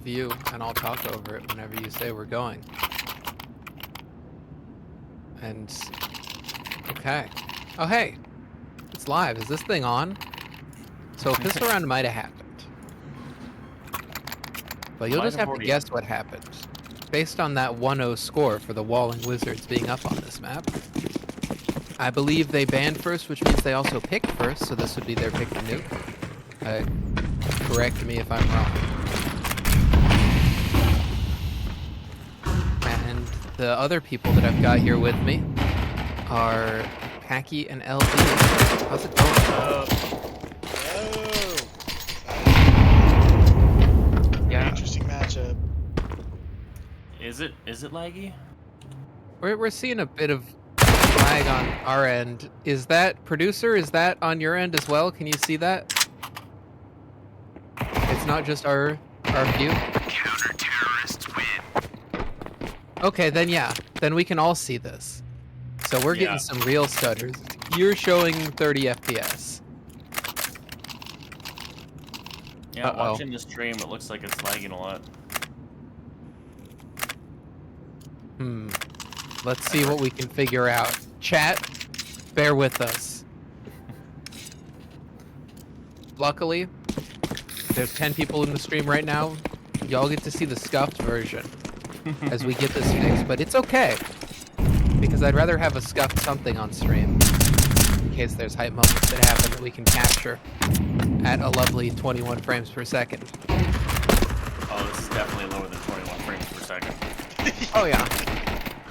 view, and I'll talk over it whenever you say we're going. And... okay. Oh, hey! It's live. Is this thing on? So a pistol round might have happened. But you'll just have to guess what happened. Based on that 1-0 score for the Walling Wizards being up on this map. I believe they banned first, which means they also picked first, so this would be their pick to nuke. Correct me if I'm wrong. And the other people that I've got here with me are Packy and LD. How's it going? Yeah. Interesting matchup. Is it laggy? We're seeing a bit of lag on our end. Is that producer? Is that on your end as well? Can you see that? It's not just our view. Counter-terrorists win. Okay, then yeah. Then we can all see this. So we're getting some real stutters. You're showing 30 FPS. Yeah, watching the stream, it looks like it's lagging a lot. Let's see what we can figure out. Chat, bear with us. Luckily, there's 10 people in the stream right now. Y'all get to see the scuffed version as we get this fixed, but it's okay. Because I'd rather have a scuffed something on stream in case there's hype moments that happen that we can capture at a lovely 21 frames per second. Oh, this is definitely lower than 21 frames per second. Oh yeah.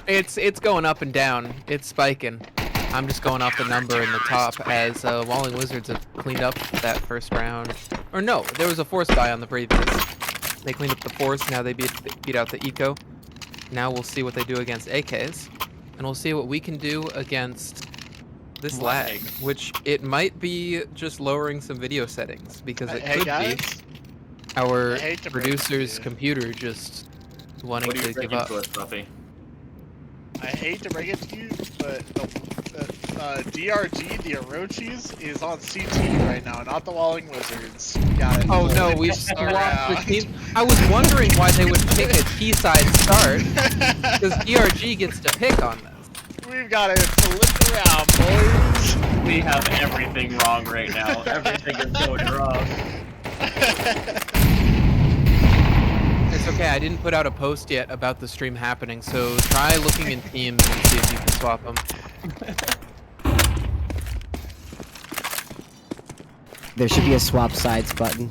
It's going up and down. It's spiking. I'm just going off the number in the top as Walling Wizards have cleaned up that first round. Or no, there was a force die on the previous. They cleaned up the force, now they beat out the eco. Now we'll see what they do against AKs. And we'll see what we can do against this lag, which it might be just lowering some video settings, because it could be our producer's computer just wanting to give up. I hate to break it to you, but the DRG, the Orochis, is on CT right now, not the Walling Wizards. Got it. Oh no, we swapped the team. I was wondering why they would pick a T-side start, because DRG gets to pick on this. We've got it flipped around, boys. We have everything wrong right now. Everything is going wrong. It's okay, I didn't put out a post yet about the stream happening, so try looking in teams and see if you can swap them. There should be a swap sides button.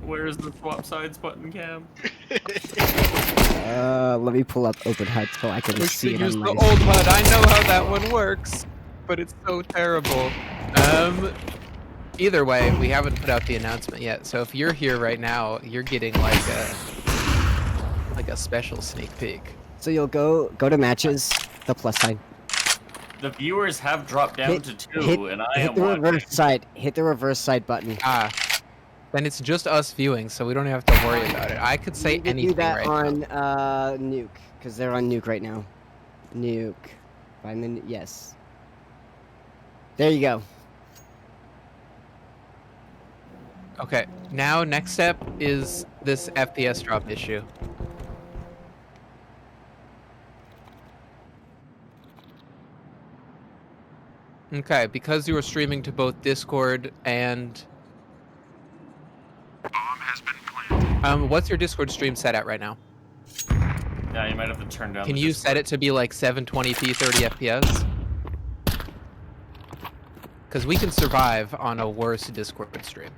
Where's the swap sides button, Cam? Let me pull up open HUD so I can see it use on the my old HUD. I know how that one works, but it's so terrible. Either way, we haven't put out the announcement yet, so if you're here right now, you're getting like a special sneak peek. So you'll go to matches, the plus sign. The viewers have dropped down to 2, and I am hit the reverse side. Hit the reverse side button. Then it's just us viewing, so we don't have to worry about it. I could say anything do that right on now. Nuke, because they're on Nuke right now. Nuke. Find the yes. There you go. Okay, now next step is this FPS drop issue. Okay, because you were streaming to both Discord and... Bomb has been planted. what's your Discord stream set at right now? Yeah, you might have to turn down. Can you set it to be like 720p 30 FPS? Because we can survive on a worse Discord stream.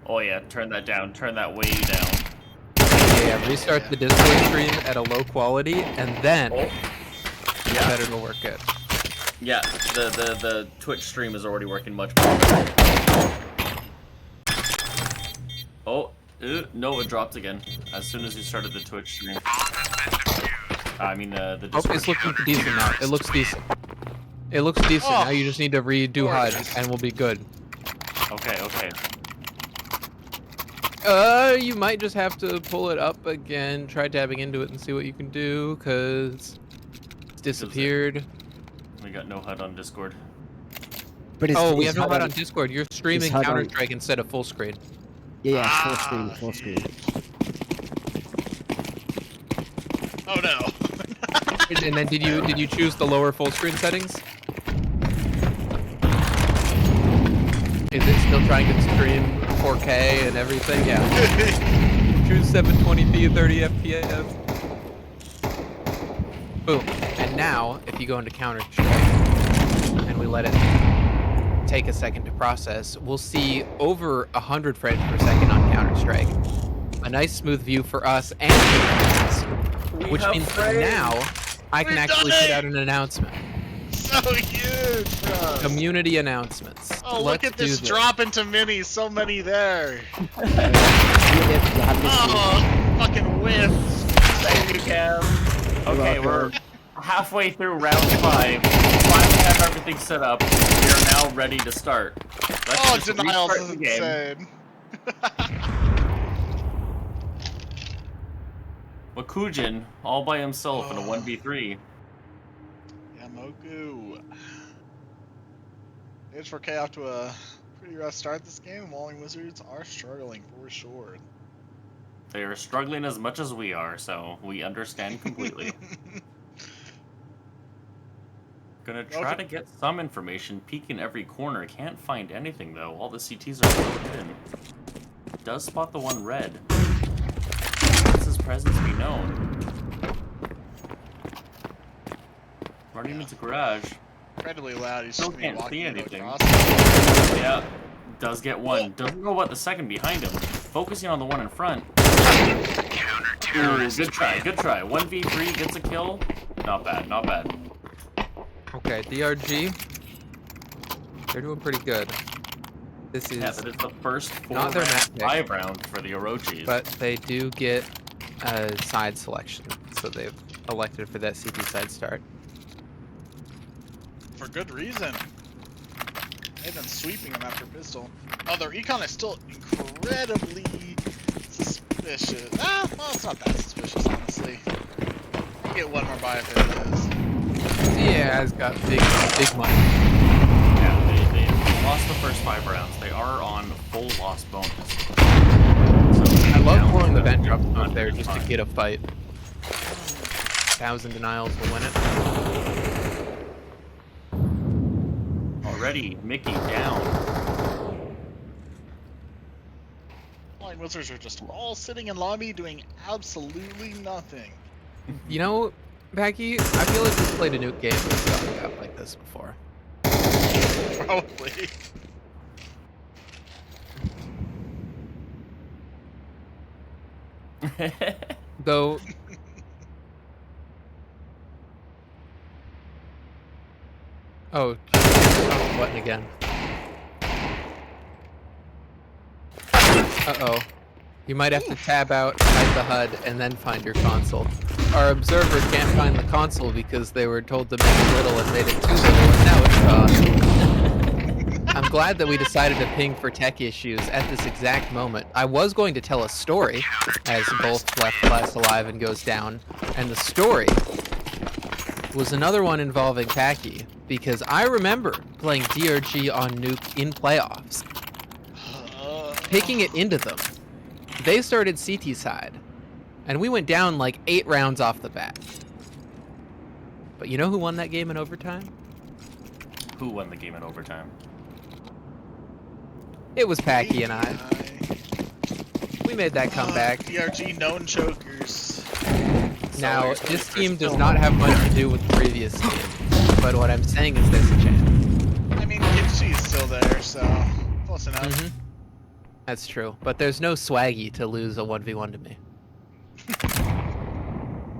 Oh yeah, turn that down. Turn that way down. Yeah, restart the Discord stream at a low quality, and then that it'll work good. Yeah, the Twitch stream is already working much better. Oh, no, it dropped again as soon as you started the Twitch stream. I mean the Discord. Oh, it's looking decent now. It looks decent. It looks decent. Now you just need to redo HUD, and we'll be good. Okay, okay. You might just have to pull it up again, try tabbing into it and see what you can do, because it's disappeared. We got no HUD on Discord. But his, Oh, we his have no HUD HUD on Discord. You're streaming HUD on- Counter-Strike instead of full screen. Yeah, it's full screen, full screen. Oh no. And then did you choose the lower full screen settings? Is it still trying to stream 4K and everything? Yeah. Choose 720p 30 FPS. Boom. And now, if you go into Counter-Strike and we let it take a second to process, we'll see over 100 frames per second on Counter-Strike. A nice smooth view for us and which means that now I can We've actually done put it! out an announcement. So huge for us. Community announcements. Oh, Let's look at do this drop into minis. So many there. Oh, fucking whiff. Thank you, Cam. Okay, we're halfway through round 5. Finally have everything set up. We are now ready to start. Let's Oh, just denials restart is the game. insane. Makujin all by himself in a 1v3. Yamoku. H4K off to a pretty rough start this game. Walling Wizards are struggling for sure. They are struggling as much as we are, so we understand completely. Gonna try to get some information, peek in every corner. Can't find anything though. All the CTs are loaded in. Does spot the one red. Lets his presence be known. Running into garage. Incredibly loud. He's Still just gonna be can't see walking anything. across. Yeah, does get one. Doesn't know about the second behind him. Focusing on the one in front. Ooh, good try, good try. 1v3 gets a kill. Not bad, not bad. Okay, DRG. They're doing pretty good. This is Yeah, that is the first not their map pick, 5 round for the Orochis. but they do get a side selection, so they've elected for that CT side start. For good reason. They've been sweeping him after pistol. Oh, their econ is still incredibly suspicious. Ah, well, it's not that suspicious, honestly. I'll get one more buy if it is. Yeah, has got big money. Yeah, they lost the first 5 rounds. They are on full loss bonus. So I love down pulling the to vent drop up 100 there is just to fine. get a fight. 1,000 denials will win it. Already, Mickey down. Walling Wizards are just all sitting in lobby doing absolutely nothing. You know, Becky, I feel like we've played a nuke game that's gone out like this before. Probably. Though... Oh, press the button again. Uh-oh. You might have to tab out, hide the HUD, and then find your console. Our observer can't find the console because they were told to make it little and made it too little, and now it's gone. I'm glad that we decided to ping for tech issues at this exact moment. I was going to tell a story, as both left class alive and goes down, and the story was another one involving Packy, because I remember playing DRG on Nuke in playoffs, picking it into them. They started CT side, and we went down like 8 rounds off the bat. But you know who won that game in overtime? Who won the game in overtime? It was Packy and I. We made that comeback. DRG known chokers. Now, this team does not have much to do with the previous team, but what I'm saying is there's a chance. I mean, Kimchi's still there, so close enough. Mm-hmm. That's true, but there's no swaggy to lose a 1v1 to me.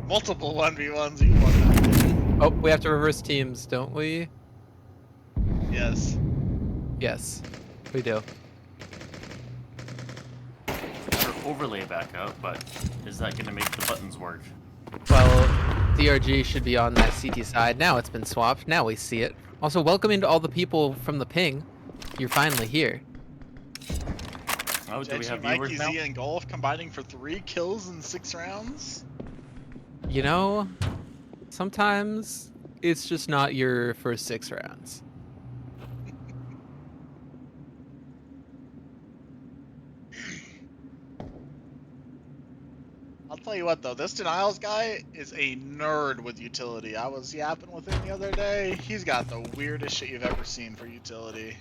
Multiple 1v1s, you won that. Oh, we have to reverse teams, don't we? Yes. Yes, we do. Better overlay back up, but is that going to make the buttons work? Well, DRG should be on that CT side. Now it's been swapped. Now we see it. Also, welcome into all the people from the ping. You're finally here. Oh, do we have Mike, viewers now? Z, and Golf combining for 3 kills in 6 rounds? You know, sometimes it's just not your first 6 rounds. tell you what though, this denials guy is a nerd with utility. I was yapping with him the other day. He's got the weirdest shit you've ever seen for utility.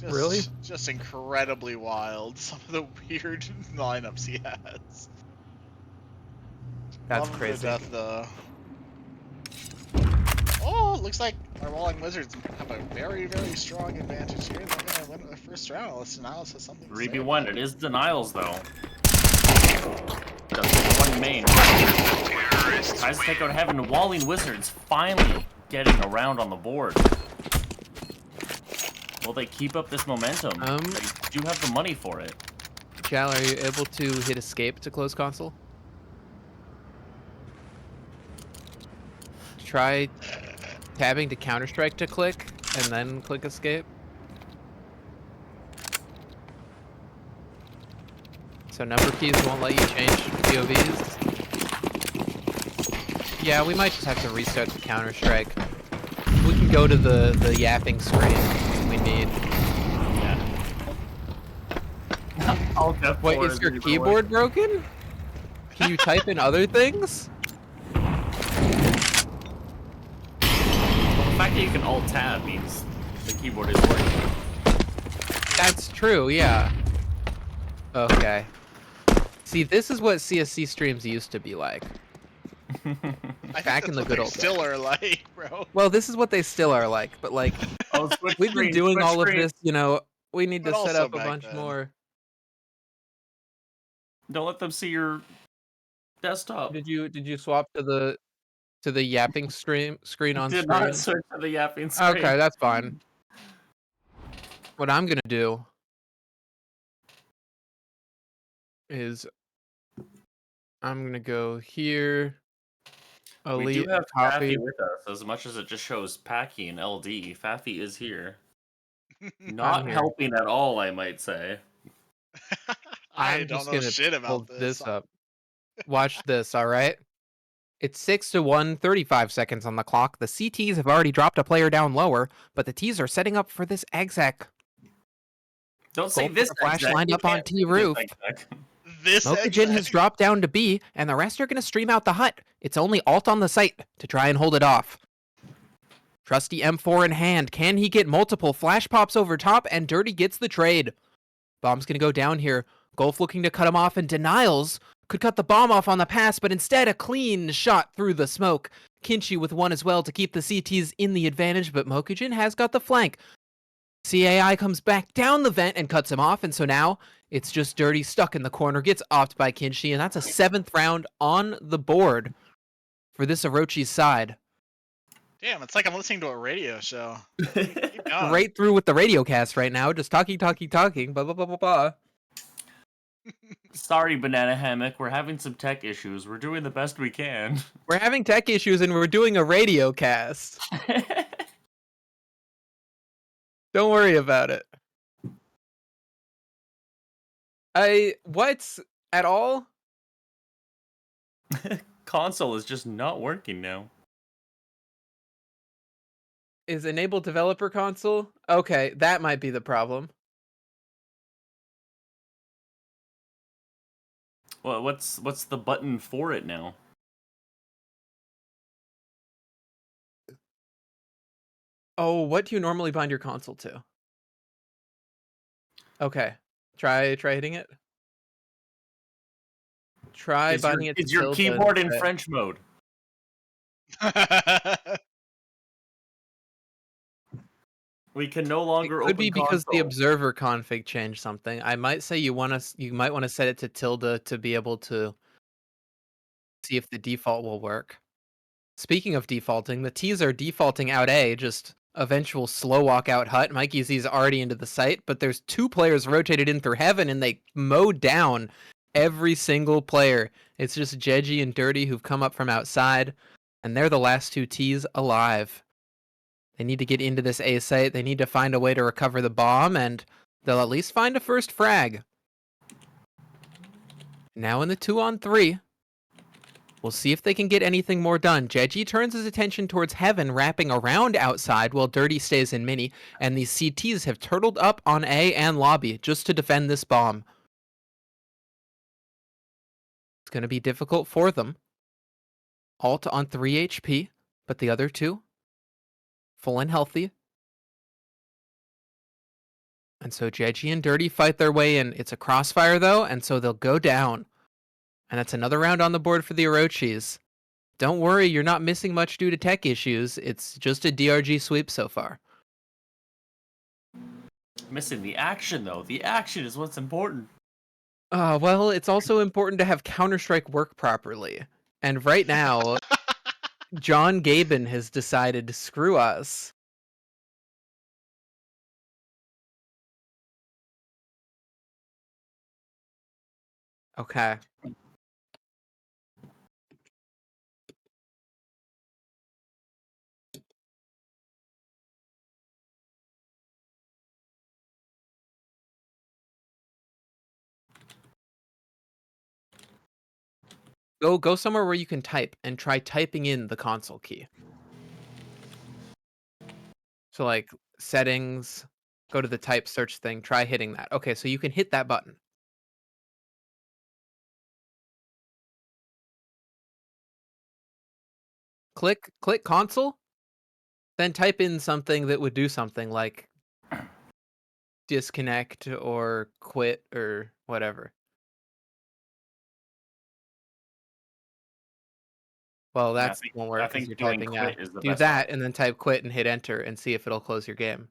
Really? Just incredibly wild. Some of the weird lineups he has. That's Love him crazy. to death though. Oh, looks like our Walling Wizards have a very, very strong advantage here. They're gonna win the first round unless Denials has something to say. 3v1, it is denials though. Just one main. Tries to take out Heaven. Walling Wizards finally getting around on the board. Will they keep up this momentum? They do have the money for it. Jal, are you able to hit escape to close console? Try tabbing to Counter-Strike to click, and then click escape. So number keys won't let you change POVs. Yeah, we might just have to restart the Counter-Strike. We can go to the yapping screen if we need. I'll go Wait, for is it your either keyboard way. broken? Can you type in other things? The fact that you can Alt-Tab means the keyboard is working. That's true, yeah. Okay. See, this is what CSC streams used to be like. Back in the good old days. Still are like, bro. Well, this is what they still are like, but like, Oh, switch we've been screen, doing switch all of screen. this, you know, we need But to set also up a back bunch then. more. Don't let them see your desktop. Did you swap to the yapping screen on Did screen? not switch to the yapping screen. Okay, that's fine. What I'm gonna do is I'm gonna go here. We Elite do have copy. Faffy with us, as much as it just shows Packy and LD. Faffy is here. Not here. helping at all, I might say. I I'm don't just know gonna shit pull about this up. Watch this, all right? It's 6-1, 35 seconds on the clock. The CTs have already dropped a player down lower, but the Ts are setting up for this exec. Don't say Gold this Flash exec. lined You up on can't T say this roof. exec. This Mokajin has exec. dropped down to B, and the rest are going to stream out the hut. It's only alt on the site to try and hold it off. Trusty M4 in hand. Can he get multiple flash pops over top? And Dirty gets the trade. Bomb's going to go down here. Golf looking to cut him off, and Denials could cut the bomb off on the pass, but instead a clean shot through the smoke. Kinchi with one as well to keep the CTs in the advantage, but Mokujin has got the flank. CAI comes back down the vent and cuts him off, and so now it's just Dirty stuck in the corner, gets offed by Kinchi, and that's a 7th round on the board for this Orochis side. Damn, it's like I'm listening to a radio show. Keep going. Right through with the radio cast right now, just talking, blah, blah, blah, blah, blah. Sorry, Banana Hammock. We're having some tech issues. We're doing the best we can. We're having tech issues and we're doing a radio cast. Don't worry about it. What's at all? Console is just not working now. Is enable developer console? Okay, that might be the problem. Well, what's the button for it now? Oh, what do you normally bind your console to? Okay, try hitting it. Try binding it to Is your tilde keyboard in instead. French mode? We can no longer It open could be because the console. observer config changed something. I might say you might want to set it to tilde to be able to see if the default will work. Speaking of defaulting, the Ts are defaulting out A, just eventual slow walk out hut. Mikey Z's already into the site, but there's 2 players rotated in through heaven, and they mow down every single player. It's just Jeji and Dirty who've come up from outside, and they're the last 2 Ts alive. They need to get into this A site. They need to find a way to recover the bomb, and they'll at least find a first frag. Now in the 2-on-3. We'll see if they can get anything more done. Jeji turns his attention towards heaven, wrapping around outside while Dirty stays in mini, and these CTs have turtled up on A and lobby just to defend this bomb. going to be difficult for them. Alt on 3 HP, but the other two full and healthy. And so Jeji and Dirty fight their way in. It's a crossfire though, and so they'll go down. And that's another round on the board for the Orochis. Don't worry, you're not missing much due to tech issues. It's just a DRG sweep so far. Missing the action, though. The action is what's important. Well, it's also important to have Counter-Strike work properly. And right now, John Gaben has decided to screw us. Okay. Go somewhere where you can type and try typing in the console key. So like settings, go to the type search thing, try hitting that. Okay, so you can hit that button. Click console, then type in something that would do something like disconnect or quit or whatever. Well, Yeah, that won't work because you're doing typing quit is the do best that option. and then type quit and hit enter and see if it'll close your game.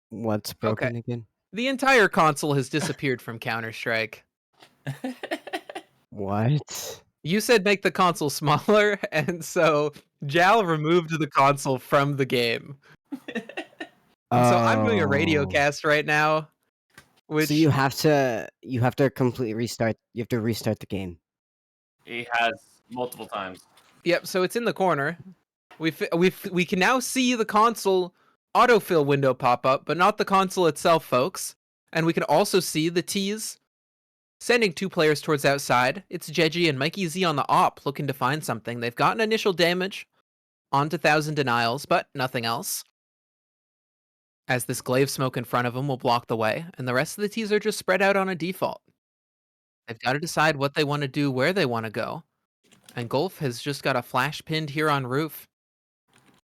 What's broken again? The entire console has disappeared from Counter-Strike. What? You said make the console smaller, and so Jal removed the console from the game. And so I'm doing a radio Oh. cast right now, which So you have to completely restart. You have to restart the game. He has multiple times. yep. So it's in the corner. We can now see the console autofill window pop up, but not the console itself, folks. And we can also see the T's sending 2 players towards outside. It's Jeji and Mikey Z on the op looking to find something. They've gotten initial damage onto 1,000 denials, but nothing else. As this glaive smoke in front of them will block the way, and the rest of the T's are just spread out on a default. They've got to decide what they want to do, where they want to go. And Golf has just got a flash pinned here on roof.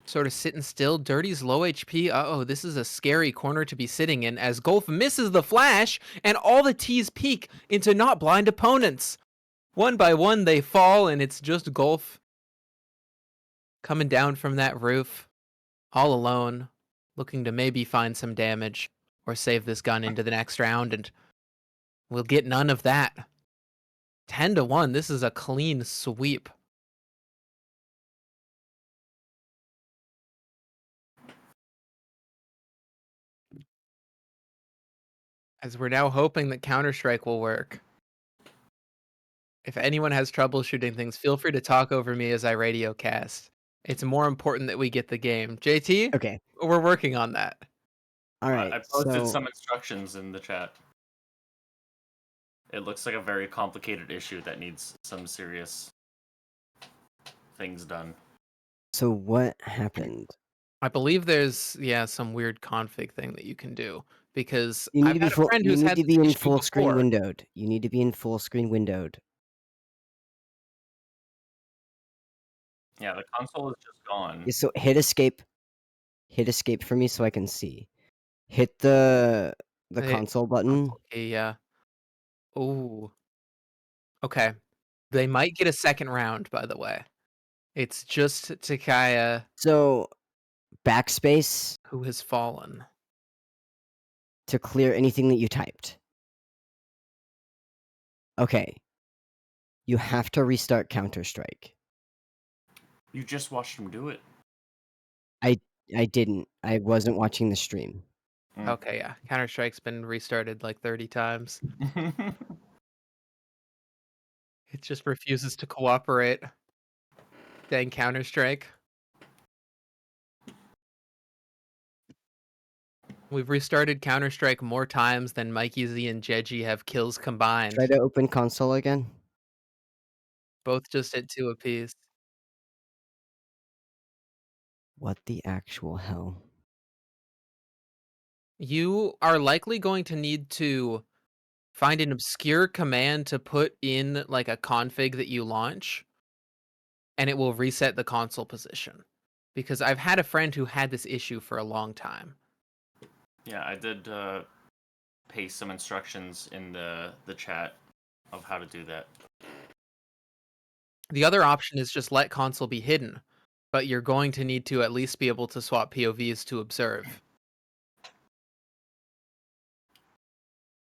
Sort of sitting still. Dirty's low HP. Uh-oh, this is a scary corner to be sitting in as Golf misses the flash and all the T's peek into not blind opponents. One by one they fall and it's just Golf coming down from that roof all alone, looking to maybe find some damage or save this gun into the next round, and we'll get none of that. 10-1, this is a clean sweep. As we're now hoping that Counter-Strike will work. If anyone has trouble shooting things, feel free to talk over me as I radio cast. It's more important that we get the game. JT, Okay. we're working on that. All right. I posted So some instructions in the chat. It looks like a very complicated issue that needs some serious things done. so what happened? I believe there's some weird config thing that you can do because You need I've to be had a full. friend You who's need had to this be in issue full screen before. windowed. You need to be in full screen windowed. Yeah, the console is just gone. Yeah, so hit escape. Hit escape for me so I can see. Hit the Hey, console button. console key, yeah. Ooh. Okay. They might get a second round, by the way. It's just Takaya So backspace who has fallen. to clear anything that you typed. Okay. You have to restart Counter-Strike. You just watched him do it. I didn't. I wasn't watching the stream. Okay, yeah. Counter-Strike's been restarted like 30 times. It just refuses to cooperate. Dang Counter-Strike. We've restarted Counter-Strike more times than Mikey Z and Jeji have kills combined. Try to open console again. Both just at 2 apiece. What the actual hell? You are likely going to need to find an obscure command to put in like a config that you launch, and it will reset the console position. Because I've had a friend who had this issue for a long time. Yeah, I did paste some instructions in the chat of how to do that. The other option is just let console be hidden, but you're going to need to at least be able to swap POVs to observe.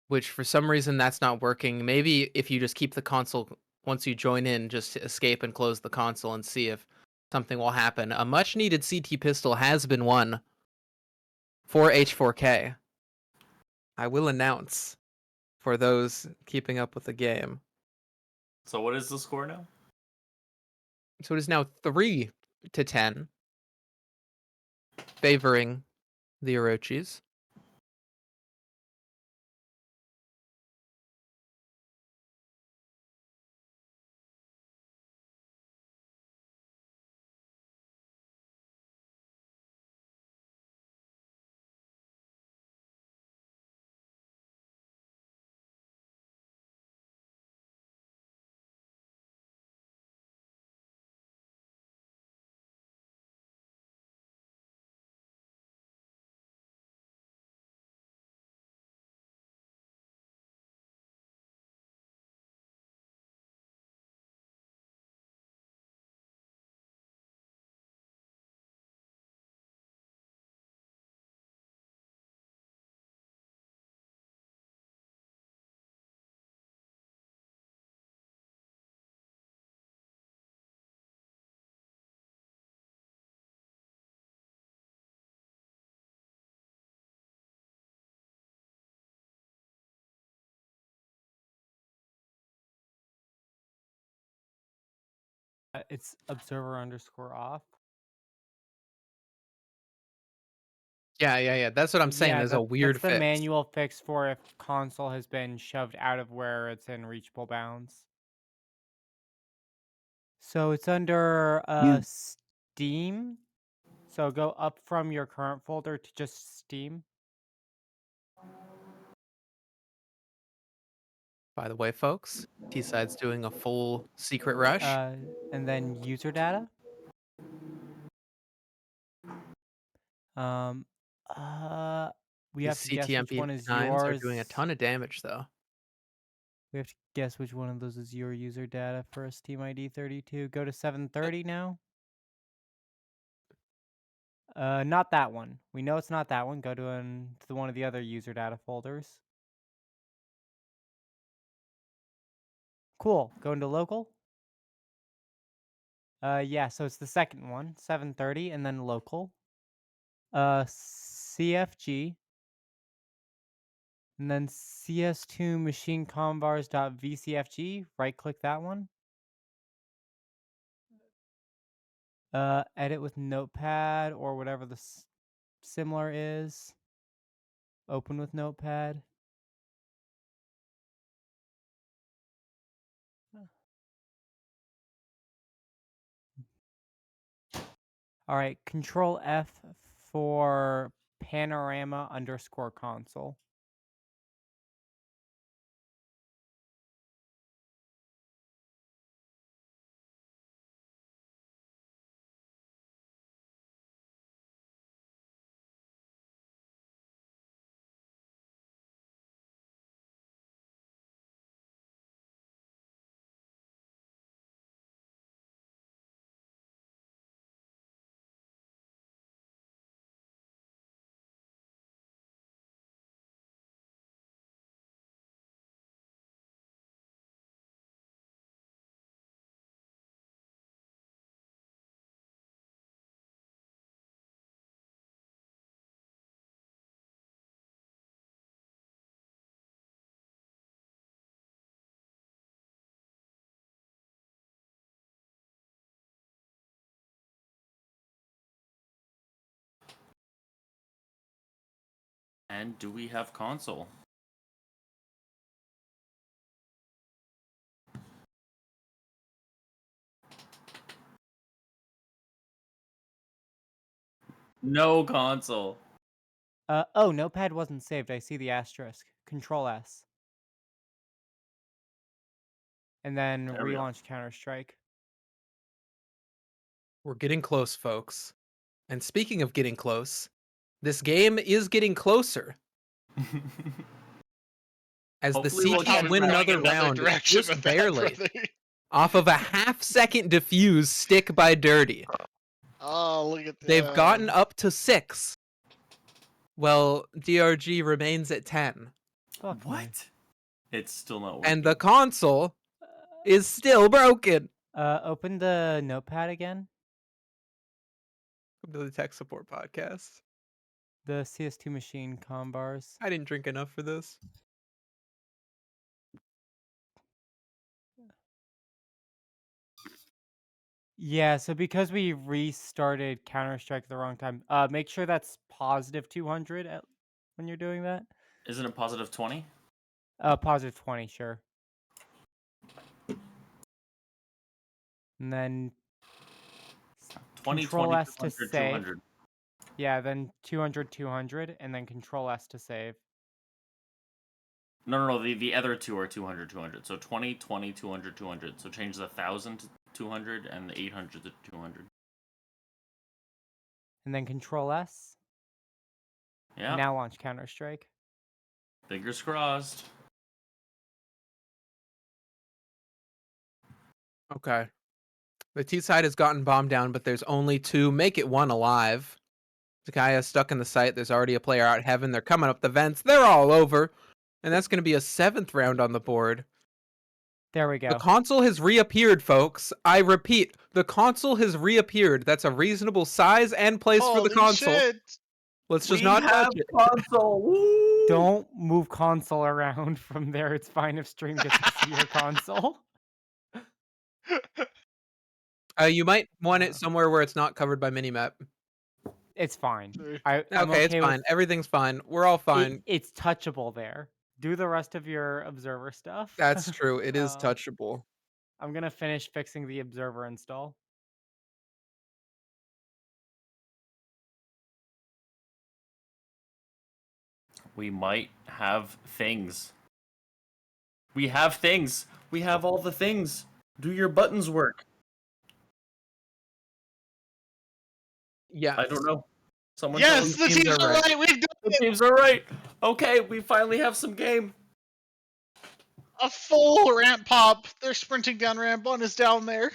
Which for some reason that's not working. Maybe if you just keep the console, once you join in, just escape and close the console and see if something will happen. A much needed CT pistol has been won for H4K. I will announce for those keeping up with the game. So what is the score now? So it is now 3-10, favoring the Orochis. It's observer_off. Yeah. That's what I'm saying. Yeah, There's a weird that's the fix. manual fix for if console has been shoved out of where it's in reachable bounds. So it's under Steam. So go up from your current folder to just Steam. By the way, folks, T-Side's doing a full secret rush. And then user data. Um, we have These to guess which one is CTMP9s are yours. doing a ton of damage, though. We have to guess which one of those is your user data for Steam ID 32. Go to 730 now. Not that one. We know it's not that one. Go to one of the other user data folders. Cool. Go into local. Yeah, so it's the second one, 730, and then local. CFG. And then CS2 machine convars.vcfg. Right click that one. Edit with notepad or whatever the similar is. Open with notepad. All right, Control F for panorama_console. And do we have console? No console. Oh, notepad wasn't saved. I see the asterisk. Control S. and then There we go. relaunch Counter-Strike. We're getting close, folks. And speaking of getting close, this game is getting closer. As Hopefully the we'll CTs get win it Going another round, direction just with that, barely, brother. off of a half-second defuse stick by Dirty. Oh, look at that. They've gotten up to 6. Well, DRG remains at 10. Fuck me. What? It's still not working. And the console is still broken. Open the notepad again. Welcome to the Tech Support Podcast. The CS2 machine comm bars. I didn't drink enough for this. Yeah, so because we restarted Counter-Strike at the wrong time, make sure that's positive 200 when you're doing that. Isn't it positive 20? Positive 20, sure. And then 20, Control 20, S to 200, save. 200. Yeah, then 200, 200, and then Control S to save. No. The other two are 200, 200. So 20, 20, 200, 200. So change the 1,000 to 200 and the 800 to 200. And then Control S. Yeah. Now launch Counter-Strike. Fingers crossed. Okay. The T side has gotten bombed down, but there's only 2. Make it 1 alive. Zakaya stuck in the site. There's already a player out heaven. They're coming up the vents. They're all over. And that's going to be a 7th round on the board. There we go. The console has reappeared, folks. I repeat, the console has reappeared. That's a reasonable size and place for the Holy console. shit. Let's just not touch it. Console. Woo! Don't move console around from there. It's fine if stream gets to see your console. You might want it somewhere where it's not covered by minimap. It's fine. Sure. I'm Okay, it's with- fine. Everything's fine. We're all fine. It's touchable there. Do the rest of your observer stuff. That's true. It is Um, touchable. I'm gonna finish fixing the observer install. We might have things. We have things. We have all the things. Do your buttons work? Yeah. I don't know. Someone Yes, tell the me. teams are right. We've done The teams are right. Okay, we finally have some game. a full ramp pop. They're sprinting down ramp. 1 is down there.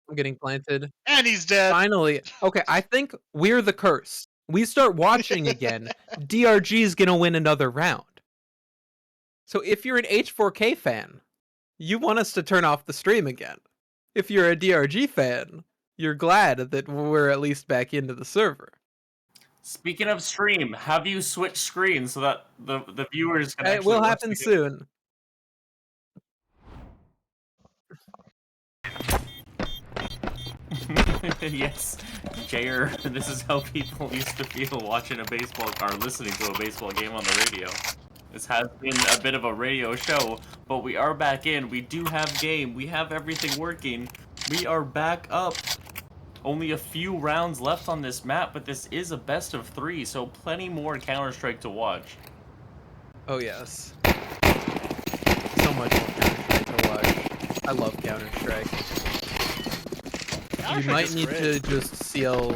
I'm getting planted. And he's dead. Finally. Okay, I think we're the curse. We start watching again. DRG is going to win another round. So if you're an H4K fan, you want us to turn off the stream again. If you're a DRG fan, you're glad that we're at least back into the server. Speaking of stream, have you switched screens so that the viewers can It actually will watch happen the game? soon. Yes, Jair, this is how people used to feel watching a baseball or listening to a baseball game on the radio. This has been a bit of a radio show, but we are back in. We do have game. We have everything working. We are back up. Only a few rounds left on this map, but this is a best of 3, so plenty more Counter-Strike to watch. Oh, yes. So much more Counter-Strike to watch. I love Counter-Strike. You might need to just CL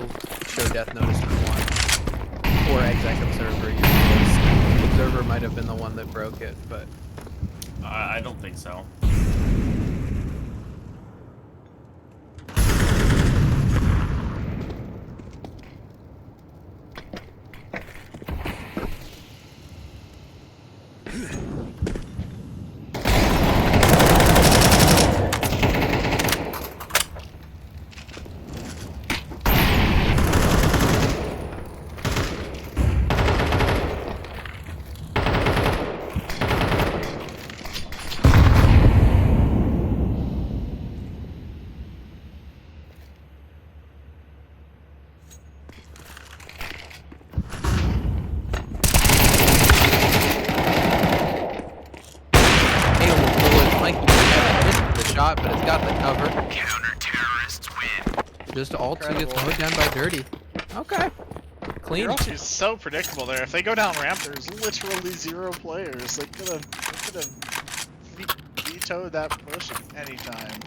show death notice for 1. Or exec observer. The observer might have been the one that broke it, but... I don't think so. Shot, but it's got the cover. Counter-terrorists win. Just all 2 gets mowed down by Dirty. Okay. Clean. Orochis is so predictable there. If they go down ramp, there's literally 0 players. They could have could have vetoed that push at any time.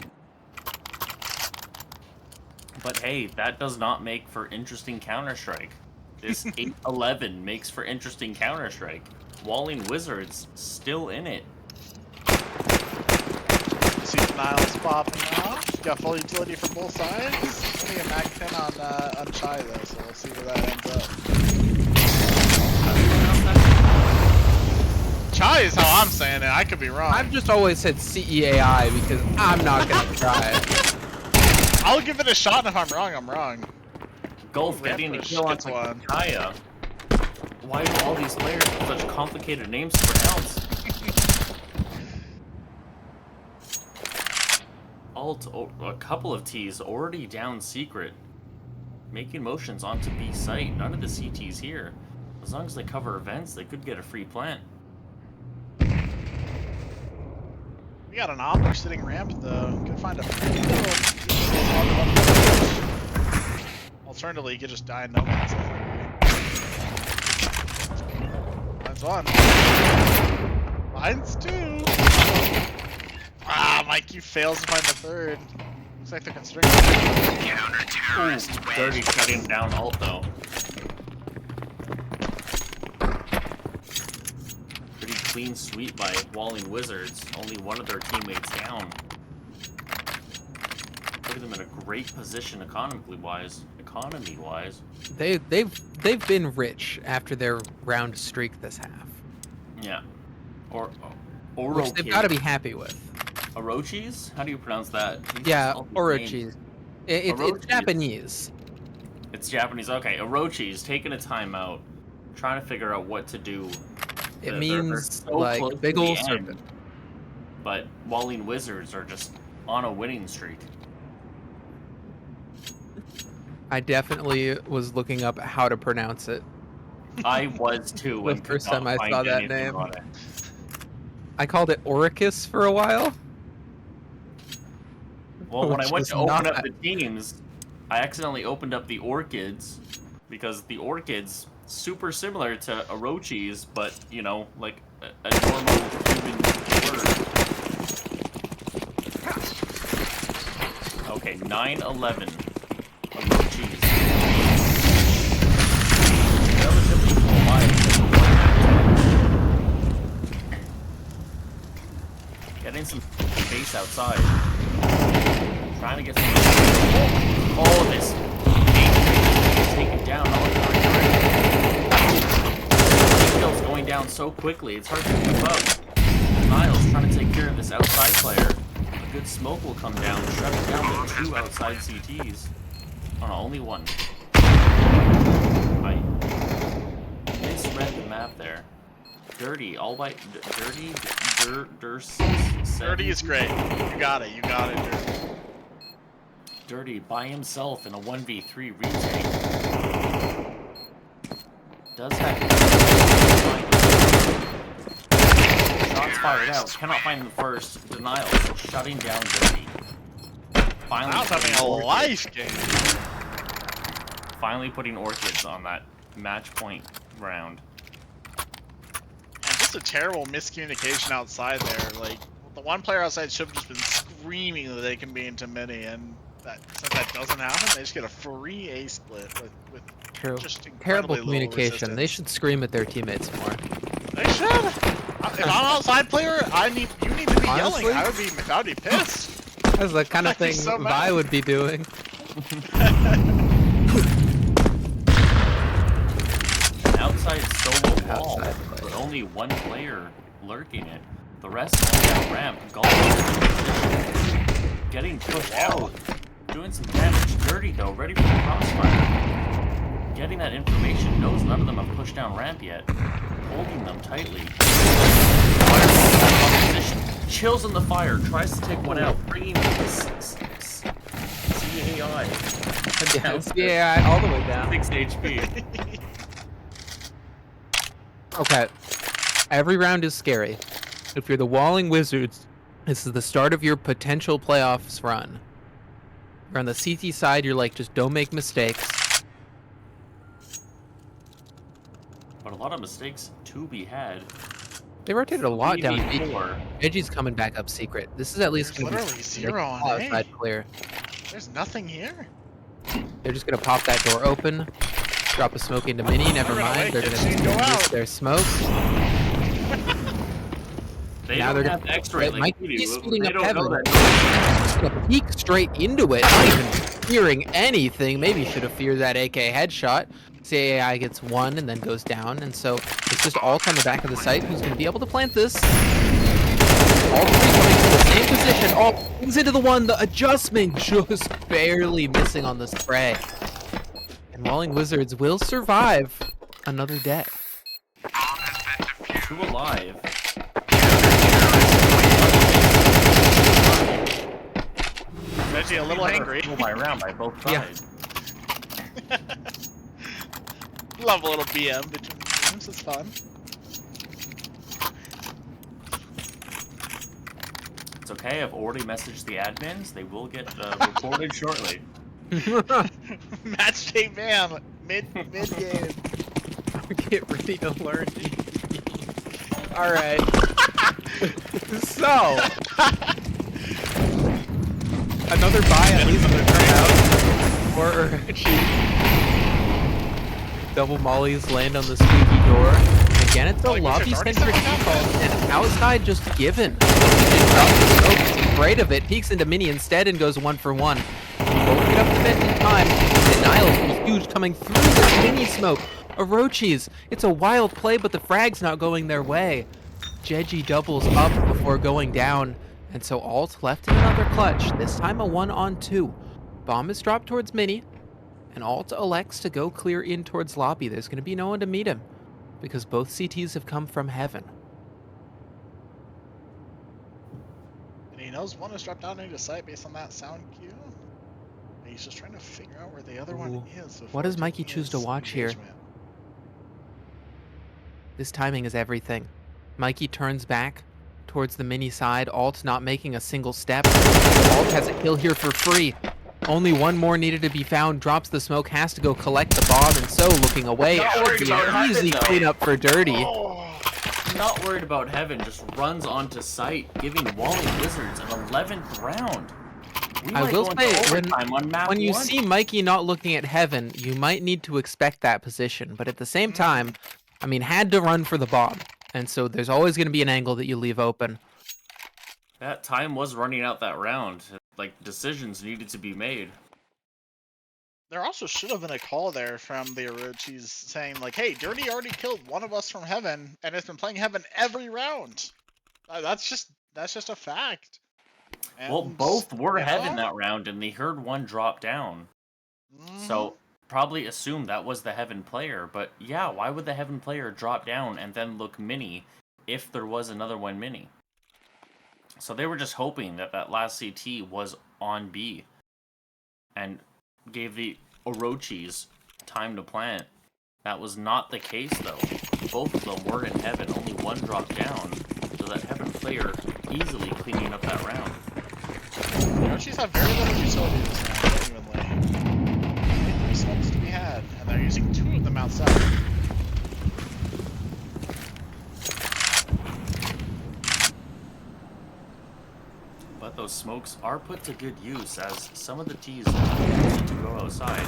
But hey, that does not make for interesting Counter-Strike. This 8-11 makes for interesting Counter-Strike. Walling Wizards still in it. You see denials popping off. Got full utility for both sides. Only a mag pin on Chai though, so we'll see where that ends up. Chai is how I'm saying it. I could be wrong. I've just always said CEAI because I'm not gonna try it. I'll give it a shot, and if I'm wrong, I'm wrong. Golf Ooh, getting a Rampush kill on gets one. Kaya. Why do all these players have such complicated names to pronounce? A couple of T's already down secret. Making motions onto B site. None of the CTs here. As long as they cover events, they could get a free plant. We got an optic sitting ramp though. Could find a alternatively, you could just die in no man's land. Mine's one. Mine's two. Ah, Mikey fails to find the third. Looks like they're constricted. Counter-terrorist win. Dirty shutting down ult though. Pretty clean sweep by Walling Wizards. Only one of their teammates down. Putting them in a great position economy-wise. They've been rich after their round streak this half, Yeah. Or which they've got to be happy with. Orochis? How do you pronounce that? Jesus, Yeah, all these Orochis. names. It's Orochis. Japanese. It's Japanese. Okay, Orochis taking a timeout, trying to figure out what to do. It They're means so close like to big the ol' end, serpent. But Walling Wizards are just on a winning streak. I definitely was looking up how to pronounce it. I was too when The first time I saw that name. On it. I called it Orochis for a while. Well, when I Which went is to open not- up the teams, I accidentally opened up the Orchids because the Orchids super similar to Orochis, but you know, like a normal human word. Okay, 9-11. Orochis. Relatively full lives. Getting some base outside. Trying to get some. Oh, this taken down. Kills going down so quickly, it's hard to keep up. Niles trying to take care of this outside player. A good smoke will come down, shutting down the two outside CTs. Oh no, only one. I misread the map there. Dirty, all by Dirty, Dirty is great. You got it, Dirty. Dirty by himself in a 1v3 retake. Does have shots fired out. Cannot find the first. Denial. Shutting down Dirty. Finally Now having a putting life game. Finally putting Orchids on that match point round. And just a terrible miscommunication outside there. Like, the one player outside should have just been screaming that they can be into mini, and that since that doesn't happen, they just get a free A split with True. just Terrible incredibly low communication. They resistance. should scream at their teammates more. They should. If I'm an outside player, you need to be Honestly? yelling. I would be pissed. That's the kind of I'd be thing so mad. Vi would be doing. An outside solo wall, Outside but player. only one player lurking it. The rest on that ramp. Golf getting pushed out. Doing some damage. Dirty though, ready for the crossfire. Getting that information, knows none of them have pushed down ramp yet. Holding them tightly. Fire position. Chills in the fire, tries to take one out, bringing this CAI down to Yeah, all the way down. 6 HP. Okay. Every round is scary. If you're the Walling Wizards, this is the start of your potential playoffs run. You're on the CT side, you're like, just don't make mistakes. But a lot of mistakes to be had. They rotated a lot down B. 3v4. Edgy's coming back up secret. This is at least There's going to be literally zero on A. outside clear. There's nothing here. They're just going to pop that door open, drop a smoke into Mini. Never They're gonna mind. They're wait, going and she'd go to out. their smoke. They Now don't they're have gonna- X-ray Mike like we is do. speeding They up don't know heavily. that. Just gonna peek straight into it, not even fearing anything. Maybe should have feared that AK headshot. CAI gets one and then goes down, and so it's just Alt on the back of the site who's gonna be able to plant this. All three coming to the same position. Alt brings into the one. The adjustment just barely missing on the spray. And Walling Wizards will survive another day. 2 alive. Reggie a little angry. Pull my round by both Yeah. sides. Love a little BM between the teams. It's fun. It's okay. I've already messaged the admins. They will get reported shortly. Match day man. Mid game. Get ready to learn. All right. So another buy at least gonna turn out for Orochis. Double mollies land on the squeaky door. Again, it's a Like, lobby-centric already default, and outside just given. He's afraid of it. Peeks into Mini instead and goes 1 for 1. Won't get up to bed in time. Denial is huge coming through the Mini smoke. Orochis, it's a wild play, but the frag's not going their way. Jeji doubles up before going down, and so Alt left in another clutch, this time a 1-on-2. Bomb is dropped towards Mini, and Alt elects to go clear in towards lobby. There's going to be no one to meet him, because both CTs have come from heaven. And he knows one is dropped down into sight based on that sound cue. And he's just trying to figure out where the other one Ooh. is. What does before Mikey taking choose to his watch here? engagement. This timing is everything. Mikey turns back towards the Mini side. Alt not making a single step. Alt has a kill here for free. Only one more needed to be found. Drops the smoke, has to go collect the bomb, and so looking away. Not It worried should be about an heaven, easy though. cleanup for Dirty. Oh, Not worried about heaven. Just runs onto site, giving Walling Wizards an 11th round. We I might will go into say, overtime on map when you 1. see Mikey not looking at heaven, you might need to expect that position. But at the same time, I mean, had to run for the bomb. And so there's always going to be an angle that you leave open. That time was running out that round. Like, decisions needed to be made. there also should have been a call there from the Orochis saying like, "Hey, Dirty already killed one of us from Heaven, and has been playing Heaven every round." That's just a fact. Well, And, both were yeah. heaven that round, and they heard one drop down. So, probably assumed that was the heaven player. But yeah, why would the heaven player drop down and then look Mini if there was another one Mini? So they were just hoping that that last CT was on B. And gave the Orochis time to plant. That was not the case, though. Both of them were in heaven. Only one dropped down. So that heaven player easily cleaning up that round. Orochis have very little utilities now, genuinely. Only 3 smokes to be had, and they're using 2 of them outside. But those smokes are put to good use, as some of the T's need to go outside,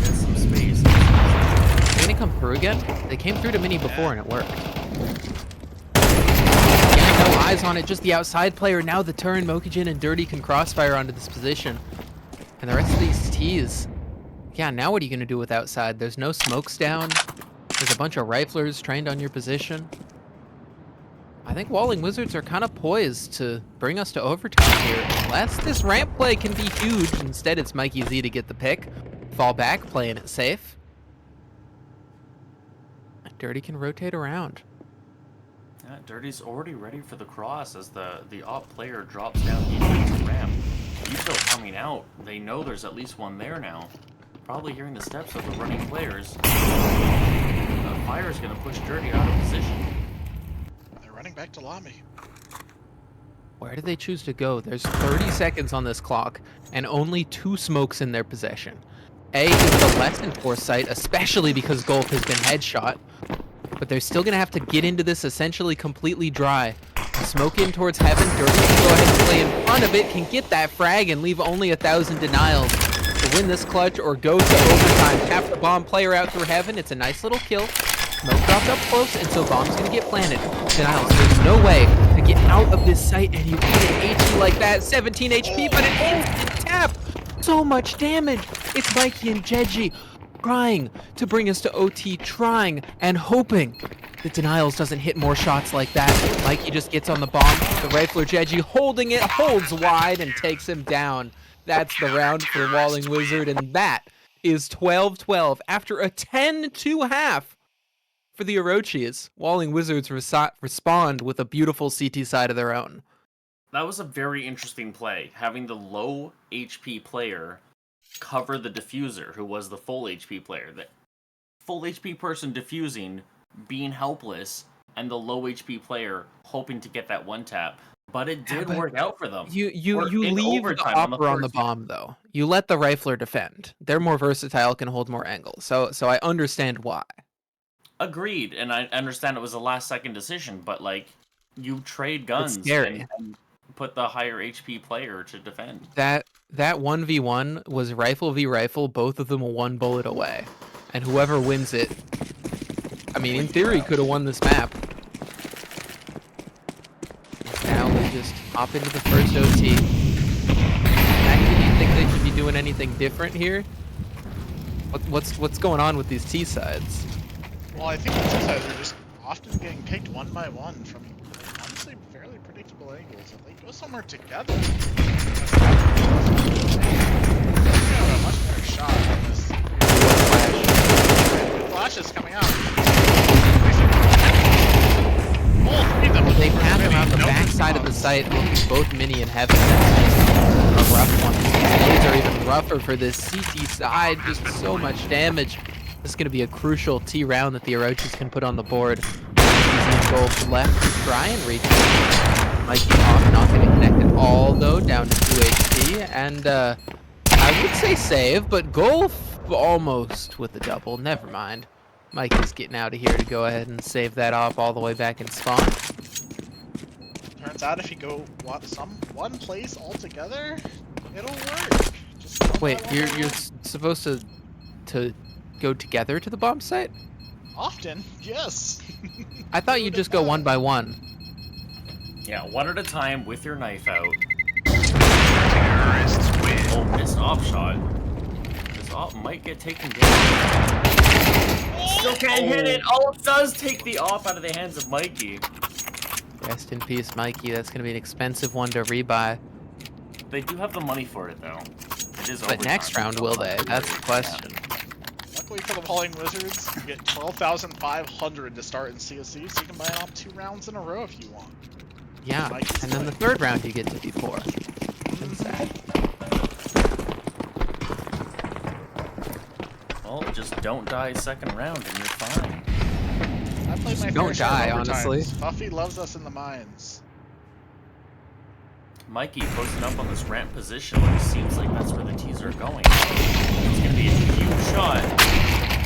get some space. Are they gonna come through again? They came through to Mini before and it worked. Yeah, no eyes on it, just the outside player. Now the turn, Mokijin and Dirty can crossfire onto this position. And the rest of these T's, yeah, now what are you gonna do with outside? There's no smokes down. There's a bunch of riflers trained on your position. I think Walling Wizards are kind of poised to bring us to overtime here. Unless this ramp play can be huge. Instead, it's Mikey Z to get the pick. Fall back, playing it safe. Dirty can rotate around. Yeah, Dirty's already ready for the cross as the op player drops down the ramp. Util coming out. They know there's at least one there now. Probably hearing the steps of the running players. The fire's gonna push Dirty out of position. They're running back to lobby. Where do they choose to go? There's 30 seconds on this clock, and only 2 smokes in their possession. A is the less enforced site, especially because Golf has been headshot. but they're still gonna have to get into this essentially completely dry. Smoke in towards heaven. Dirty can go ahead and play in front of it, can get that frag and leave only 1,000 denials to win this clutch or go to overtime. Tap the bomb player out through heaven. It's a nice little kill. Smoke dropped up close, and so bomb's gonna get planted. Denials, there's no way to get out of this site, and you put an HE like that, 17 HP, but an instant tap. So much damage. It's Mikey and Jeji trying to bring us to OT, trying and hoping that Denials doesn't hit more shots like that. Mikey just gets on the bomb. The rifler Jeji holding it, holds wide and takes him down. That's the round for Walling Wizard, and that is 12-12 after a 10-2 half for the Orochis. Walling Wizards respond with a beautiful CT side of their own. That was a very interesting play, having the low HP player cover the diffuser, who was the full HP player. The full HP person diffusing, being helpless, and the low HP player hoping to get that one tap. But it did work out for them. You leave the opera on the bomb, though. You let the rifler defend. They're more versatile, can hold more angles. So I understand why. Agreed, and I understand it was a last-second decision, but, like, you trade guns and put the higher HP player to defend. That 1v1 was rifle v rifle, both of them one bullet away. And whoever wins it, I mean, in theory, could have won this map. Now they just hop into the first OT. Mackie, do you think they should be doing anything different here? What's going on with these T sides? Well, I think the T sides are just often getting picked one by one from honestly fairly predictable angles. If they go somewhere together, that's a much better shot on this. Flashes coming out. They pat him out the back side of the site, both Mini and Heaven. A rough one. These nades are even rougher for this CT side. Just so much damage. This is going to be a crucial T round that the Orochis can put on the board. Easy goal left to try and reach. Mikey off, not going to connect at all though, down to 2 HP. And I would say save, but goal almost with the double. Never mind. Mikey's getting out of here to go ahead and save that off all the way back in spawn. Turns out if you go one place altogether, it'll work. Just wait, you're supposed to go together to the bomb site? Often, yes. I thought you'd just go one by one. Yeah, one at a time with your knife out. Terrorists win. Oh, missed off shot. This off might get taken down. Still can't hit it. Oh, it does take the off out of the hands of Mikey. Rest in peace, Mikey. That's going to be an expensive one to rebuy. They do have the money for it, though. It is But next round, will they? That's the question. Luckily for the Walling Wizards, you get 12,500 to start in CSC, so you can buy off 2 rounds in a row if you want. Yeah, and then the third round you get to be 4. That's sad. Well, just don't die second round and you're fine. I played my Don't die, honestly. Buffy loves us in the mines. Mikey posting up on this ramp position, it seems like that's where the T's are going. It's gonna be a huge shot.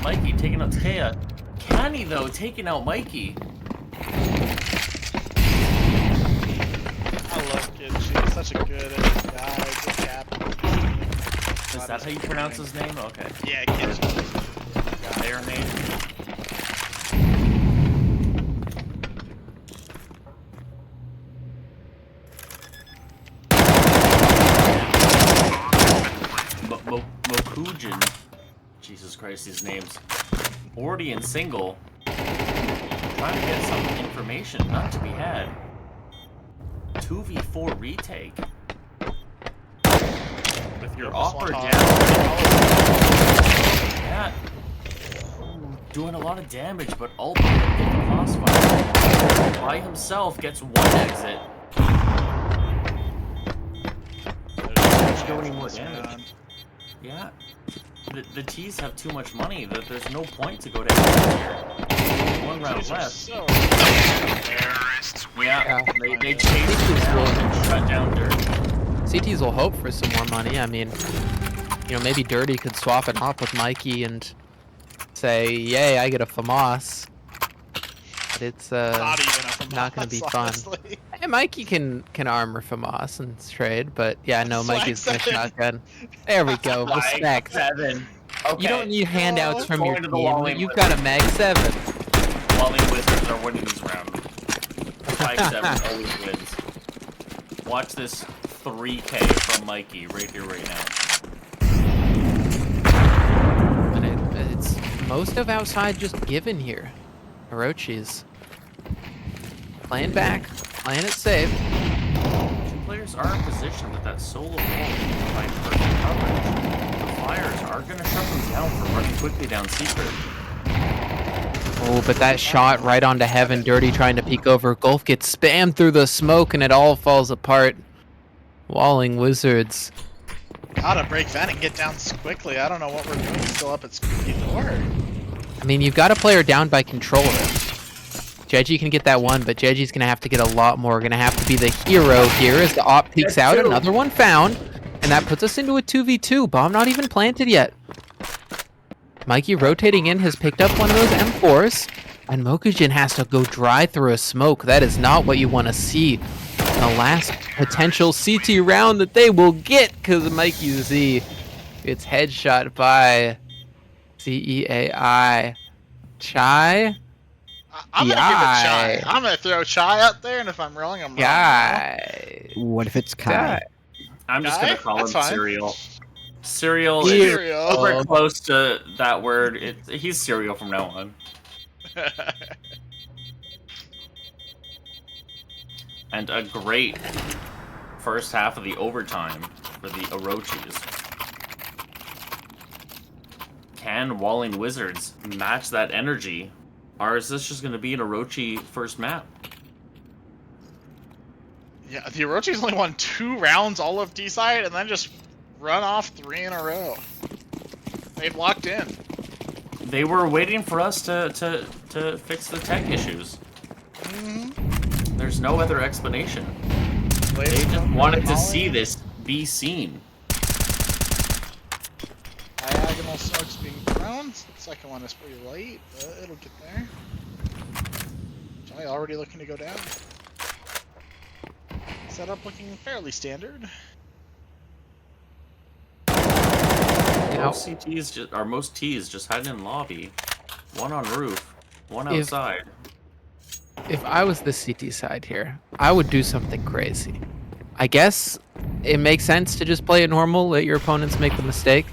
Mikey taking out Takea. Can he though, taking out Mikey? I love Kid. She's such a good guy, good captain. Is that how you pronounce his name? Okay. Yeah, Kid. Their name. Mokujin. Jesus Christ, these names. Already in single. Trying to get some information, not to be had. 2v4 retake. With your offer down. Yeah. Doing a lot of damage, but ultimately get the crossfire. By himself gets 1 exit. Doesn't do any more damage. Yeah. The T's have too much money that there's no point to go to here. 1 round left. Yeah, they chased him down and shut down Dirty. CTs will hope for some more money. I mean, you know, maybe Dirty could swap it off with Mikey and say, yay, I get a FAMAS. but it's Not even a FAMAS, not gonna be fun. honestly. Hey, Mikey can armor FAMAS and trade, but yeah, no, Swag Mikey's gonna 7. shotgun. There we go. Mag Respect. 7. Okay. You don't need handouts from your Going to the team. Walling You've got a Mag 7. Walling Wizards are winning this round. 5-7 always wins. Watch this 3K from Mikey right here, right now. But it's most of outside just given here. Orochis. Playing back, playing it safe. Two players are in position with that solo wall to provide perfect coverage. The Flyers are going to shut them down for running quickly down secret. Oh, but that shot right onto Heaven. Dirty trying to peek over. Golf gets spammed through the smoke and it all falls apart. Walling Wizards. Gotta break that and get down quickly. I don't know what we're doing still up at Squeaky Door. I mean, you've got a player down by controller. Jeji can get that one, but Jeji's going to have to get a lot more. Going to have to be the hero here as the op peeks out. Another one found. And that puts us into a 2v2. Bomb not even planted yet. Mikey rotating in has picked up one of those M4s. And Mokujin has to go dry through a smoke. That is not what you want to see. The last potential CT round that they will get because Mikey Z gets headshot by CEAI. Chai? I'm gonna give it Chai. I'm gonna throw Chai out there, and if I'm wrong, I'm wrong. Guy. What if it's Kai? Guy. I'm just going to call him That's fine. Cereal. Cereal is Cereal. over close to that word. He's Cereal from now on. And a great first half of the overtime for the Orochis. Can Walling Wizards match that energy? Or is this just going to be an Orochi first map? Yeah, the Orochis only won 2 rounds all of D-side, and then just run off 3 in a row. They've locked in. They were waiting for us to fix the tech issues. Mm-hmm. There's no other explanation. They just wanted to see this be seen. Diagonal smokes being thrown. Second one is pretty late, but it'll get there. Jai already looking to go down. Setup looking fairly standard. Most CTs just, or most Ts just hiding in lobby. One on roof, one outside. If I was the CT side here, I would do something crazy. I guess it makes sense to just play it normal, let your opponents make the mistake.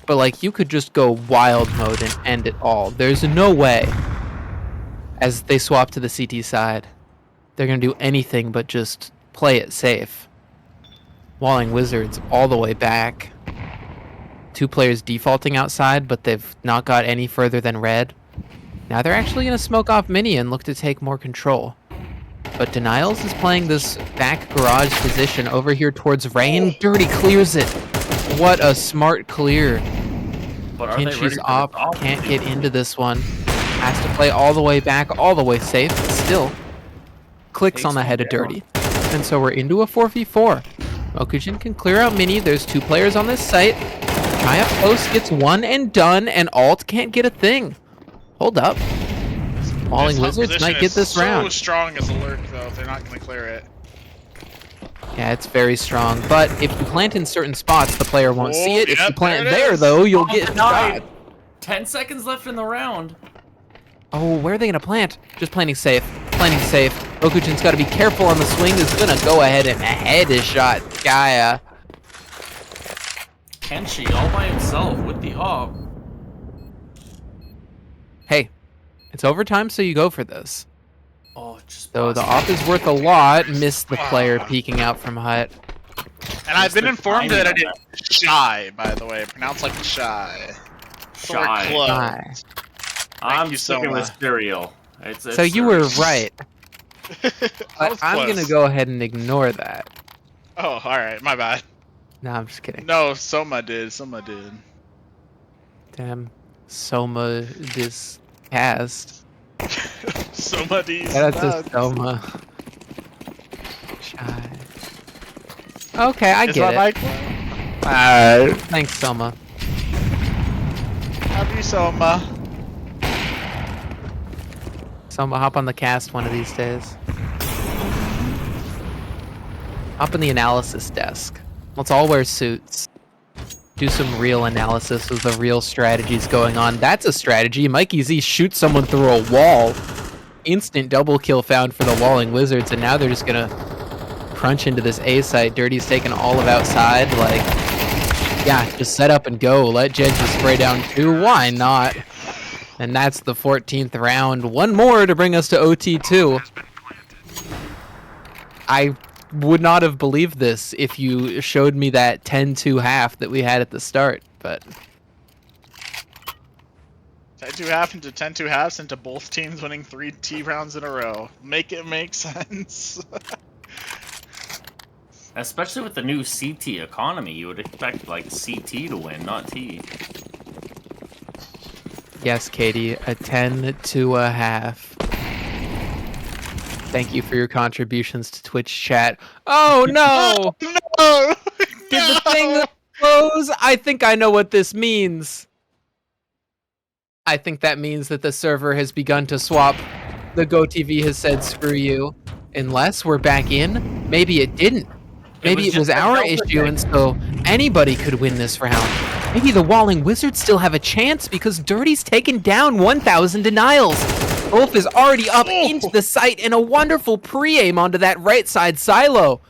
But like, you could just go wild mode and end it all. There's no way, as they swap to the CT side, they're going to do anything but just play it safe. Walling Wizards all the way back. 2 players defaulting outside, but they've not got any further than red. Now they're actually going to smoke off mini and look to take more control. But Denials is playing this back garage position over here towards Rain. Dirty clears it. What a smart clear. But are they ready Kinshi's for op the top? can't get into this one. Has to play all the way back, all the way safe, but still clicks on the head of Dirty. And so we're into a 4v4. Mokujin can clear out mini. There's 2 players on this site. Chai up close gets one and done, and Alt can't get a thing. Hold up. Walling Wizards might get this round. So strong as a lurk, though, if they're not going to clear it. Yeah, it's very strong. But if you plant in certain spots, the player won't see it. If you yep, plant there it there, is. though, you'll get shot. 10 seconds left in the round. Oh, where are they going to plant? Just planting safe. Planting safe. Okujin's got to be careful on the swing. Is going to go ahead and head his shot. Gaia. Kenshi all by himself with the op. Hey, it's overtime, so you go for this. Oh, just Though the busted. op is worth a lot. Missed the player peeking out from hut. And I've been the informed timing that on it is Shy, by the way. Pronounced like Shy. So we're Shy. close. Shy. I'm you, sticking with Soma. Cereal. It's So you were Cereal. right. I But was I'm close. going to go ahead and ignore that. Oh, alright, my bad. No, I'm just kidding. No, Soma did. Soma did. Damn. Soma this cast. Soma D's. Yeah, that's a Soma. Shy. Okay, I Is get my it. mic? Thanks, Soma. Love you, Soma. Some hop on the cast one of these days. Hop on the analysis desk. Let's all wear suits. Do some real analysis of the real strategies going on. That's a strategy. Mikey Z shoots someone through a wall. Instant double kill found for the Walling Wizards, and now they're just gonna crunch into this A site. Dirty's taking all of outside. Like, yeah, just set up and go. Let Jed just spray down 2. Why not? And that's the 14th round. One more to bring us to OT2. I would not have believed this if you showed me that 10-2 half that we had at the start, but 10-2 half into 10-2 halves into both teams winning 3 T rounds in a row. Make it make sense. Especially with the new CT economy, you would expect like CT to win, not T. yes, Katie, a 10-2 half. Thank you for your contributions to Twitch chat. Oh no! No! Did the thing close? I think I know what this means. I think that means that the server has begun to swap. The GoTV has said, screw you. Unless we're back in. Maybe it didn't. Maybe it was our issue, and so anybody could win this round. Maybe the Walling Wizards still have a chance because Dirty's taken down 1,000 denials. Wolf is already up into the site and a wonderful pre-aim onto that right side silo.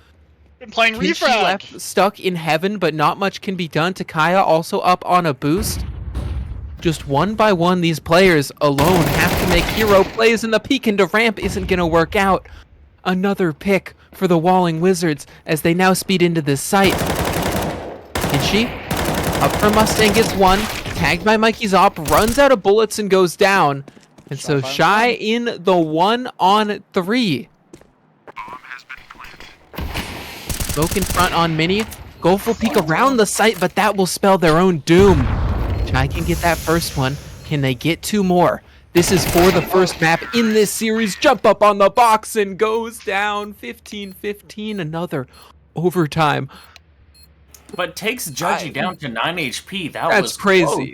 Been playing Kinsey refrag. left stuck in heaven, but not much can be done. Takaya also up on a boost. Just one by one, these players alone have to make hero plays, and the peek into ramp isn't going to work out. Another pick for the Walling Wizards as they now speed into this site. Kinsey up for Mustang gets 1, tagged by Mikey's op, runs out of bullets and goes down. And so Shy in the 1-on-3. Smoke in front on Mini. Go full peek around the site, but that will spell their own doom. Shy can get that first one. Can they get 2 more? This is for the first map in this series. Jump up on the box and goes down 15-15. Another overtime. But takes Judgy down to 9 HP. That was crazy. Close.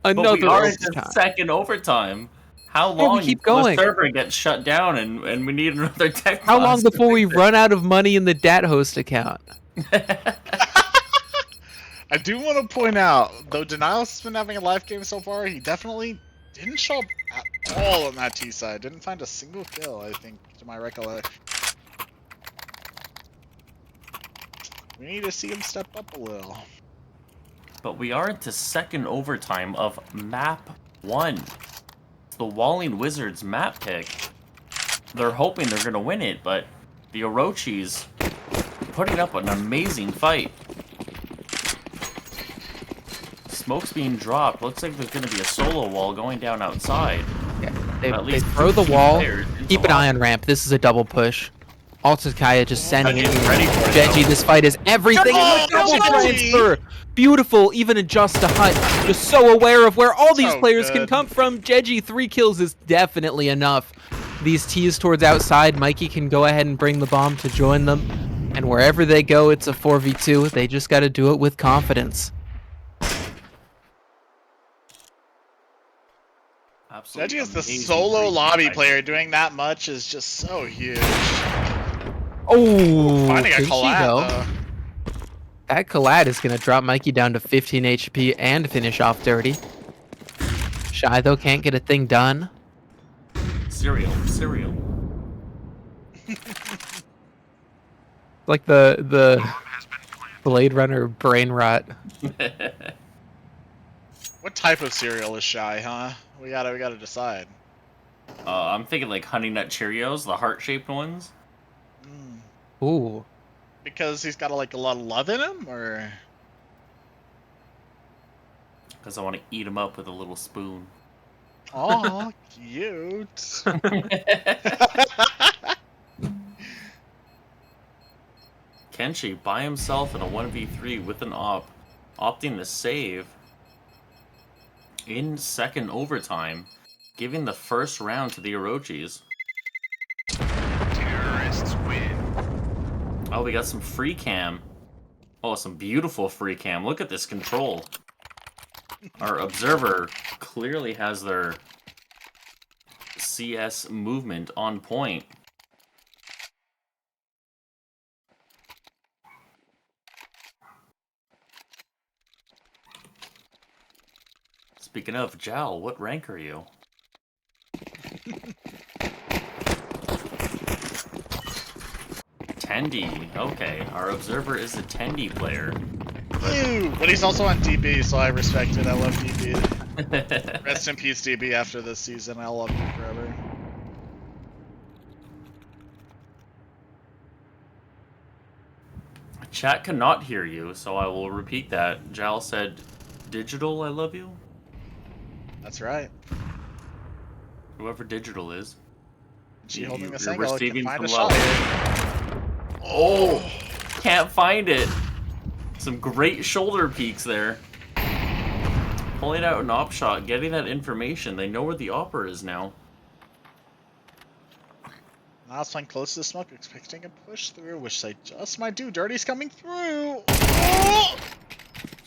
Another But we are in overtime. the second overtime. How Yeah, we long keep until going. the server gets shut down and we need another tech? How long boss to before we fix it? run out of money in the Dat host account? I do want to point out, though Denials has been having a live game so far, he definitely didn't show up at all on that T side. Didn't find a single kill, I think, to my recollection. We need to see him step up a little. But we are into second overtime of map 1. It's the Walling Wizards map pick. They're hoping they're gonna win it, but the Orochis putting up an amazing fight. Smoke's being dropped. Looks like there's gonna be a solo wall going down outside. Yeah, At they least throw the 15 wall. players into Keep an eye lock. on ramp. This is a double push. Altakaya just sending it Genji's ready in. for it, Genji, though. this fight is everything. Oh, Double Genji! transfer. Beautiful, even adjust to HUD. Just so aware of where all these So players can good. come from. Genji, 3 kills is definitely enough. These tees towards outside. Mikey can go ahead and bring the bomb to join them. And wherever they go, it's a 4v2. They just got to do it with confidence. Absolutely Judgy is the amazing solo free lobby fight. player. Doing that much is just so huge. Oh, Finding a Kinsey, collab, though. though. That collab is going to drop Mikey down to 15 HP and finish off Dirty. Shy, though, can't get a thing done. Cereal. Like the Blade Runner brain rot. What type of cereal is Shy, huh? We gotta decide. I'm thinking like Honey Nut Cheerios, the heart-shaped ones. Mm. Ooh. Because he's got like a lot of love in him, or Because I want to eat them up with a little spoon. oh, cute. Kenshi by himself in a 1v3 with an op, opting to save in second overtime, giving the first round to the Orochis. Terrorists win. Oh, we got some free cam. Oh, some beautiful free cam. Look at this control. Our observer clearly has their CS movement on point. Speaking of, Jal, what rank are you? Tendy. Okay, our observer is a Tendy player. Ew, but he's also on DB, so I respect it. I love DB. Rest in peace, DB, after this season. I'll love you forever. Chat cannot hear you, so I will repeat that. Jal said, "Digital, I love you." That's right. Whoever Digital is. She holding this You're angle, can receiving find a some shot love. here. Oh, can't find it. Some great shoulder peeks there. Pulling out an op shot, getting that information. They know where the opera is now. Now it's flying close to the smoke, expecting a push through, which they just might do. Dirty's coming through. Oh!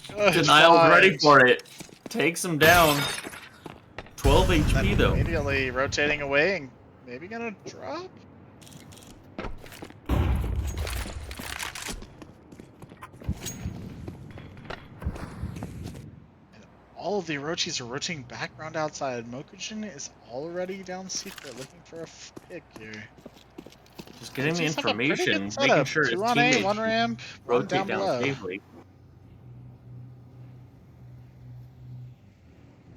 Good Denial's find. ready for it. Takes him down. 12 Then HP though. immediately rotating away and maybe gonna drop. All of the Orochis are rotating back around outside. Mokujin is already down secret looking for a pick here. Just getting the Seems like a pretty good information, making setup. sure his 2 on A, teammates 1 ramp, 1 rotate down down below. safely.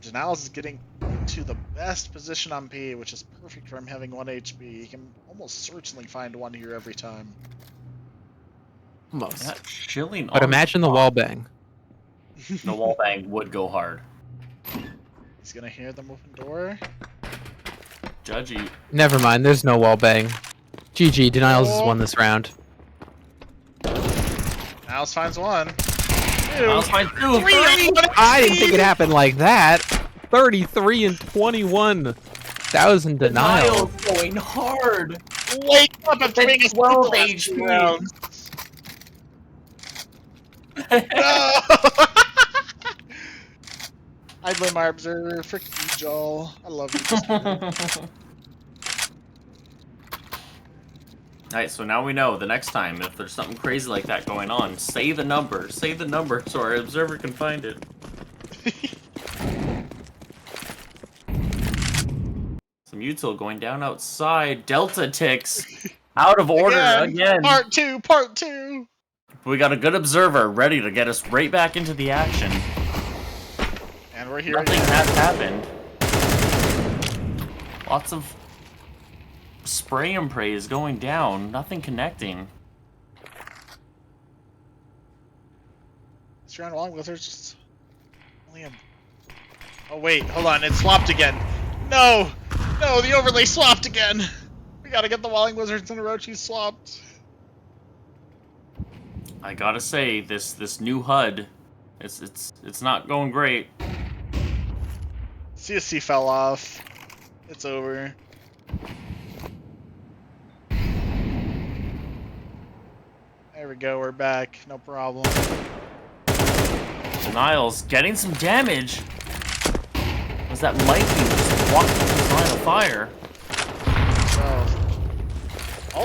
Janales is getting into the best position on P, which is perfect for him having 1 HP. He can almost certainly find one here every time. Almost. That chilling. But imagine the wall bang. The wall bang would go hard. He's gonna hear them open door. Judgy. Never mind, there's no wall bang. GG, Denials has won this round. Niles finds one. Miles finds two. I didn't think it happened like that. 33 and 21,000 Denial. Denial's going hard. Wake up and bring us 12 the last HP. two rounds. No! I'd blame my observer. Frick you, Joel. I love you. Just kidding. Alright, so now we know the next time if there's something crazy like that going on, say the number so our observer can find it. Some util going down outside. Delta ticks out of order again. Part two. We got a good observer ready to get us right back into the action. And we're here. Nothing has happened. Lots of spray and pray is going down. Nothing connecting. This round long Wizards just only a... Oh wait, hold on, it swapped again. No, the overlay swapped again. We gotta get the Walling Wizards and Orochis swapped. I gotta say, this new HUD, it's not going great. CSC fell off. It's over. There we go, we're back. No problem. Denial's getting some damage. Was that Mikey just walking through the line of fire?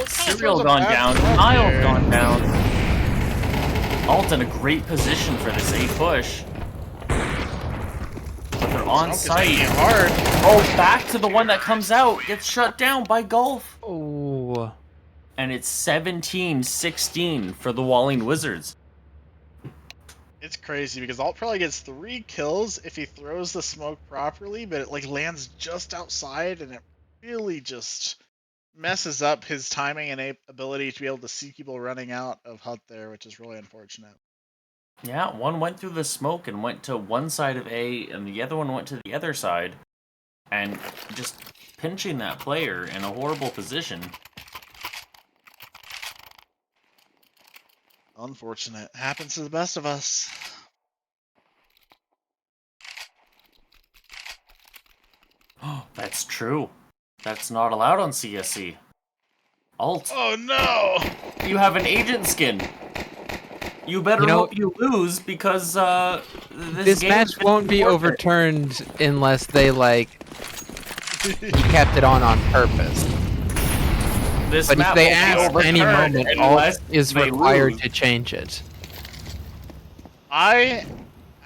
Serial gone down. Denial's gone down. Alt in a great position for this A push. But they're on site. Hard. Oh, back to the one that comes out. Gets shut down by Golf. Oh. And it's 17-16 for the Walling Wizards. It's crazy because Alt probably gets 3 kills if he throws the smoke properly, but it like lands just outside and it really just messes up his timing and ability to be able to see people running out of HUD there, which is really unfortunate. Yeah, one went through the smoke and went to one side of A, and the other one went to the other side. And just pinching that player in a horrible position. Unfortunate. Happens to the best of us. Oh, that's true. That's not allowed on CSC. Alt, Oh no! you have an agent skin. You better hope you lose because this match won't be overturned unless they like He kept it on purpose. This But if map they will be ask any overturned moment, Alt unless is they required lose. to change it. I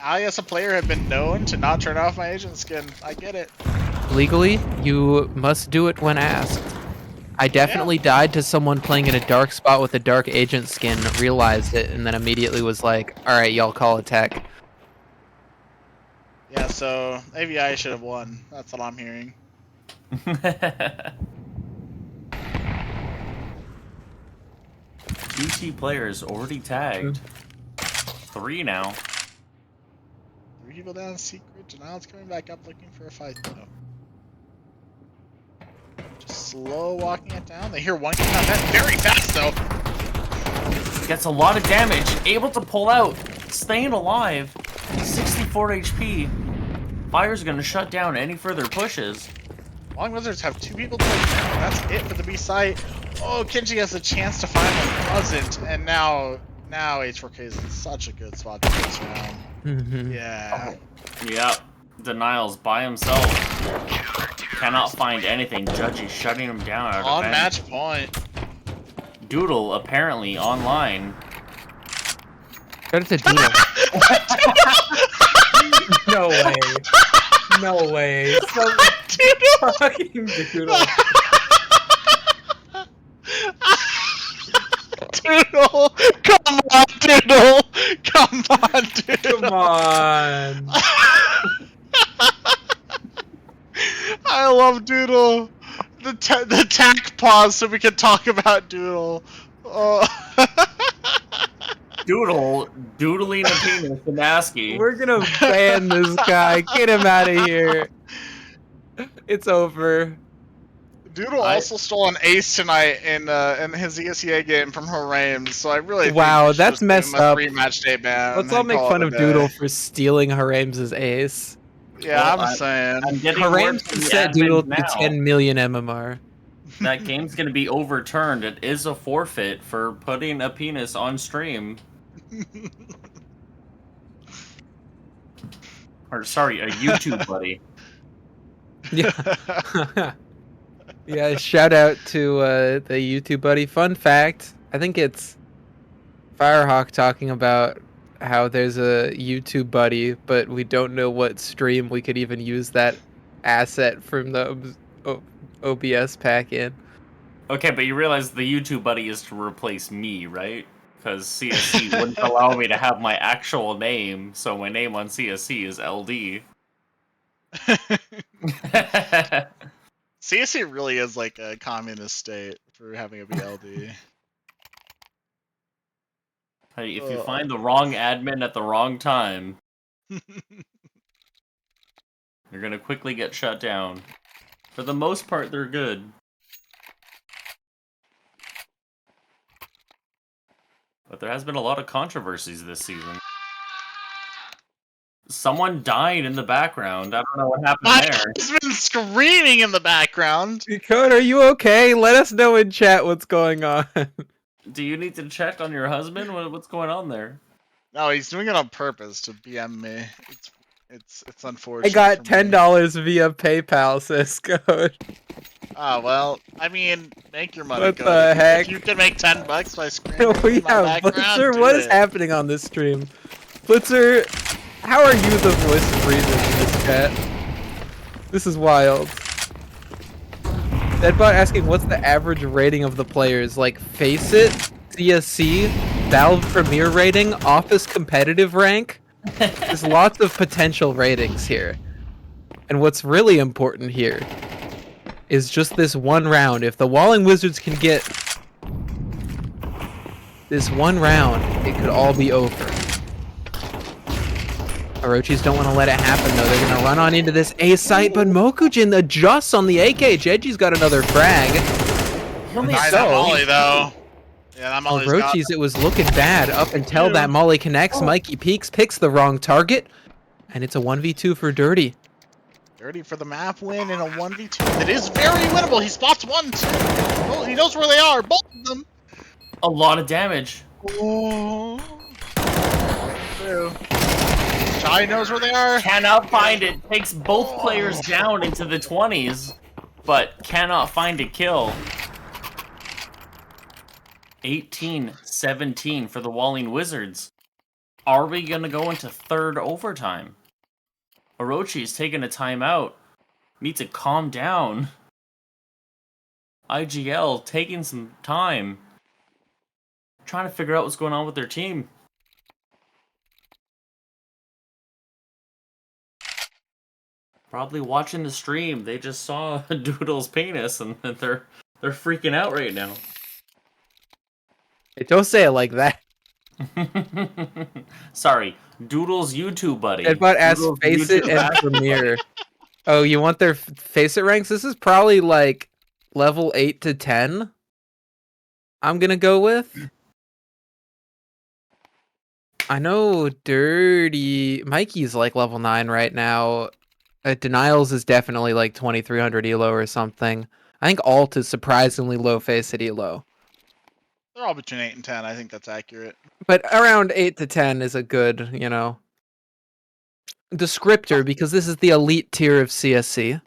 as a player have been known to not turn off my agent skin. I get it. Legally, you must do it when asked. I definitely died to someone playing in a dark spot with a dark agent skin, realized it, and then immediately was like, alright, y'all call a tech. Yeah, so AVI should have won. That's what I'm hearing. GT players already tagged. 3 now. 3 people down secret, and now it's coming back up looking for a fight though. Just slow walking it down. They hear one coming out that very fast though. Gets a lot of damage. Able to pull out. Staying alive. 64 HP. Fire's gonna shut down any further pushes. Long Wizards have 2 people to take down. That's it for the B site. Oh, Kenji has a chance to find one. Doesn't, and now H4K is in such a good spot to this round. Yeah. Yep. Denials by himself. Cannot find anything. Judgy's shutting him down out of On vent. match point. Doodle apparently online. Shout out to Doodle. No way. No way. So fucking Doodle. Doodle! Come on, Doodle! Come on, Doodle! Come on. I love Doodle! The tack pause so we can talk about Doodle. Oh. Doodle doodling a penis to Nasky. We're gonna ban this guy. Get him out of here. It's over. Doodle also stole an ace tonight in his ESEA game from Haram, so I really Wow, think we should that's just give messed him a up. 3-match day ban. Let's all and make call fun it a of day. Doodle for stealing Haram's ace. Yeah, Well, I'm saying. I'm getting Haram word from the set admin Doodle to now 10 million MMR. that game's gonna be overturned. It is a forfeit for putting a penis on stream. Or sorry, a YouTube buddy. Yeah. Yeah, shout out to the YouTube buddy. Fun fact, I think it's Firehawk talking about how there's a YouTube buddy, but we don't know what stream we could even use that asset from the OBS pack in. Okay, but you realize the YouTube buddy is to replace me, right? Because CSC wouldn't allow me to have my actual name, so my name on CSC is LD. CSC really is like a communist state for having a BLD. Hey, if you find the wrong admin at the wrong time, you're gonna quickly get shut down. For the most part, they're good. But there has been a lot of controversies this season. Someone died in the background. I don't know what happened there. He's been screaming in the background. Code, are you okay? Let us know in chat what's going on. Do you need to check on your husband? What's going on there? No, he's doing it on purpose to BM me. It's unfortunate. I got for me. $10 via PayPal, says Code. Oh well, I mean, make your money. What go. the heck? If you can make $10 by screaming We in my have background, Blitzer. do What is it. happening on this stream? Blitzer, how are you the voice of reason in this chat? This is wild. Deadbot asking what's the average rating of the players? Like Faceit, CSC, Valve Premier rating, Office competitive rank? There's lots of potential ratings here. And what's really important here is just this one round. If the Walling Wizards can get this one round, it could all be over. Orochis don't want to let it happen though. They're gonna run on into this A site, but Mokujin adjusts on the AK. Jeji's got another frag. Nice that molly though. Yeah, that molly's got. Orochis, it was looking bad up until that molly connects. Mikey Peaks picks the wrong target, and it's a 1v2 for Dirty. Dirty for the map win in a 1v2 that is very winnable. He spots one, two. Oh, he knows where they are, both of them. A lot of damage. Oh. Shy knows where they are. Cannot find it. Takes both players down into the 20s. but cannot find a kill. 18-17 for the Walling Wizards. Are we going to go into third overtime? Orochi's taking a timeout. Need to calm down. IGL taking some time. Trying to figure out what's going on with their team. Probably watching the stream. They just saw Doodle's penis and they're freaking out right now. Hey, don't say it like that. Sorry, Doodle's YouTube buddy. But as Doodle's Face It YouTube and Premiere. Oh, you want their Face It ranks? This is probably like level 8 to 10. I'm gonna go with. I know Dirty Mikey's like level 9 right now. Denials is definitely like 2300 elo or something. I think Alt is surprisingly low Face It elo. They're all between 8 and 10. I think that's accurate. But around 8 to 10 is a good, descriptor because this is the elite tier of CSC.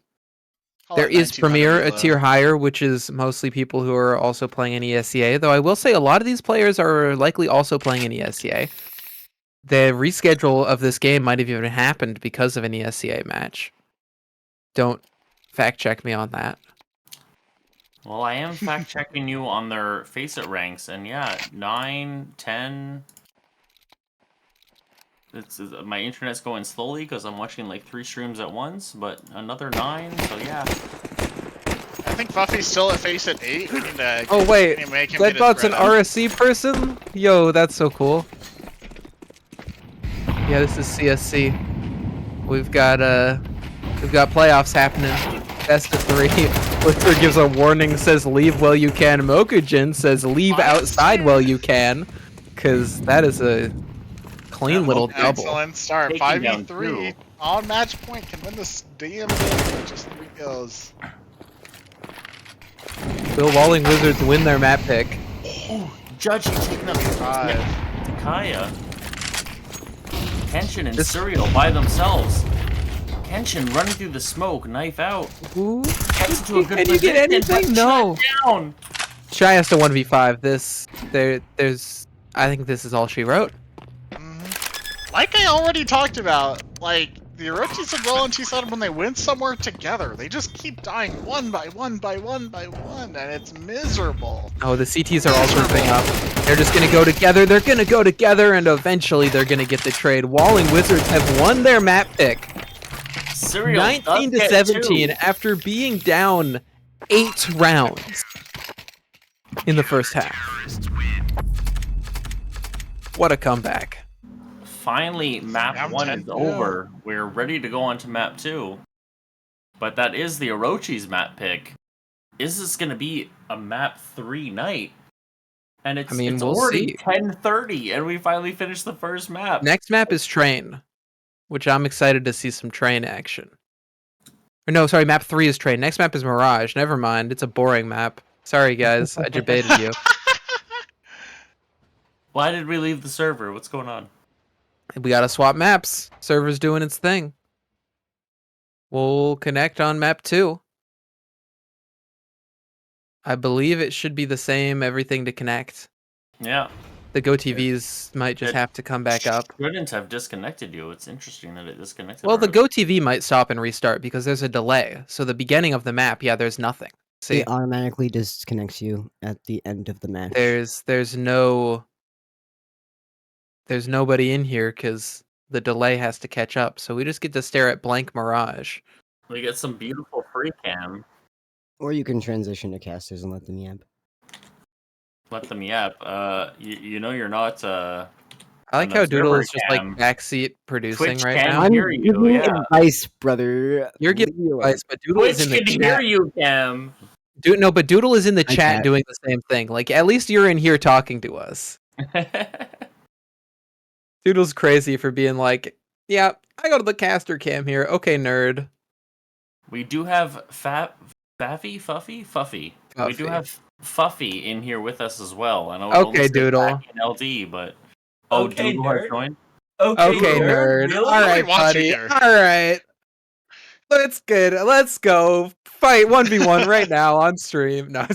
Call There it is 1900 Premier, a elo. tier higher, which is mostly people who are also playing in ESEA, though I will say a lot of these players are likely also playing in ESEA. The reschedule of this game might have even happened because of an ESEA match. Don't fact check me on that. Well, I am fact checking you on their Face It ranks, and yeah, 9, 10. My internet's going slowly because I'm watching like 3 streams at once, but another 9, so yeah. I think Buffy's still at face at 8. We need to Oh wait, make him get his Deadbot's an bread up. RSC person? Yo, that's so cool. Yeah, this is CSC. We've got playoffs happening. Best of 3. Blitzer gives a warning, says leave while you can. Mokujin says leave outside while you can. Cause that is a clean little double. Excellent start. Taking down 5v3 on match point can win this damn game with just 3 kills. Will Walling Wizards win their map pick? Judgy taking up 5. Kaya. Kenshin and Serial by themselves. Kenshin running through the smoke, knife out. Ooh. Gets into a good Can you get position, anything? but No. shut down. Shy has to 1v5. There's I think this is all she wrote. Like I already talked about, like, the Orochis have well and she said when they went somewhere together, they just keep dying one by one by one by one, and it's miserable. Oh, the CTs are all grouping up. They're just gonna go together. They're gonna go together, and eventually they're gonna get the trade. Walling Wizards have won their map pick. Serial 19 to does get 17 2. after being down 8 rounds in the first half. What a comeback. Finally, map Down 1 10 is too. over. We're ready to go on to map 2. But that is the Orochi's map pick. Is this going to be a map 3 night? And it's, it's we'll already see. 10:30, and we finally finished the first map. Next map is Train, which I'm excited to see some Train action. Or no, sorry, map 3 is Train. Next map is Mirage. Never mind, it's a boring map. Sorry guys, I debated you. Why did we leave the server? What's going on? We gotta swap maps. Server's doing its thing. We'll connect on map 2. I believe it should be the same everything to connect. Yeah. The GoTVs might just have to come back up. Shouldn't have disconnected you. It's interesting that it disconnected. Well, the already. GoTV might stop and restart because there's a delay. So the beginning of the map, yeah, there's nothing. See, It automatically disconnects you at the end of the match. there's nobody in here because the delay has to catch up. So we just get to stare at blank Mirage. We get some beautiful free cam. Or you can transition to casters and let them yap. Let them yap. You know you're not. I like on how the Doodle server is just like cam. backseat producing Twitch right can now. I'm hear you, giving yeah. advice, brother. You're giving Leave me alone. advice, but Doodle is Twitch in the can chat. hear you, Cam. But Doodle is in the I chat can't. doing the same thing. Like, at least you're in here talking to us. Doodle's crazy for being like, yeah, I go to the caster cam here. Okay, nerd. We do have Fuffy. We do Fuffy. have Fuffy in here with us as well. I know it Okay, only says Doodle. back in LD, but Okay, Doodle has nerd. joined. Okay, nerd. Really? All right, Nobody wants you buddy. here. All right. Let's good. Let's go. Fight 1v1 right now on stream. No.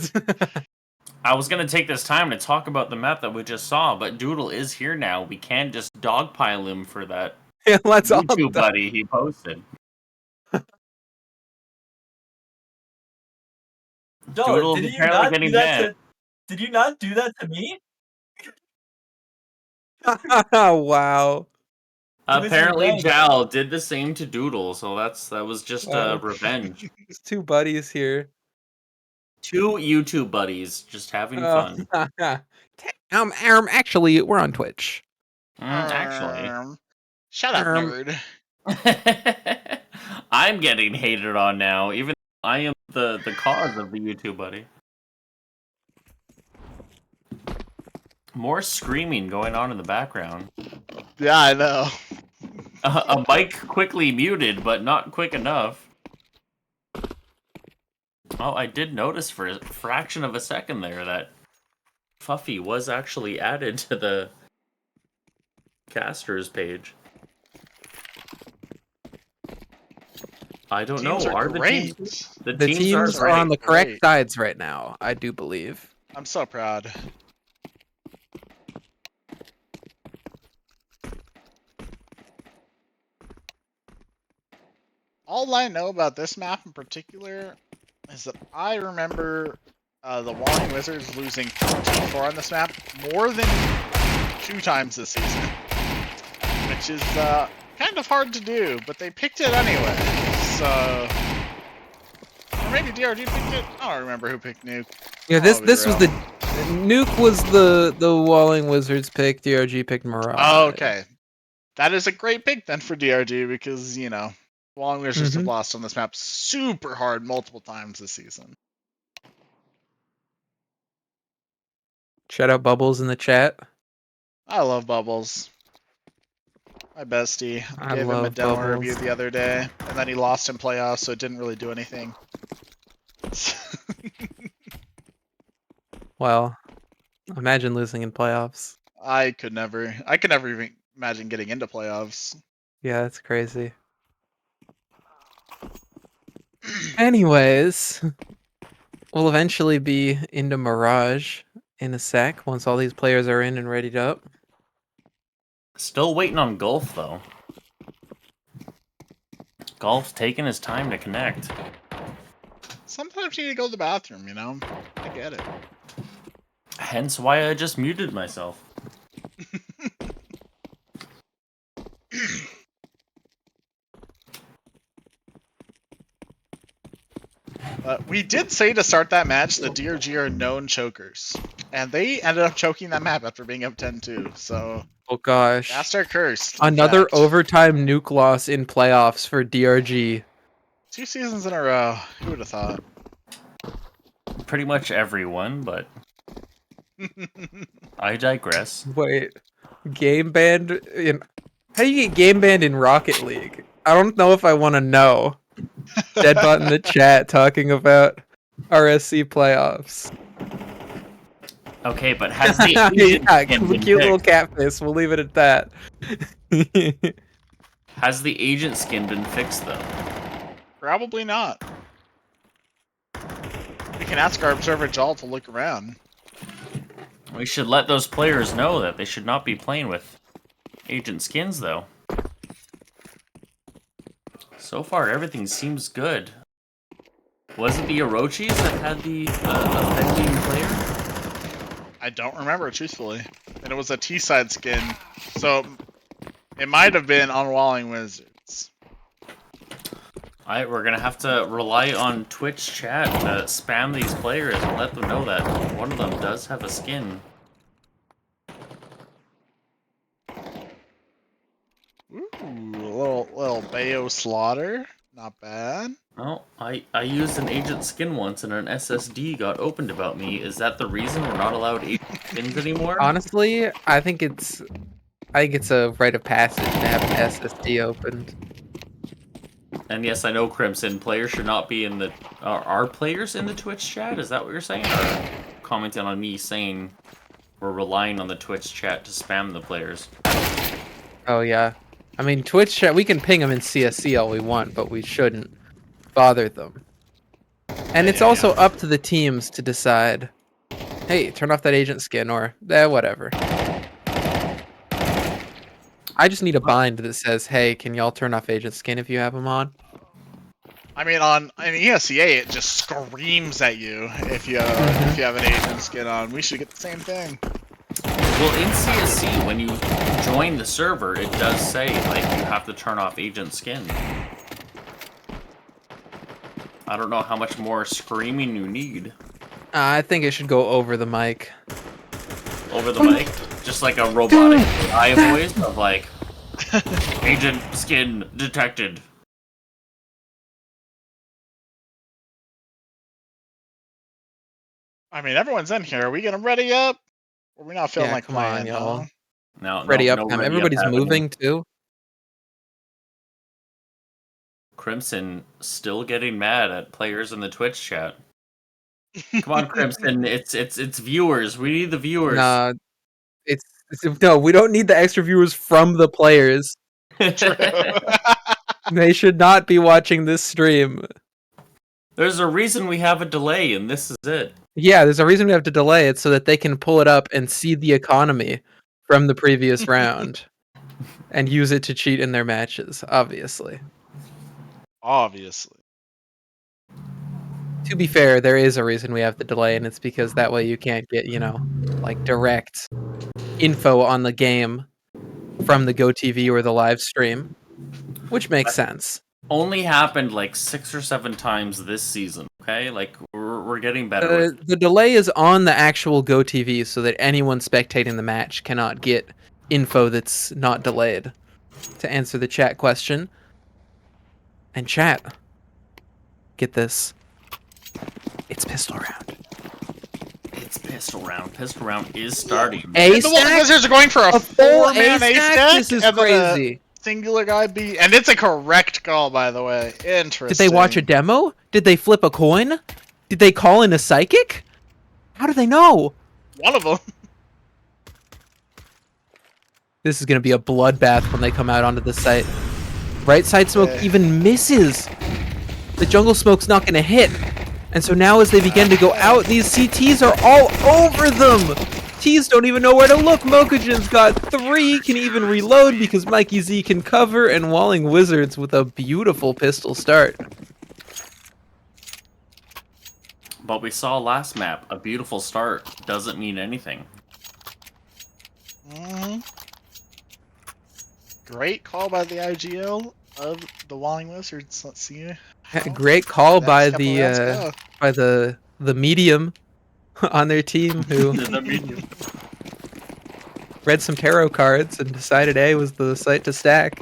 I was gonna take this time to talk about the map that we just saw, but Doodle is here now. We can't just dogpile him for that Yeah, let's all YouTube buddy he posted. Doodle Did is you apparently not getting do that banned. to? Did you not do that to me? Wow. Apparently, revenge. Jal did the same to Doodle, so that was just revenge. There's two buddies here. Two YouTube buddies just having fun. Actually, we're on Twitch. Actually, Shut up, Um, nerd. I'm getting hated on now. Even I am the cause of the YouTube buddy. More screaming going on in the background. Yeah, I know. A mic quickly muted, but not quick enough. Oh, I did notice for a fraction of a second there that Fuffy was actually added to the casters page. I don't know. Teams are the great. teams? The teams are on the correct sides right now, I do believe. I'm so proud. All I know about this map in particular is that I remember the Walling Wizards losing 14-4 on this map more than 2 times this season, which is kind of hard to do, but they picked it anyway. So, or maybe DRG picked it. I don't remember who picked Nuke. Yeah, this was the Nuke was the Walling Wizards pick. DRG picked Mirage. Oh, okay. That is a great pick then for DRG because, you know, Walling Wizards have lost on this map super hard multiple times this season. Shout out Bubbles in the chat. I love Bubbles. My bestie. I gave him a love demo Bubbles. review the other day, and then he lost in playoffs, so it didn't really do anything. Well, imagine losing in playoffs. I could never even imagine getting into playoffs. Yeah, that's crazy. Anyways, we'll eventually be into Mirage in a sec once all these players are in and readied up. Still waiting on Golf though. Golf's taking his time to connect. Sometimes you need to go to the bathroom, you know? I get it. Hence why I just muted myself. We did say to start that match the DRG are known chokers. And they ended up choking that map after being up 10-2, so... Oh gosh. That's their curse. Another fact. overtime nuke loss in playoffs for DRG. 2 seasons in a row. Who would have thought? Pretty much everyone, but I digress. Wait, game banned in... How do you get game banned in Rocket League? I don't know if I want to know. Deadbot in the chat talking about RSC playoffs. Okay, but has the agent Yeah, skin been cute little fixed? catfish. We'll leave it at that. Has the agent skin been fixed though? Probably not. We can ask our observer Jal to look around. We should let those players know that they should not be playing with agent skins though. So far, everything seems good. Was it the Orochis that had the offending player? I don't remember, truthfully. And it was a T-side skin, so it might have been on Walling Wizards. Alright, we're gonna have to rely on Twitch chat to spam these players and let them know that one of them does have a skin. Ooh, a little Bayo slaughter. Not bad. Well, I used an agent skin once and an SSD got opened about me. Is that the reason we're not allowed agent skins anymore? Honestly, I think it's a rite of passage to have an SSD opened. And yes, I know Crimson players should not be in the. Are players in the Twitch chat? Is that what you're saying? Or commenting on me saying we're relying on the Twitch chat to spam the players? Oh yeah. I mean, Twitch chat, we can ping them in CSC all we want, but we shouldn't bother them. And it's also up to the teams to decide, hey, turn off that agent skin, or whatever. I just need a bind that says, hey, can y'all turn off agent skin if you have them on? I mean, on ESCA, it just screams at you if you have an agent skin on. We should get the same thing. Well, in CSC, when you join the server, it does say, like, you have to turn off agent skin. I don't know how much more screaming you need. I think it should go over the mic. Over the mic? Just like a robotic AI voice of, like, agent skin detected. I mean, everyone's in here. Are we gonna ready up? Or are we not feeling Yeah, like come on, playing, y'all. huh? No, Ready up no time. ready up Everybody's happening. moving too. Crimson still getting mad at players in the Twitch chat. Come on, Crimson, it's viewers. We need the viewers. Nah, no. We don't need the extra viewers from the players. They should not be watching this stream. There's a reason we have a delay, and this is it. Yeah, there's a reason we have to delay it so that they can pull it up and see the economy from the previous round and use it to cheat in their matches, obviously. Obviously. To be fair, there is a reason we have the delay, and it's because that way you can't get, like direct info on the game from the GoTV or the live stream, which makes sense. Only happened like 6 or 7 times this season, okay? Like, we're getting better. The delay is on the actual GoTV so that anyone spectating the match cannot get info that's not delayed. To answer the chat question. And chat, get this. It's pistol round. It's pistol round. Pistol round is starting. And the Walking Wizards are going for a full 4-man ace deck. This is and then a crazy. singular guy B, and it's a correct call, by the way. Interesting. Did they watch a demo? Did they flip a coin? Did they call in a psychic? How do they know? One of them. This is going to be a bloodbath when they come out onto the site. Right side smoke even misses. The jungle smoke's not going to hit. And so now as they begin to go out, these CTs are all over them. T's don't even know where to look. Mokujin's got 3, can even reload because Mikey Z can cover, and Walling Wizards with a beautiful pistol start. But we saw last map, a beautiful start doesn't mean anything. Great call by the IGL of the Walling Wizards. Let's see. Great call by Next couple rounds go. the medium on their team who The medium. read some tarot cards and decided A was the site to stack.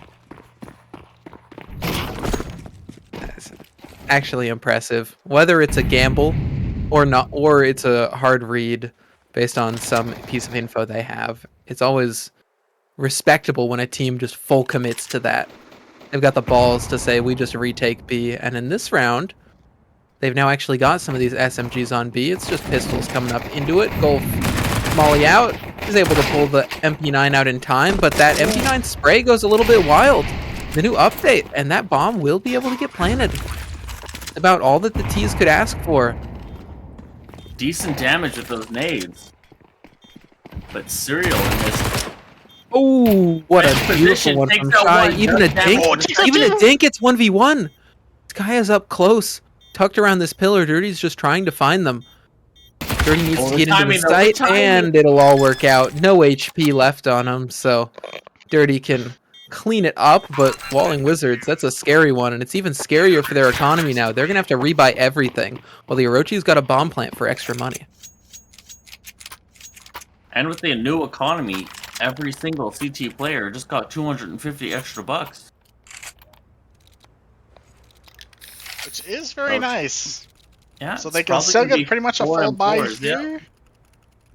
That's actually impressive. Whether it's a gamble or not, or it's a hard read based on some piece of info they have, it's always respectable when a team just full commits to that. They've got the balls to say, we just retake B, and in this round, they've now actually got some of these SMGs on B. It's just pistols coming up into it. Golf Molly out. He's able to pull the MP9 out in time, but that MP9 spray goes a little bit wild. The new update, and that bomb will be able to get planted. About all that the T's could ask for. Decent damage with those nades. But Serial in this... Oh, what a Best beautiful position, one takes from out Shy. one, Even a does dink, damage. even a dink, it's 1v1. Sky is up close, tucked around this pillar. Dirty's just trying to find them. Dirty needs to get into the site, and it'll all work out. No HP left on him, so Dirty can clean it up, but Walling Wizards, that's a scary one, and it's even scarier for their economy now. They're going to have to rebuy everything, while the Orochi's got a bomb plant for extra money. And with the new economy, every single CT player just got 250 extra bucks. Which is very nice. Yeah. So they can still get pretty much a full buy here. Yeah.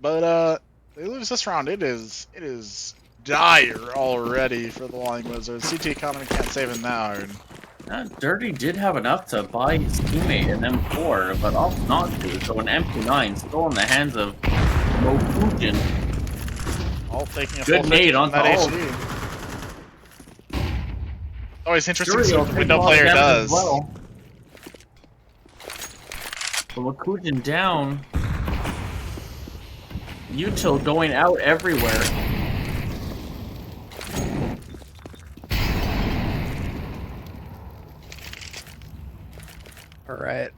But they lose this round. It is dire already for the Walling Wizards. CT economy can't save him now. Dirty did have enough to buy his teammate an M4, but opted not to. So an MP9 still in the hands of Mokujin. All taking a Good full nade 50 on that top. HG. Always interesting to see Suriel what the taking a window lot of player damage does. as well. But Makujin down. Util going out everywhere. All right.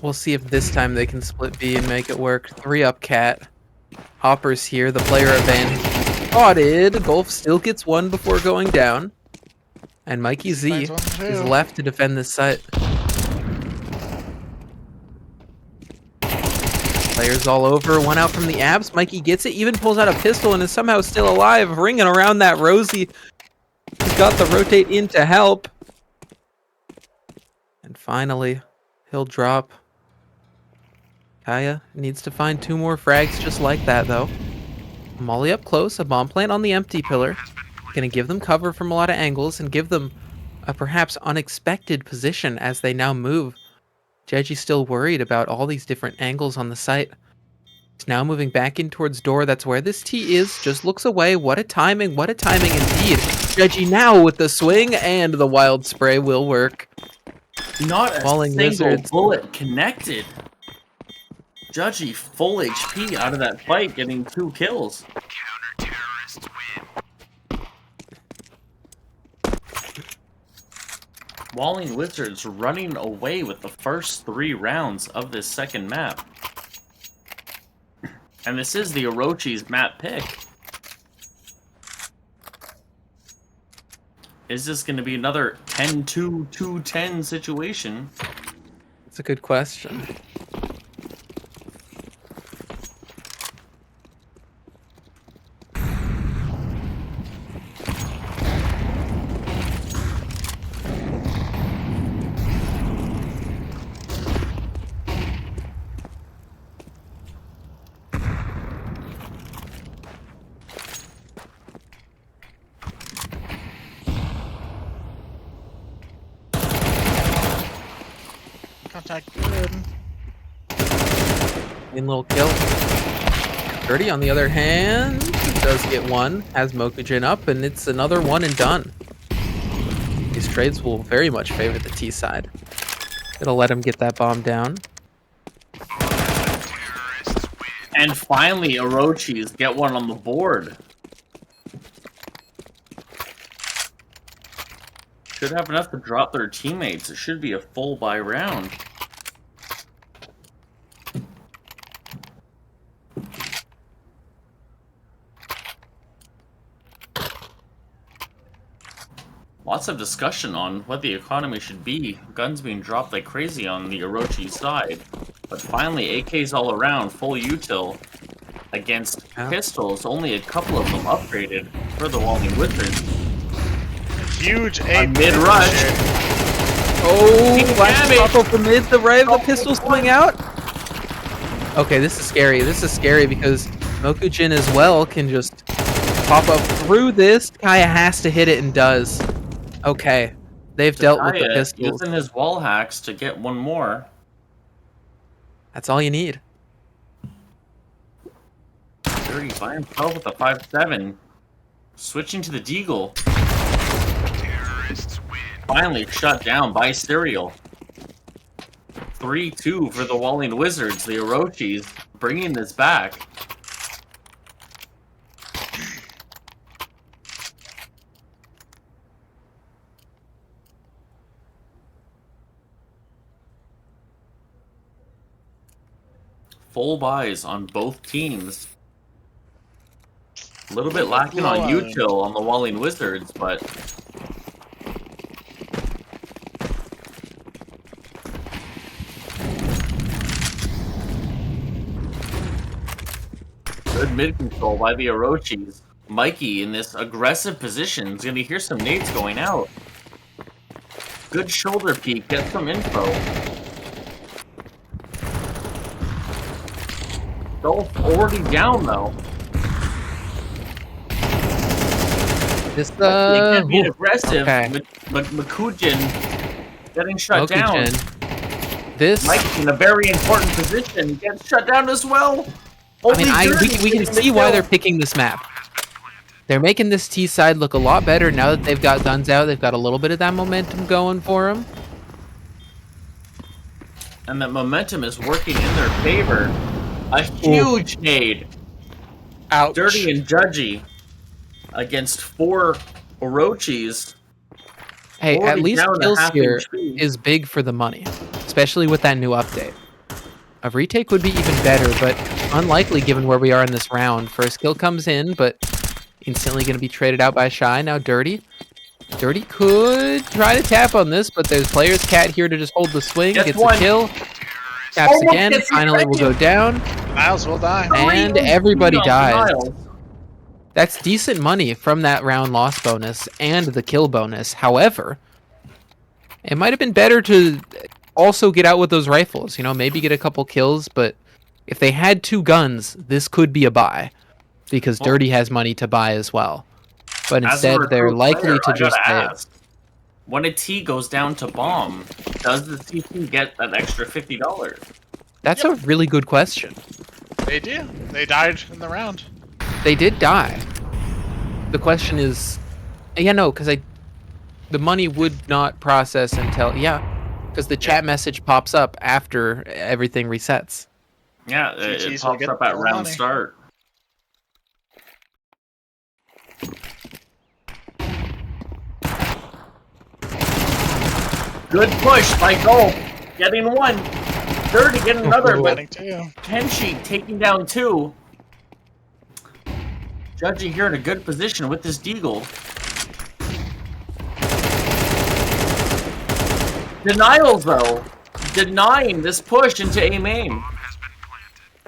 We'll see if this time they can split B and make it work. 3 up, Cat. Hopper's here. The player advantage spotted. Golf still gets 1 before going down. And Mikey Z Finds one, is too. left to defend this site. Players all over. 1 out from the abs. Mikey gets it. Even pulls out a pistol and is somehow still alive. Ringing around that Rosie. He's got the rotate in to help. And finally, he'll drop. Kaya needs to find 2 more frags just like that, though. Molly up close, a bomb plant on the empty pillar. Gonna give them cover from a lot of angles and give them a perhaps unexpected position as they now move. Jeji's still worried about all these different angles on the site. He's now moving back in towards door. That's where this T is. Just looks away. What a timing indeed. Jeji now with the swing, and the wild spray will work. Not a Falling single Wizards. bullet connected. Judgy full HP out of that fight, getting 2 kills. Counter-terrorists win. Walling Wizards running away with the first 3 rounds of this second map. And this is the Orochis map pick. Is this going to be another 10-2, 2-10 situation? That's a good question. Contact good. Clean little kill. Dirty, on the other hand, does get 1. Has Mokujin up, and it's another 1 and done. These trades will very much favor the T side. It'll let him get that bomb down. Terrorists win. And finally, Orochis get 1 on the board. Should have enough to drop their teammates. It should be a full buy round. Lots of discussion on what the economy should be. Guns being dropped like crazy on the Orochi side. But finally, AKs all around, full util against pistols. Only a couple of them upgraded for the Walling Wizards. Huge On A mid-rush. Oh, flash damage. pop from mid, the ray of the pistol's coming out. Okay, this is scary. This is scary because Mokujin as well can just pop up through this. Kaya has to hit it and does. Okay, they've dealt with the Kaya pistols. using his wall hacks to get 1 more. That's all you need. 30 by himself with a 5-7. Switching to the Deagle. Terrorists win. Finally shut down by Serial. 3-2 for the Walling Wizards. The Orochis bringing this back. Full buys on both teams. A little bit lacking on util on the Walling Wizards, but good mid control by the Orochis. Mikey in this aggressive position is going to hear some nades going out. Good shoulder peek, get some info. Dolph already down though. This They can't be ooh, aggressive. okay. Makujin getting shut down. Mokujin. This. Mike in a very important position gets shut down as well. I mean, Only we Dirty can getting the see why kill. they're picking this map. They're making this T side look a lot better now that they've got guns out. They've got a little bit of that momentum going for them. And that momentum is working in their favor. A huge nade. Ouch. Dirty and Judgy against 4 Orochis. Hey, at Already least down to kills half here HP. is big for the money, especially with that new update. A retake would be even better, but unlikely given where we are in this round. First kill comes in, but instantly going to be traded out by Shy. Now Dirty. Dirty could try to tap on this, but there's Player's Cat here to just hold the swing. Gets Gets one. a kill. Taps Almost again. gets the Finally will go second. down. Niles will die. And everybody dies. Niles. That's decent money from that round loss bonus and the kill bonus. However, it might have been better to also get out with those rifles. You know, maybe get a couple kills, but if they had 2 guns, this could be a buy. Because Well, Dirty has money to buy as well. But As a instead, they're recruit likely player, to I just gotta pay. ask, when a T goes down to bomb, does the CT get an extra $50? That's a really good question. They do. They died in the round. They did die. The question is, yeah, no, because the money would not process until, because the chat message pops up after everything resets. Yeah, CTs it will pops get up at more round money. start. Good push by Gold, getting 1. Dirty getting another, but Getting 2. Kenshi taking down 2. Judging here in a good position with this deagle. Denials though, denying this push into A main.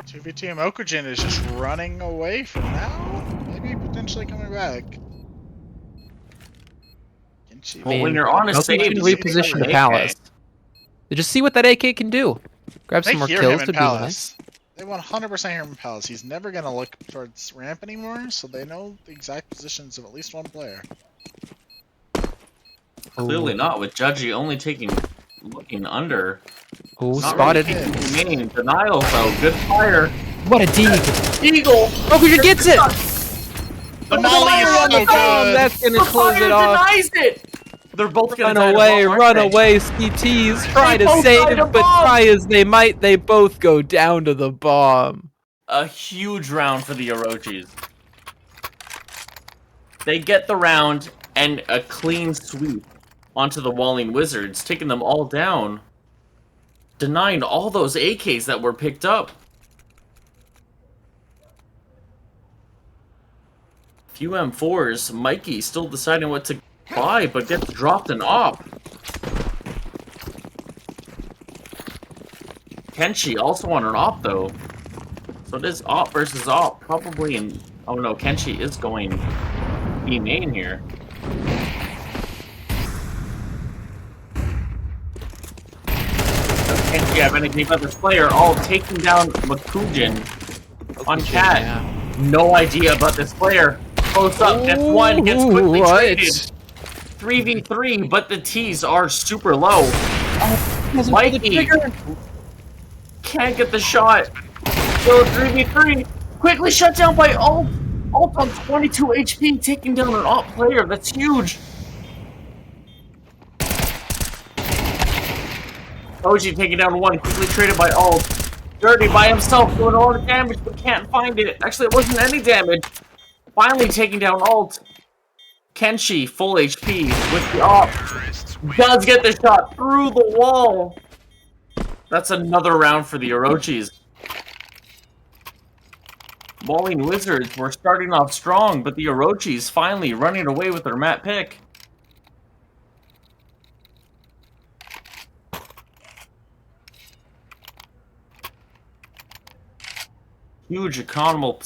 2v2 Mokujin is just running away from now. Maybe potentially coming back. Kenshi- Well, when you're on a Mokujin save, can you reposition take the an Palace. AK. Just see what that AK can do. Grab They some more hear kills him would in be Palace. nice. They 100% hear him in Palace. He's never gonna look towards ramp anymore, so they know the exact positions of at least one player. Clearly not, with Judgy only looking under. Oh, Not spotted. really taking main. Denial though, good fire. What a dig. Eagle! Mokujin gets it! The Molly is on the so bomb, good! that's gonna The close fire it off. denies it! They're both gonna Run die to away, bomb, aren't run they? away, CTs. Try They to both save, died to but bomb. try as they might, they both go down to the bomb. A huge round for the Orochis. They get the round and a clean sweep onto the Walling Wizards, taking them all down. Denying all those AKs that were picked up. Few M4s. Mikey still deciding what to buy, but gets dropped an op. Kenshi also on an op though. So it is op versus op. Probably in... Oh no, Kenshi is going B main here. Does Kenshi have anything about this player? All taking down Mokujin on Cat. Yeah. No idea about this player. Close up, gets 1, gets quickly What? traded. 3v3, but the T's are super low. Mikey can't get the shot. So 3v3, quickly shut down by Alt. Alt on 22 HP, taking down an Alt player. That's huge. Oji taking down 1, quickly traded by Alt. Dirty by himself, doing a lot of damage, but can't find it. Actually, it wasn't any damage. Finally taking down Alt. Kenshi, full HP, with the op. Does get the shot through the wall. That's another round for the Orochis. Walling Wizards were starting off strong, but the Orochis finally running away with their map pick. Huge economic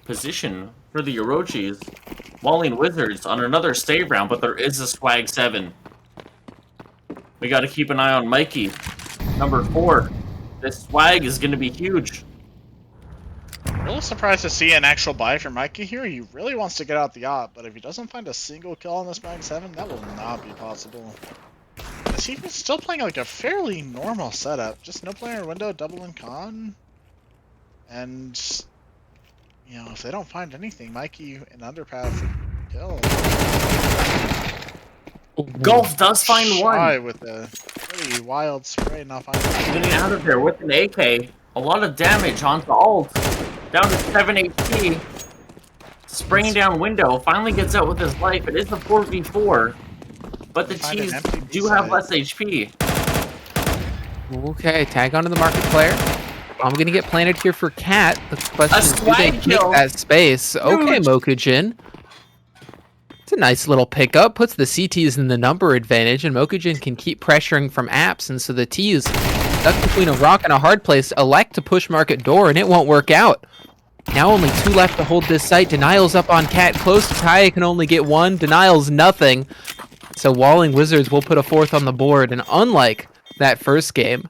position for the Orochis. Walling Wizards on another save round, but there is a swag 7. We gotta keep an eye on Mikey. Number 4. This swag is gonna be huge. Really surprised to see an actual buy from Mikey here. He really wants to get out the op, but if he doesn't find a single kill on this Mag 7, that will not be possible. As he was still playing like a fairly normal setup. Just no player window, double and con. And You know, if they don't find anything, Mikey and Underpass kill. Golf does find Shy one. with a pretty wild spray, not finding. Getting out of there with an AK. A lot of damage onto alt. Down to 7 HP. Spraying down window. Finally gets out with his life. It is a 4v4. But the Find an T's empty do B-side. have less HP. Okay, tag onto the market player. I'm gonna get planted here for Cat. The question is, do they swag take kill. that space? Okay, Huge. Mokujin. It's a nice little pickup. Puts the CTs in the number advantage, and Mokujin can keep pressuring from apps, and so the T's stuck between a rock and a hard place elect to push market door, and it won't work out. Now only 2 left to hold this site. Denial's up on Cat. Close to Kaya can only get 1. Denial's nothing. So Walling Wizards will put a 4th on the board, and unlike that first game,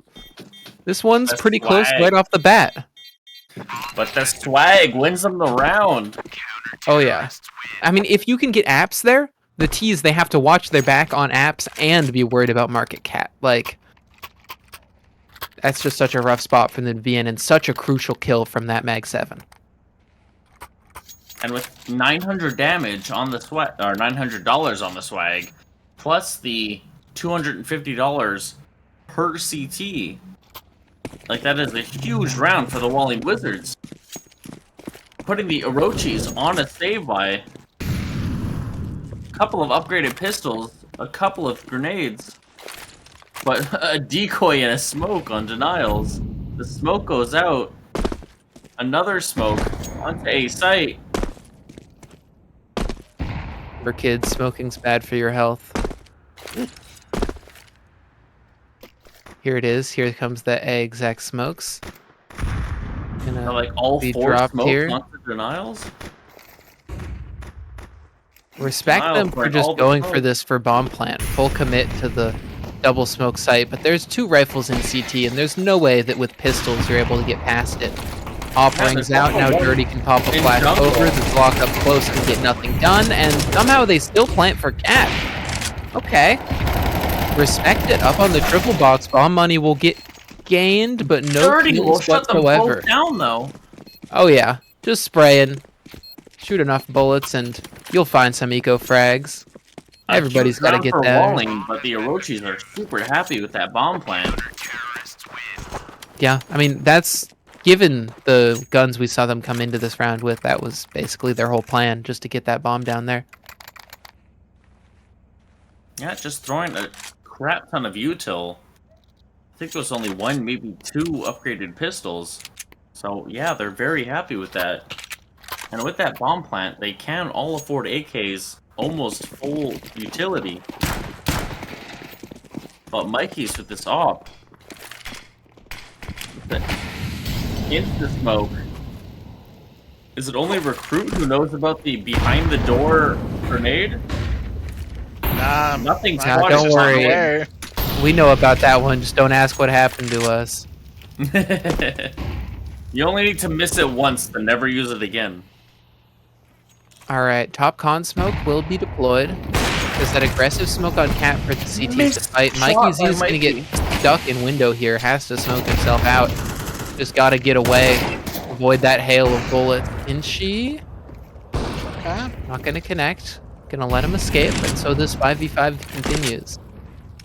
this one's That's pretty close swag. right off the bat. But the swag wins them the round. Oh yeah. I mean, if you can get apps there, the T's, they have to watch their back on apps and be worried about market Cat. Like, that's just such a rough spot for the VN and such a crucial kill from that Mag 7. And with 900 damage on the swag, or $900 on the swag, plus the $250 per CT, like that is a huge round for the Walling Wizards. Putting the Orochis on a save by a couple of upgraded pistols, a couple of grenades, but a decoy and a smoke on Denials. The smoke goes out, another smoke onto a site. For kids, smoking's bad for your health. Here it is. Here comes the exact smokes. Gonna Like all be 4 dropped smokes here. onto Denials. Respect Denial them for for just all the going for smoke. this for bomb plant. Full commit to the double smoke site, but there's 2 rifles in CT, and there's no way that with pistols you're able to get past it. Op Yeah, rings there's out, now also Dirty can pop a in flash jungle. over, the block up close and get nothing done, and somehow they still plant for Cat. Okay. Respect it. Up on the triple box, bomb money will get gained, but no Dirty will kills shut them whatsoever. both down though. Oh yeah, just spraying. Shoot enough bullets and you'll find some eco frags. A Everybody's huge got to round get for that. Walling, but the Orochis are super happy with that bomb plant. Yeah, I mean, that's given the guns we saw them come into this round with, that was basically their whole plan, just to get that bomb down there. Yeah, just throwing a crap ton of util. I think there was only 1, maybe 2 upgraded pistols. So yeah, they're very happy with that. And with that bomb plant, they can all afford AKs almost full utility. But Mikey's with this op. Into smoke. Is it only Recruit who knows about the behind the door grenade? Nah, Nothing's my Yeah, body's don't just worry. unaware. We know about that one, just don't ask what happened to us. You only need to miss it once, then never use it again. Alright, top con smoke will be deployed. There's that aggressive smoke on Cat for the CT to Missed fight. shot Mikey's by going to get Mikey. stuck in window here, has to smoke himself out. Just got to get away, avoid that hail of bullets. And she? Okay. Not going to connect. Going to let him escape, and so this 5v5 continues.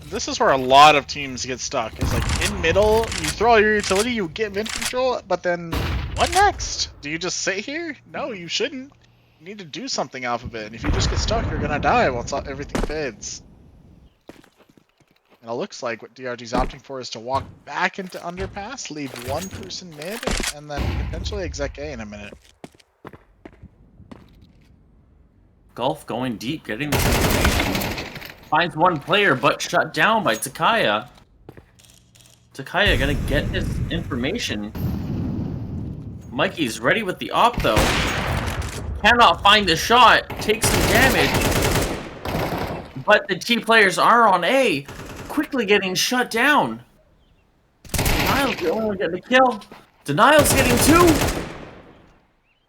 This is where a lot of teams get stuck. It's like in middle, you throw all your utility, you get mid control, but then what next? Do you just sit here? No, you shouldn't. You need to do something off of it. And if you just get stuck, you're gonna die once everything fades. And it looks like what DRG's opting for is to walk back into underpass, leave 1 person mid, and then potentially exec A in a minute. Golf going deep, getting this information. Finds 1 player, but shut down by Takaya. Takaya gonna get his information. Mikey's ready with the op though. Cannot find the shot, takes some damage. But the T players are on A, quickly getting shut down. Denial's the only one getting the kill. Denial's getting 2!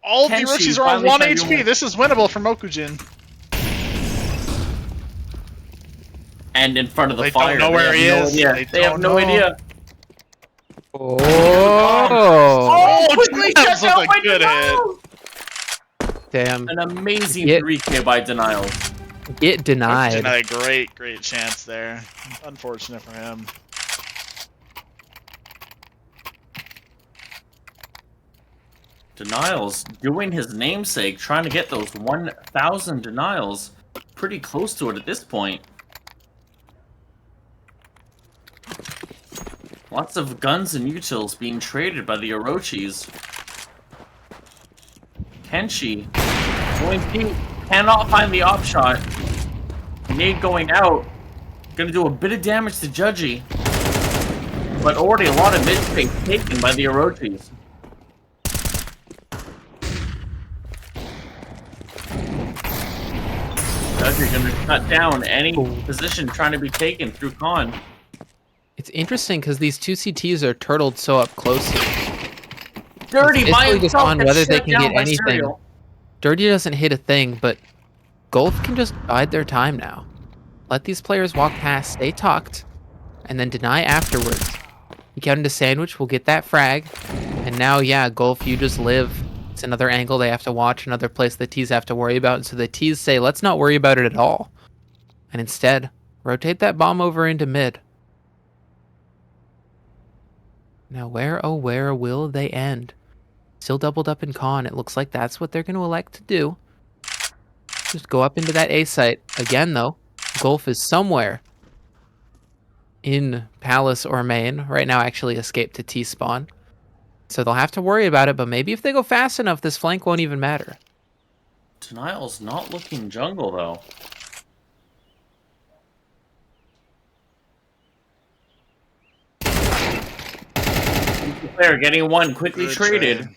All the Kenshi Orochis are on finally 1 found HP. your- This is winnable for Mokujin. And in front of the They don't fire. know where he have is. no idea. They They have don't no know. idea. Oh! Oh, Oh, quickly that shut was down a by good hit. Denial! Damn. An amazing Get- 3K by Denial. Get denied. Had a great chance there. Unfortunate for him. Denials doing his namesake, trying to get those 1,000 denials. Pretty close to it at this point. Lots of guns and utils being traded by the Orochis. Kenshi going deep, cannot find the op shot. Nade going out, gonna do a bit of damage to Judgy, but already a lot of mid space taken by the Orochis. Judgy gonna cut down any position trying to be taken through Khan. It's interesting because these two CTs are turtled so up close. Dirty It's by basically just himself on gets whether they shut can down get by anything. Serial. Dirty doesn't hit a thing, but Golf can just bide their time now. Let these players walk past, stay tucked, and then deny afterwards. You get into Sandwich, we'll get that frag. And now, yeah, Golf, you just live. It's another angle they have to watch, another place the T's have to worry about. And so the T's say, let's not worry about it at all. And instead, rotate that bomb over into mid. Now, where, oh, where will they end? Still doubled up in Con. It looks like that's what they're going to elect to do. Just go up into that A site. Again, though, Golf is somewhere in Palace or Main. Right now, actually escaped to T-spawn. So they'll have to worry about it, but maybe if they go fast enough, this flank won't even matter. Denial's not looking jungle, though. Player getting one quickly Good traded. trade.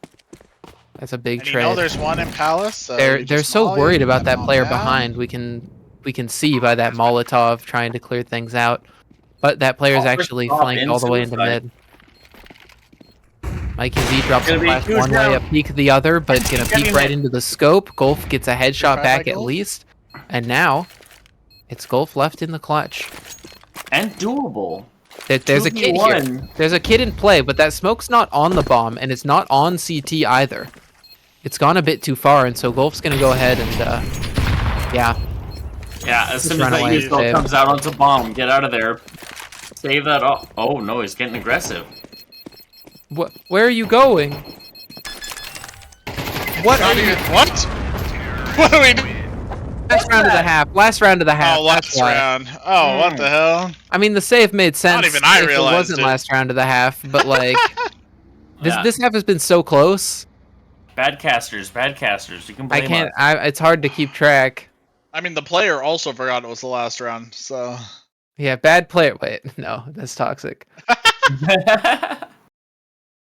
That's a big And you trade. know there's one in Palace. So they're you they're just so molly worried him, about let that him player down. behind. We can see by that Molotov trying to clear things out. But that player's actually Stop flanked in all the way into suicide. mid. Mikey Z drops Gonna a be flash huge one way, a now. peek the other, but gonna Getting peek right it. into the scope. Golf gets a headshot Good try back by at Golf. least. And now, it's Golf left in the clutch. And doable. There's a kid here. 2v1. There's a kid in play, but that smoke's not on the bomb, and it's not on CT either. It's gone a bit too far, and so Golf's gonna go ahead and, yeah. Yeah, as soon as run that away, Uso save. comes out onto bomb, get out of there. Save that off. Oh no, he's getting aggressive. Where are you going? What are Not you? even, what? What are we doing? Last round of the half. Last round of the half. Oh, that's last why. round. Oh, what the hell? I mean, the save made sense. Not even I if realized it wasn't it. last round of the half, but like Yeah. this half has been so close. Bad casters, bad casters. You can blame I can't. us. It's hard to keep track. I mean, the player also forgot it was the last round, so. Yeah, bad player. Wait, no, that's toxic.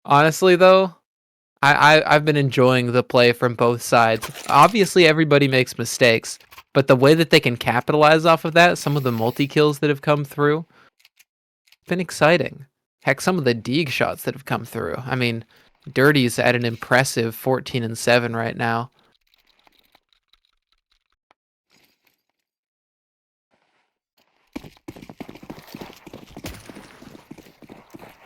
Honestly, though, I've been enjoying the play from both sides. Obviously, everybody makes mistakes, but the way that they can capitalize off of that, some of the multi-kills that have come through, been exciting. Heck, some of the Deeg shots that have come through. I mean, Dirty's at an impressive 14-7 right now.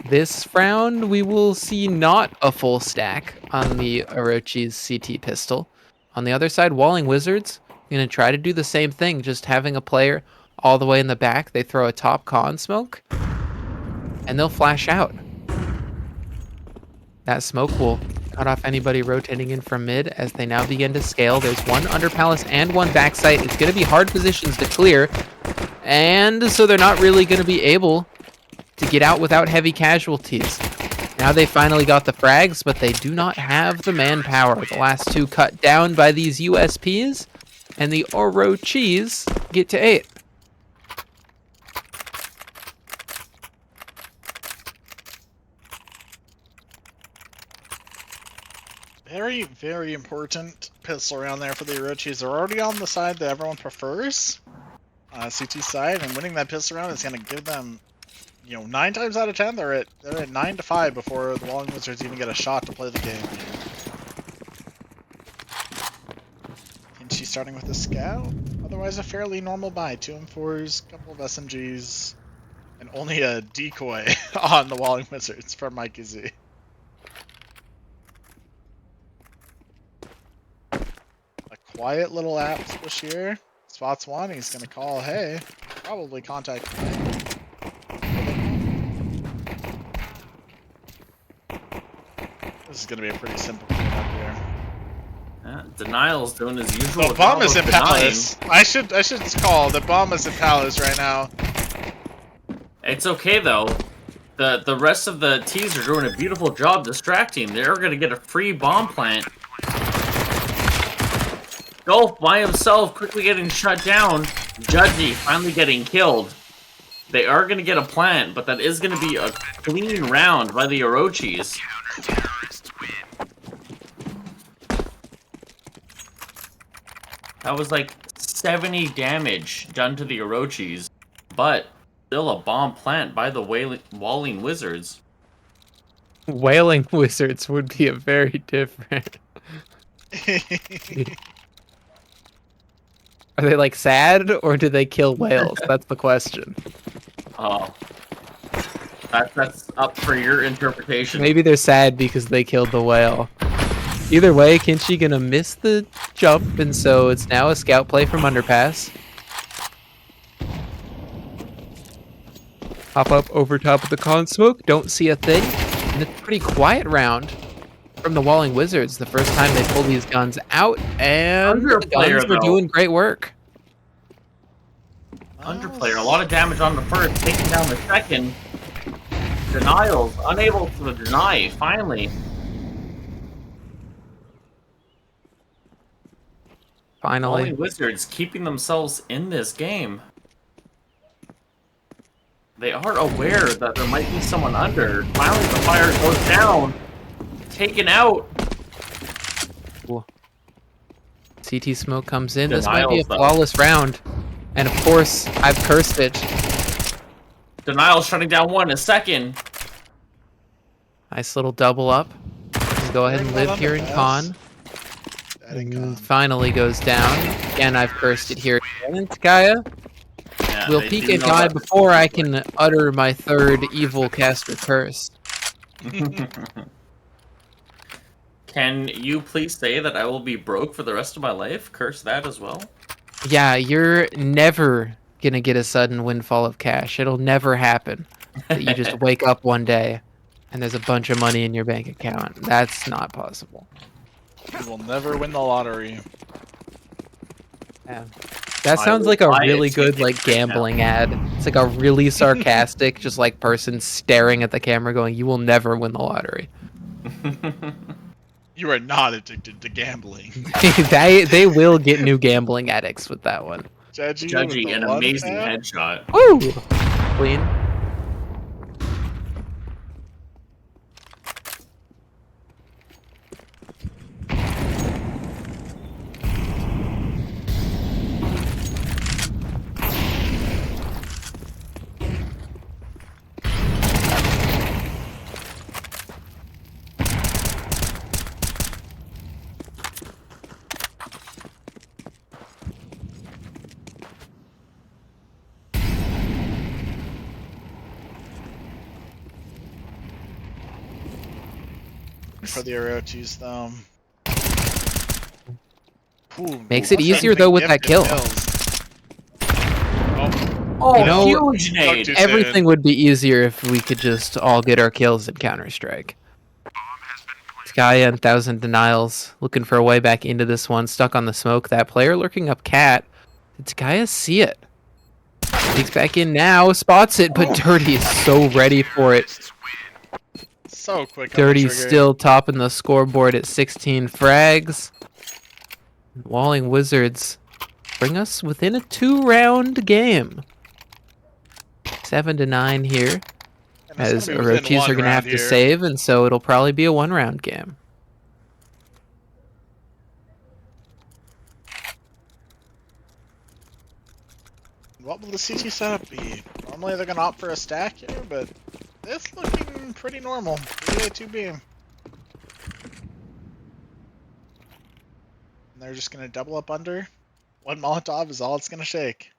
This round, we will see not a full stack on the Orochi's CT pistol. On the other side, Walling Wizards going to try to do the same thing, just having a player all the way in the back. They throw a top con smoke, and they'll flash out. That smoke will cut off anybody rotating in from mid as they now begin to scale. There's one under Palace and one backside. It's going to be hard positions to clear, and so they're not really going to be able to get out without heavy casualties. Now they finally got the frags, but they do not have the manpower. The last two cut down by these USPs, and the Orochis get to 8. Very, very important pistol around there for the Orochis. They're already on the side that everyone prefers, CT side, and winning that pistol round is going to give them, 9 times out of 10, they're at 9-5 before the Walling Wizards even get a shot to play the game. And she's starting with a scout. Otherwise, a fairly normal buy. 2 M4s, couple of SMGs, and only a decoy on the Walling Wizards from Mikey Z. quiet little apps push here. Spots one, he's gonna call, hey, probably contact me. This is gonna be a pretty simple cleanup here. Denial's doing his usual. The bomb job is of in denying. Palace. I should call. The bomb is in Palace right now. It's okay though. The rest of the T's are doing a beautiful job distracting. They're gonna get a free bomb plant. Golf by himself, quickly getting shut down. Judgy finally getting killed. They are gonna get a plant, but that is gonna be a clean round by the Orochis. Counter-terrorists win. That was like 70 damage done to the Orochis, but still a bomb plant by the Walling Wizards. Wailing Wizards would be a very different. Are they like sad or do they kill whales? That's the question. Oh. That's up for your interpretation. Maybe they're sad because they killed the whale. Either way, Kinchi gonna miss the jump, and so it's now a scout play from underpass. Hop up over top of the con smoke, don't see a thing. And it's a pretty quiet round from the Walling Wizards. The first time they pull these guns out, and the Underplayer, guns were though. doing great work. Underplayer, a lot of damage on the first, taking down the second. Denials, unable to deny, finally. Finally. Walling Wizards keeping themselves in this game. They are aware that there might be someone under. Finally, the fire goes down. Taken out. Cool. CT smoke comes in. This might be a Denials, though. flawless round. And of course, I've cursed it. Denial shutting down one in a second. Nice little double up. Go ahead and live here in con. And finally goes down. Again, I've cursed it here. And Takaya Yeah, will they peek do and know die that. before I can utter my third evil caster curse. Can you please say that I will be broke for the rest of my life? Curse that as well. Yeah, you're never gonna get a sudden windfall of cash. It'll never happen. That you just wake up one day and there's a bunch of money in your bank account. That's not possible. You will never win the lottery. Yeah. That I sounds will like a buy a really good ticket like right now. gambling ad. It's like a really sarcastic, just like person staring at the camera going, "You will never win the lottery." You are not addicted to gambling. they will get new gambling addicts with that one. Judgy, with Judgy, the an one amazing tap? headshot. Woo! Clean. For the Orochis, though. Ooh, Makes it that's easier, something though, with that gifted kill. kills. Oh, You know, huge nade! Too Everything soon. would be easier if we could just all get our kills in Counter-Strike. Skya and 1,000 Denials looking for a way back into this one, stuck on the smoke. That player lurking up cat. Did Skya see it? Peeks back in now, spots it, but Dirty is so ready for it. So quick. on the Dirty's trigger. still topping the scoreboard at 16 frags. Walling Wizards bring us within a 2-round game. 7-9 here, And it's as gonna be within Orochis one are going to have round to here. save, and so it'll probably be a 1-round game. What will the CT setup be? Normally they're gonna opt for a stack here, but it's looking pretty normal. 3A2B. And they're just gonna double up under. One Molotov is all it's gonna shake.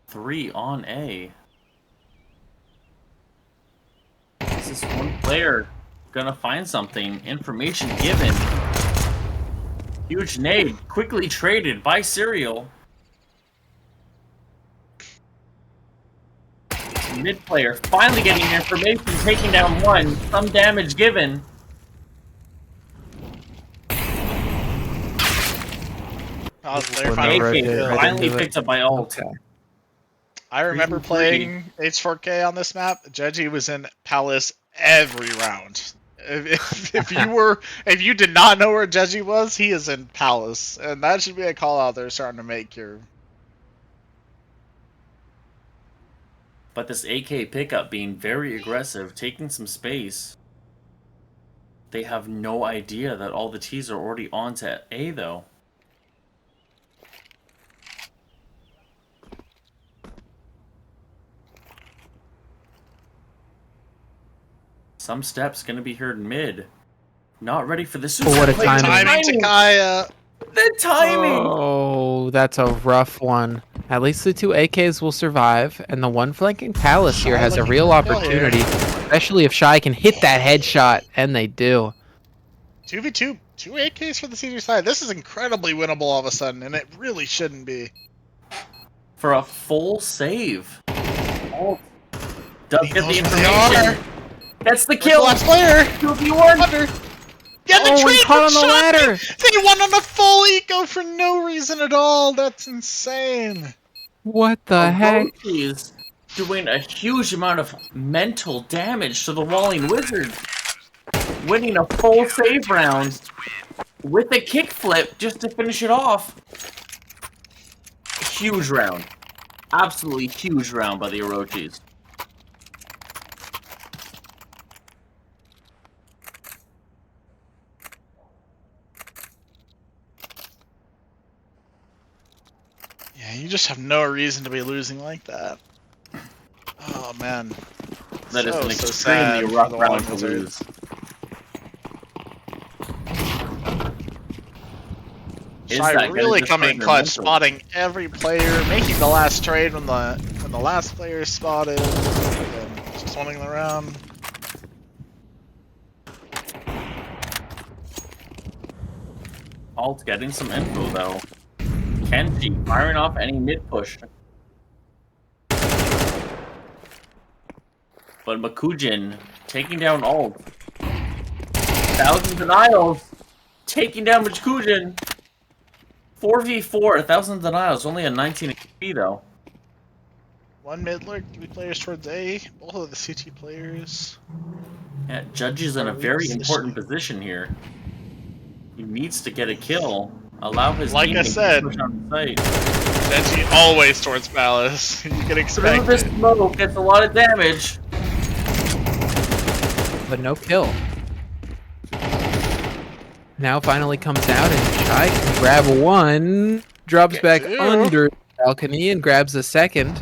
Three on A. This is one player gonna find something. Information given. Huge nade, quickly traded by Serial. Mid player finally getting information, taking down one. Some damage given. Oh, player Well, finally no, right AK there, right finally into it. picked up by Alt. Okay. I remember 3-3. playing H4K on this map. Jeji was in Palace every round. If you did not know where Jeji was, he is in Palace, and that should be a call out they're starting to make here. But this AK pickup being very aggressive, taking some space. They have no idea that all the T's are already on to A though. Some steps gonna be heard mid. Not ready for the super. what a play. timing. Timing to Kaya. The timing! Oh, that's a rough one. At least the 2 AKs will survive, and the one flanking Palace here has a looking real for a kill opportunity, especially if Shy can hit that headshot, and they do. 2v2, 2 AKs for the senior side. This is incredibly winnable all of a sudden, and it really shouldn't be. For a full save. Alt does He get the knows where they are. information. That's the Where's the kill! last player? 2v1! Under. Yeah, the Oh, trade he caught from on the Shy! ladder! They won on a full eco for no reason at all. That's insane. What the heck? Orochis doing a huge amount of mental damage to the Walling Wizards. Winning a full save round with a kickflip just to finish it off. Huge round. Absolutely huge round by the Orochis. Yeah, you just have no reason to be losing like that. Oh man. That is So, an so extremely sad for rough the round Walling to Wizards. lose. Is Shy that gonna really destroy coming their clutch, mental? spotting every player, making the last trade when the last player is spotted, and just winning the round. Alt getting some info though. Kenji firing off any mid push. But Makujin taking down Alt. Thousand Denials taking down Makujin. 4v4, 1,000 Denials, only a 19 HP though. One mid lurk, 3 players towards A, both of the CT players. Yeah, Judge is in a very important position here. He needs to get a kill. Allow his Like I teammates said, to push on site. Benji always towards Palace. You can expect Through this it. smoke gets a lot of damage. But no kill. Now finally comes out and Shy can grab one, drops back two. under the balcony and grabs a second.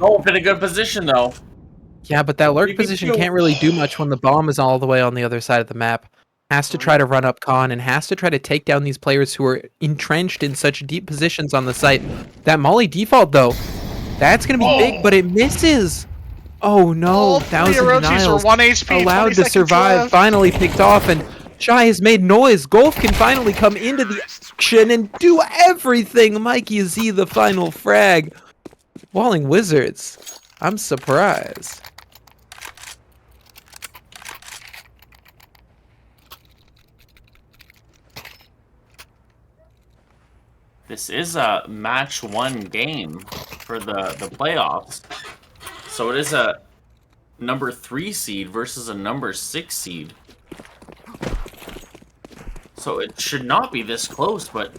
Oh, in a good position though. Yeah, but that lurk 3v2. position can't really do much when the bomb is all the way on the other side of the map. Has to try to run up Khan and has to try to take down these players who are entrenched in such deep positions on the site. That Molly default though, that's gonna be big, but it misses. Oh no, All 3 1,000 Orochis denials. are 1 HP, Allowed 20 to seconds survive, left. finally picked off, and Shy has made noise. Golf can finally come into the action and do everything. Mikey Z the final frag. Walling Wizards, I'm surprised. This is a match 1 game for the playoffs. So it is a number 3 seed versus a number 6 seed. So it should not be this close, but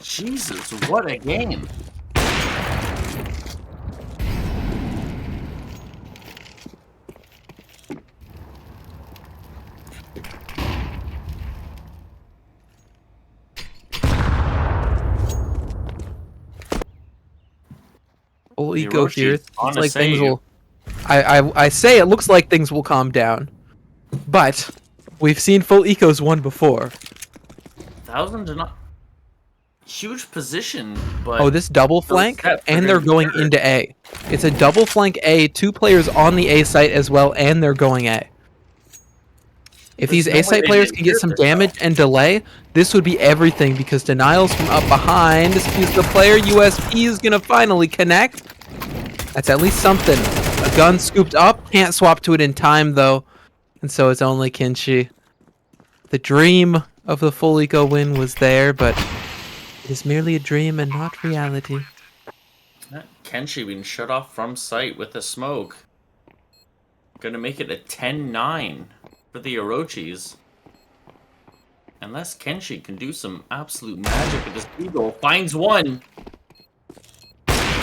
Jesus, what a game. Full The eco Orochis here. on It's a like things save. will. I say it looks like things will calm down, but we've seen full ecos won before. 1,000 to not huge position, but Oh, this double flank, steps are and gonna they're be going better. into A. It's a double flank A, 2 players on the A site as well, and they're going A. If There's these no way A-site they players didn't can get hear some this, though. damage and delay, this would be everything because denials from up behind. Excuse the player. USP is gonna finally connect. That's at least something. A gun scooped up. Can't swap to it in time though, and so it's only Kinshi. The dream of the full eco win was there, but it is merely a dream and not reality. Kenshi being shut off from sight with a smoke. Gonna make it a 10-9 for the Orochis. Unless Kenshi can do some absolute magic with this eagle. Finds one.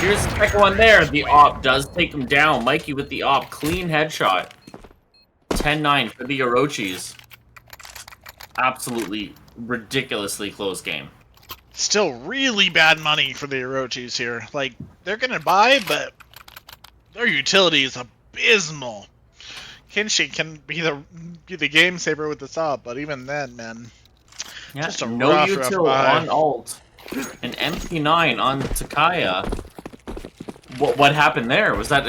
Here's the second one there. The op does take him down. Mikey with the op. Clean headshot. 10-9 for the Orochis. Absolutely ridiculously close game. Still really bad money for the Orochis here. Like, they're gonna buy, but their utility is abysmal. Kinshi can be the game saver with this up, but even then, man, Yeah, just a no rough util buy. on alt. An MP9 on Takaya. What happened there? Was that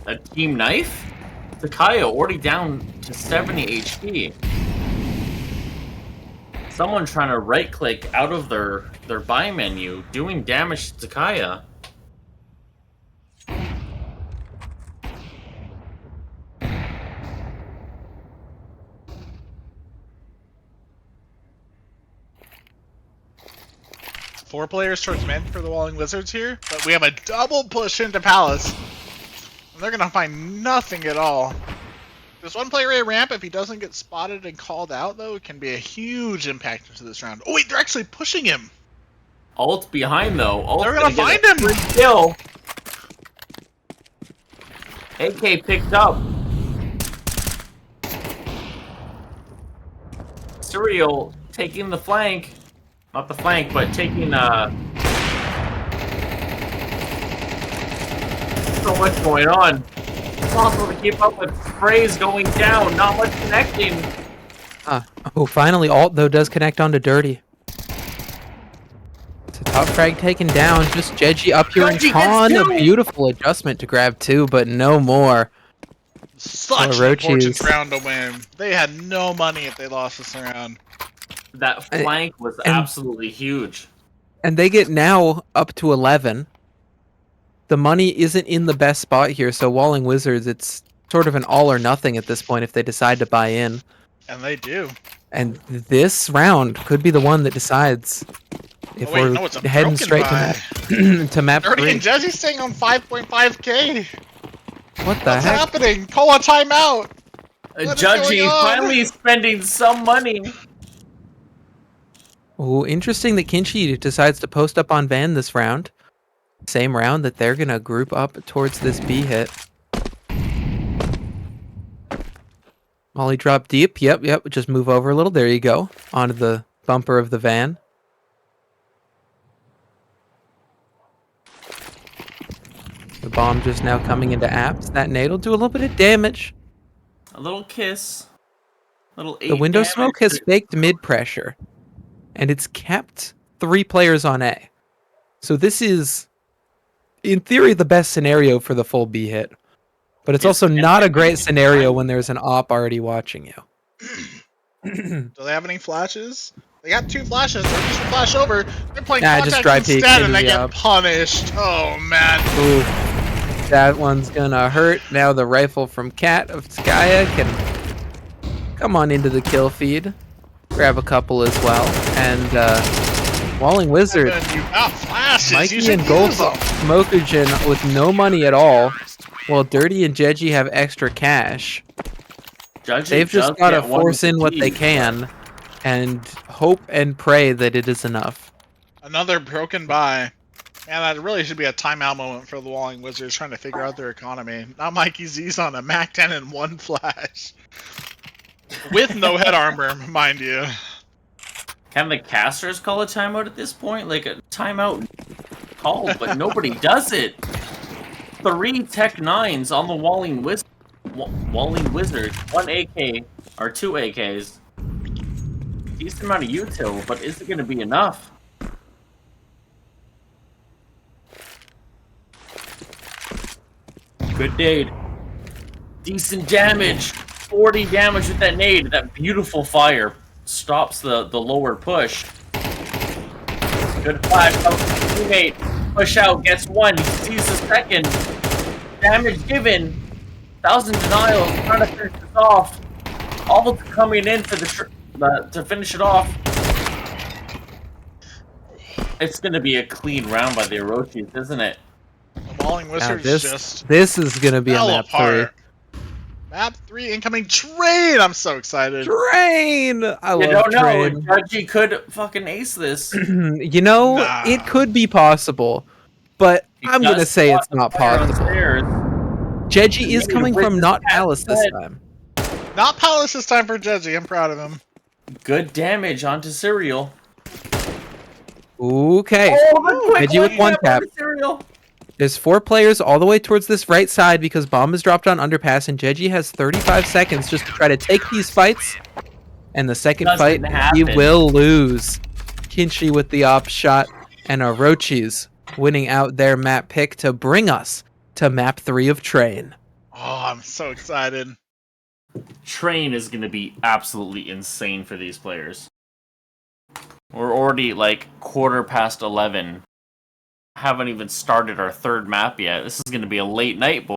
a team knife? Takaya already down to 70 HP. Someone trying to right-click out of their buy menu, doing damage to Takaya. Four players towards mid for the Walling Wizards here, but we have a double push into Palace. And they're gonna find nothing at all. There's one player at ramp. If he doesn't get spotted and called out, though, it can be a huge impact into this round. Oh wait, they're actually pushing him. Alt behind though. Alt's They're gonna find get a him! free kill. AK picked up. Serial taking the flank. Not the flank, but taking so much going on. It's possible to keep up with sprays going down, not much connecting. Oh, finally, alt though does connect onto Dirty. It's a top frag taken down. Just Jeji up here in Jeji gets con. A two! beautiful adjustment to grab two, but no more. Such an Orochis. important round to win. They had no money if they lost this round. That flank was And- absolutely huge. And they get now up to 11. The money isn't in the best spot here, so Walling Wizards, it's sort of an all or nothing at this point if they decide to buy in. And they do. And this round could be the one that decides if Oh, wait, we're no, it's a heading broken straight buy. to map Dirty 3. and Jesse staying on 5.5k. What the What's heck? happening? Call a timeout. What is Judgy going on? finally spending some money. Ooh, interesting that Kinshi decides to post up on Van this round. Same round that they're gonna group up towards this B hit. Molly drop deep. Yep. Just move over a little. There you go. Onto the bumper of the van. The bomb just now coming into apps. That nade will do a little bit of damage. A little kiss. Little The window smoke has faked mid pressure. And it's kept 3 players on A. So this is, in theory, the best scenario for the full B hit. But it's also not a great scenario when there's an op already watching you. Do they have any flashes? They got 2 flashes. They're just a flash over. They're playing Nah, contact just dry peek instead, into and they the get op. punished. Oh man. Ooh, that one's gonna hurt. Now the rifle from Cat of Skaya can come on into the kill feed. Grab a couple as well. And Walling Wizard, And then you got flashes. You Mikey should and Golf use them. Smokergen with no money at all. While Dirty and Jeji have extra cash. They've just got to force in what they can and hope and pray that it is enough. Another broken buy. Man, that really should be a timeout moment for the Walling Wizards trying to figure out their economy. Not Mikey Z's on a Mac 10 and 1 flash. With no head armor, mind you. Can the casters call a timeout at this point? Like a timeout called, but nobody does it. 3 Tech 9s on the Walling Wizard. Walling Wizard. 1 AK, or 2 AKs. Decent amount of util, but is it going to be enough? Good nade. Decent damage. 40 damage with that nade. That beautiful fire stops the lower push. Good flash out to his teammate. Push out, gets one. He sees the second. Damage given. 1,000 denials. Trying to finish this off. All coming in for to finish it off. It's going to be a clean round by the Orochis, isn't it? The Mauling Now Wizards this just this is gonna be a fell map apart. Map 3 incoming train! I'm so 3. excited. Train. I You love don't know. train. DRG could fucking ace this. You know, Nah. it could be possible, but I'm gonna Does say spot it's the not player possible. downstairs. Jeji is Maybe coming with from this not cat Palace this head. time. Not Palace this time for Jeji. I'm proud of him. Good damage onto Serial. Okay. Oh, the quick Jeji with one tap. onto Serial. There's 4 players all the way towards this right side because bomb is dropped on underpass, and Jeji has 35 seconds just to try to take these fights. And the second Doesn't fight, he happen. will lose. Kinshi with the op shot, and Orochis winning out their map pick to bring us to map 3 of Train. Oh, I'm so excited. Train is going to be absolutely insane for these players. We're already like 11:15. Haven't even started our third map yet. This is going to be a late night, boy.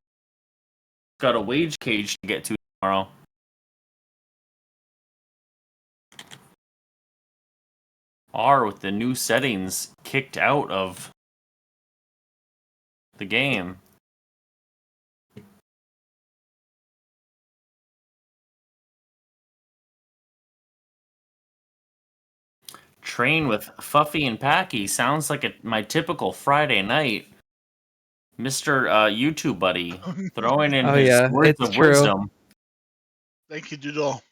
Got a wage cage to get to tomorrow. R with the new settings kicked out of the game. Train with Fuffy and Packy sounds like my typical Friday night. Mr. YouTube buddy throwing in Oh, his yeah, words it's of true. wisdom. Thank you, Doodle.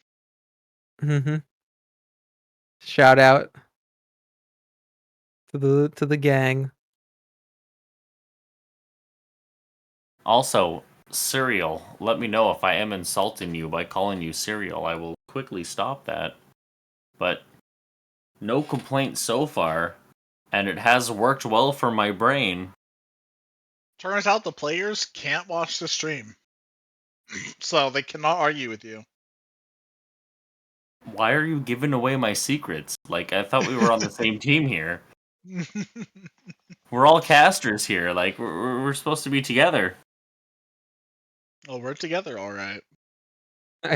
Shout out to the gang. Also, Cereal, let me know if I am insulting you by calling you Cereal. I will quickly stop that. But no complaints so far, and it has worked well for my brain. Turns out the players can't watch the stream. So they cannot argue with you. Why are you giving away my secrets? Like, I thought we were on the same team here. We're all casters here. Like, we're supposed to be together. Oh, we're together, alright.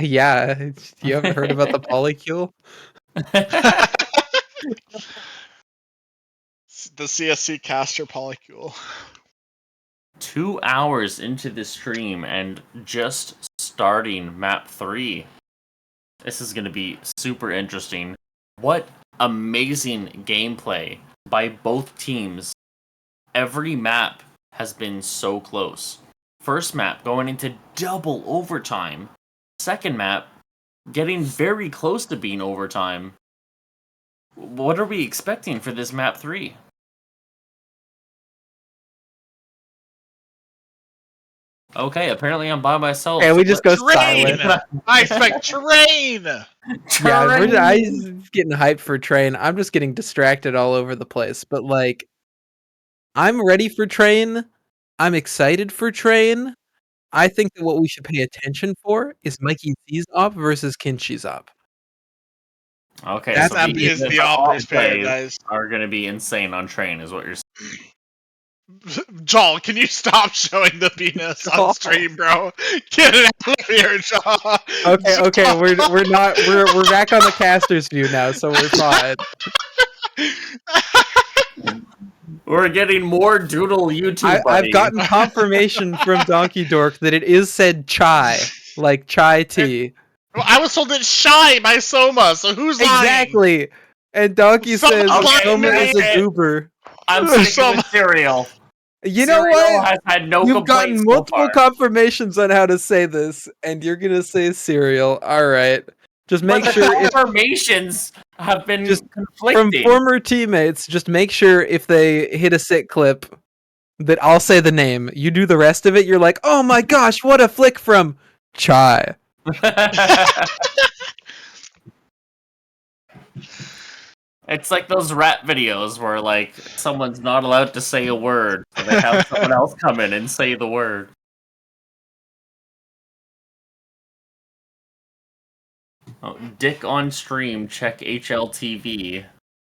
Yeah, you haven't heard about the polycule? The CSC caster polycule. 2 hours into the stream and just starting map 3. This is going to be super interesting. What amazing gameplay by both teams. Every map has been so close. First map going into double overtime. Second map getting very close to being overtime. What are we expecting for this map 3? Okay, apparently I'm by myself. And we just go Train! silent. I expect train! Yeah, I'm getting hyped for Train. I'm just getting distracted all over the place. But, like, I'm ready for Train. I'm excited for Train. I think that what we should pay attention for is Mikey Z's op versus Kinshi's op. Okay, That's so That is the opera's pair, guys. are going to be insane on Train, is what you're saying. Joel, can you stop showing the penis on stream, bro? Get it out of here, Joel. Okay, we're back on the caster's view now, so we're fine. We're getting more doodle YouTube buddy. I've gotten confirmation from Donkey Dork that it is said chai, like chai tea. Well, I was told it's shy by Soma, so who's lying? Exactly. And Donkey Someone's says lying, Soma is a man. goober. I'm sticking with Cereal. You know Cereal what? has had no You've gotten complaints multiple so far. confirmations on how to say this, and you're gonna say cereal. All right. Just make But sure the if, confirmations have been Just conflicting. from former teammates, just make sure if they hit a sit clip that I'll say the name. You do the rest of it. You're like, oh my gosh, what a flick from Chai. It's like those rap videos where like someone's not allowed to say a word, so they have someone else come in and say the word. Oh, Dick on stream, check HLTV.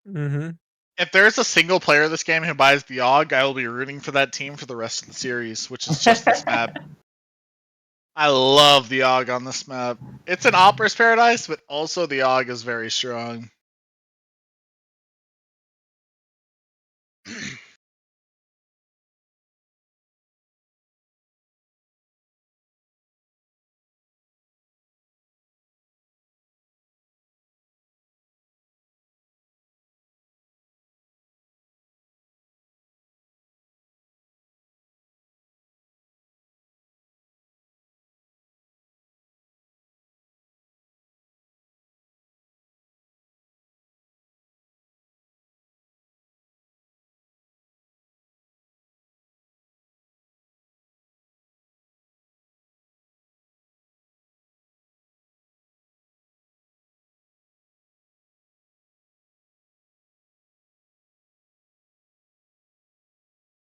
Mm-hmm. If there's a single player of this game who buys the AUG, I will be rooting for that team for the rest of the series, which is just this map. I love the AUG on this map. It's an Opera's Paradise, but also the AUG is very strong.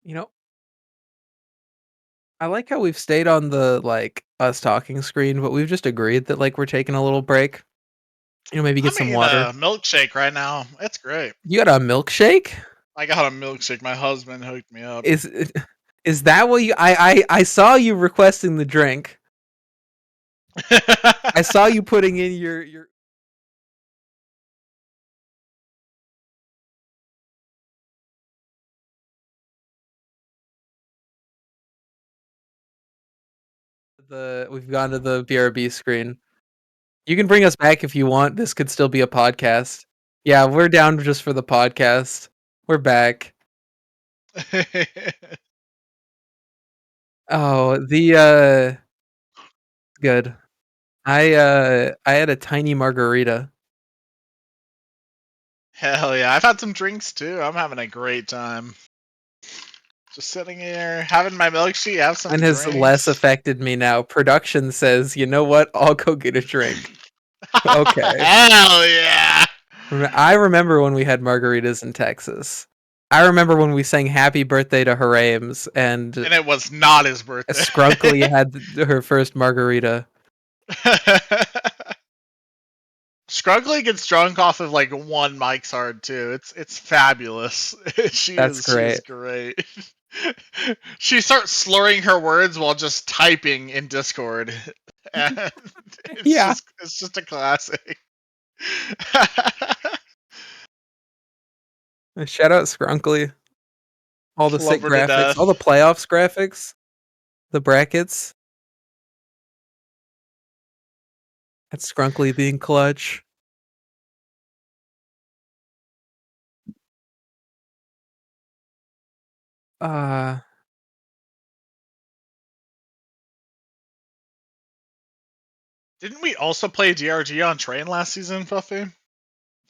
You know, I like how we've stayed on the like us talking screen, but we've just agreed that like we're taking a little break. You know, maybe get I'm some eating water. a milkshake right now. It's great. You got a milkshake? I got a milkshake. My husband hooked me up. Is that what you? I saw you requesting the drink. I saw you putting in your. We've gone to the BRB screen. You can bring us back if you want. This could still be a podcast. Yeah, we're down just for the podcast. We're back. Oh, good. I had a tiny margarita. Hell yeah. I've had some drinks too. I'm having a great time. Just sitting here, having my milkshake, have some And has drinks. less affected me now. Production says, you know what? I'll go get a drink. Okay. Hell yeah. I remember when we had margaritas in Texas. I remember when we sang "Happy Birthday" to Harames, and it was not his birthday. Scrunkly had her first margarita. Scrunkly gets drunk off of like one Mike's Hard too. It's fabulous. She is great. She starts slurring her words while just typing in Discord. And it's just a classic. Shout out Scrunkly. All the sick Love her to graphics, death. all the playoffs graphics, the brackets. That's Scrunkly being clutch. Didn't we also play DRG on Train last season, Puffy? If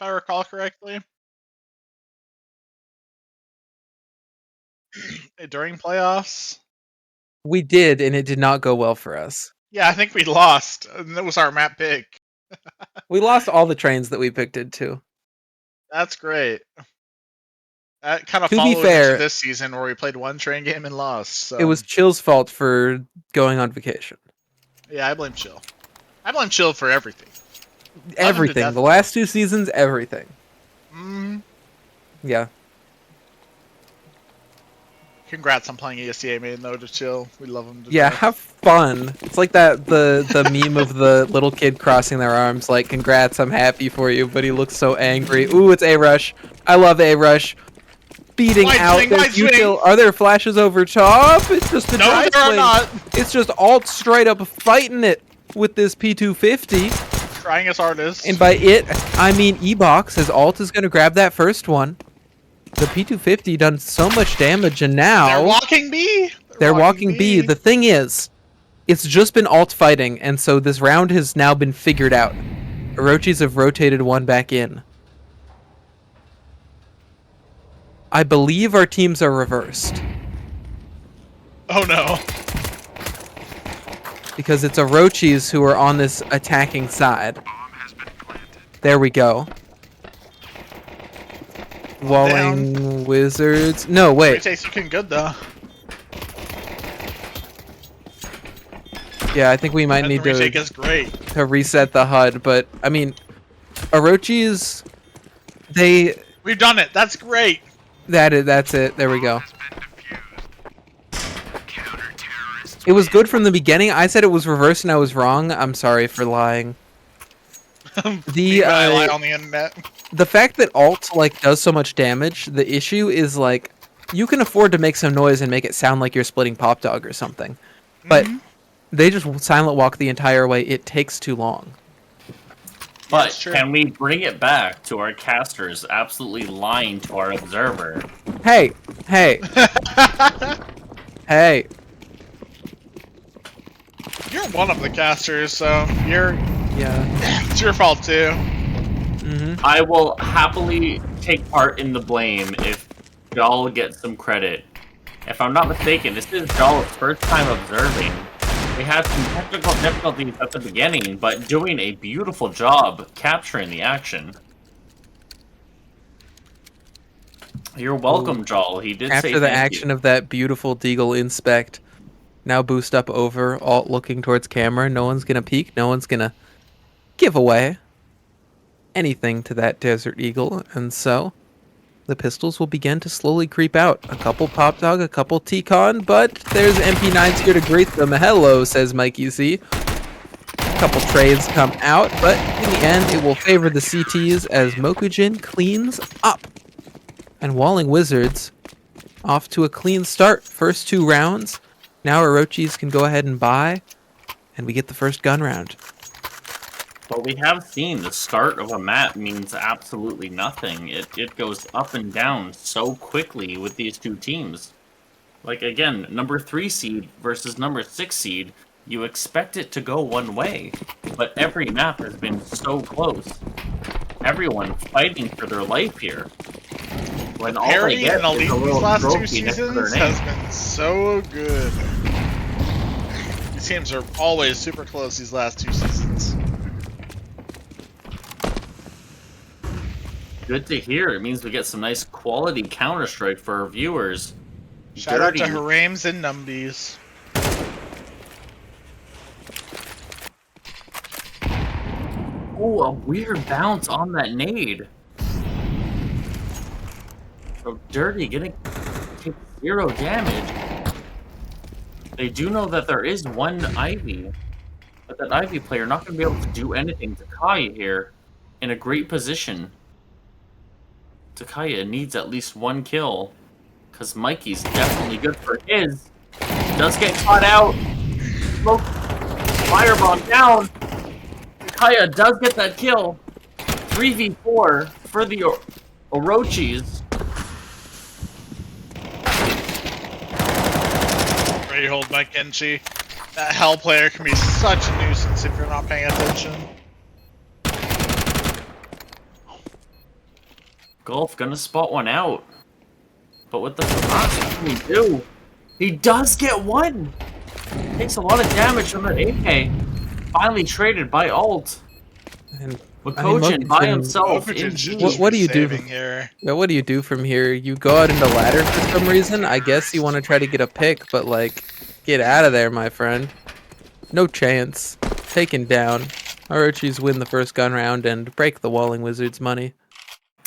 I recall correctly. During playoffs? We did, and it did not go well for us. Yeah, I think we lost. And that was our map pick. We lost all the trains that we picked into. That's great. That kind of To be followed fair, into this season where we played one train game and lost. So. It was Chill's fault for going on vacation. Yeah, I blame Chill. I blame Chill for everything. Everything. The last 2 seasons, everything. Yeah. Congrats on playing ESTA main though to Chill. We love him to Yeah, death. have fun. It's like the meme of the little kid crossing their arms like, congrats, I'm happy for you, but he looks so angry. Ooh, it's A-Rush. I love A-Rush. Beating out their util. Are there flashes over top? It's just the No, there are not. It's just alt straight up fighting it with this P250. Trying his hardest. And by it, I mean E-Box. His alt is going to grab that first one. The P250 done so much damage, and now... They're walking B! They're walking B. The thing is, it's just been alt fighting, and so this round has now been figured out. Orochis have rotated one back in. I believe our teams are reversed. Oh no. Because it's Orochis who are on this attacking side. There we go. Walling Wizards. No, wait. Takes looking good though. Yeah, I think we might need to retake is great. to reset the HUD, but I mean, Orochis, We've done it. That's great. that's it. There we go. It was good from the beginning. I said it was reversed and I was wrong. I'm sorry for lying. I lie on the internet. The fact that alt like does so much damage, the issue is like you can afford to make some noise and make it sound like you're splitting Pop Dog or something, but they just silent walk the entire way. It takes too long. But can we bring it back to our casters absolutely lying to our observer? Hey, hey, hey. You're one of the casters, so Yeah. it's your fault too. I will happily take part in the blame if Jal gets some credit. If I'm not mistaken, this is Jal's first time observing. We had some technical difficulties at the beginning, but doing a beautiful job capturing the action. You're welcome, Jal. He did say After the thank action you. of that beautiful Deagle inspect, now boost up over, alt looking towards camera. No one's gonna peek. No one's gonna give away anything to that Desert Eagle, and so the pistols will begin to slowly creep out. A couple Pop Dog, a couple T-Con, but there's MP9s here to greet them. Hello, says Mikey Z. A couple trades come out, but in the end, it will favor the CTs as Mokujin cleans up. And Walling Wizards off to a clean start. First 2 rounds. Now Orochis can go ahead and buy, and we get the first gun round. But we have seen the start of a map means absolutely nothing. It goes up and down so quickly with these two teams. Like, again, number 3 seed versus number 6 seed, you expect it to go one way. But every map has been so close. Everyone fighting for their life here. When all Parity they get and Elite is a these little last 2 trophy next to their seasons name. has been so good. These teams are always super close these last 2 seasons. Good to hear. It means we get some nice quality Counter-Strike for our viewers. Shout out to Dirty. Harames and Numbies. Oh, a weird bounce on that nade. So Dirty getting take 0 damage. They do know that there is one Ivy, but that Ivy player not going to be able to do anything. Takaya here in a great position. Takaya needs at least 1 kill, because Mikey's definitely good for his. Does get caught out. Smoke. Firebomb down. Takaya does get that kill. 3v4 for the Orochis. Ready to hold by Kenshi. That Hell player can be such a nuisance if you're not paying attention. Golf gonna spot one out. But what the fuck can he do? He does get 1! Takes a lot of damage from that AK. Finally traded by alt. And With I mean, Kojin by Mokujin- himself Mokujin in should G. just What be do you do? saving here? Yeah, what do you do from here? You go out into ladder for some reason. I guess you want to try to get a pick, but like, get out of there, my friend. No chance. Taken down. Orochis win the first gun round and break the Walling Wizards' money.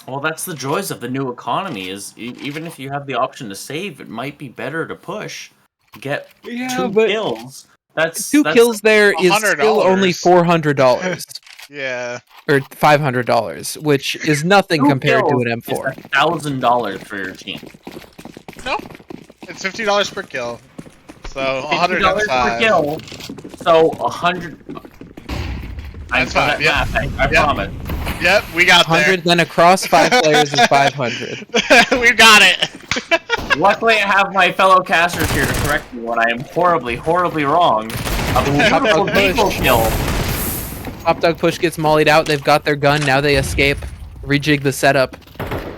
Well, that's the joys of the new economy, is even if you have the option to save, it might be better to push. Get 2 kills. That's 2 kills there is $100. still only $400. Yeah. Or $500, which is nothing 2 compared to kills an is M4. $1,000 for your team. No. It's $50 per kill. So $50 per 105. kill. So 100. That's fine, yeah. I promise. Yep, we got 100, then across 5 players is 500. there. We got it. Luckily, I have my fellow casters here to correct me when I am horribly, horribly wrong. A beautiful people kill. Pop Dog push gets mollied out. They've got their gun. Now they escape. Rejig the setup.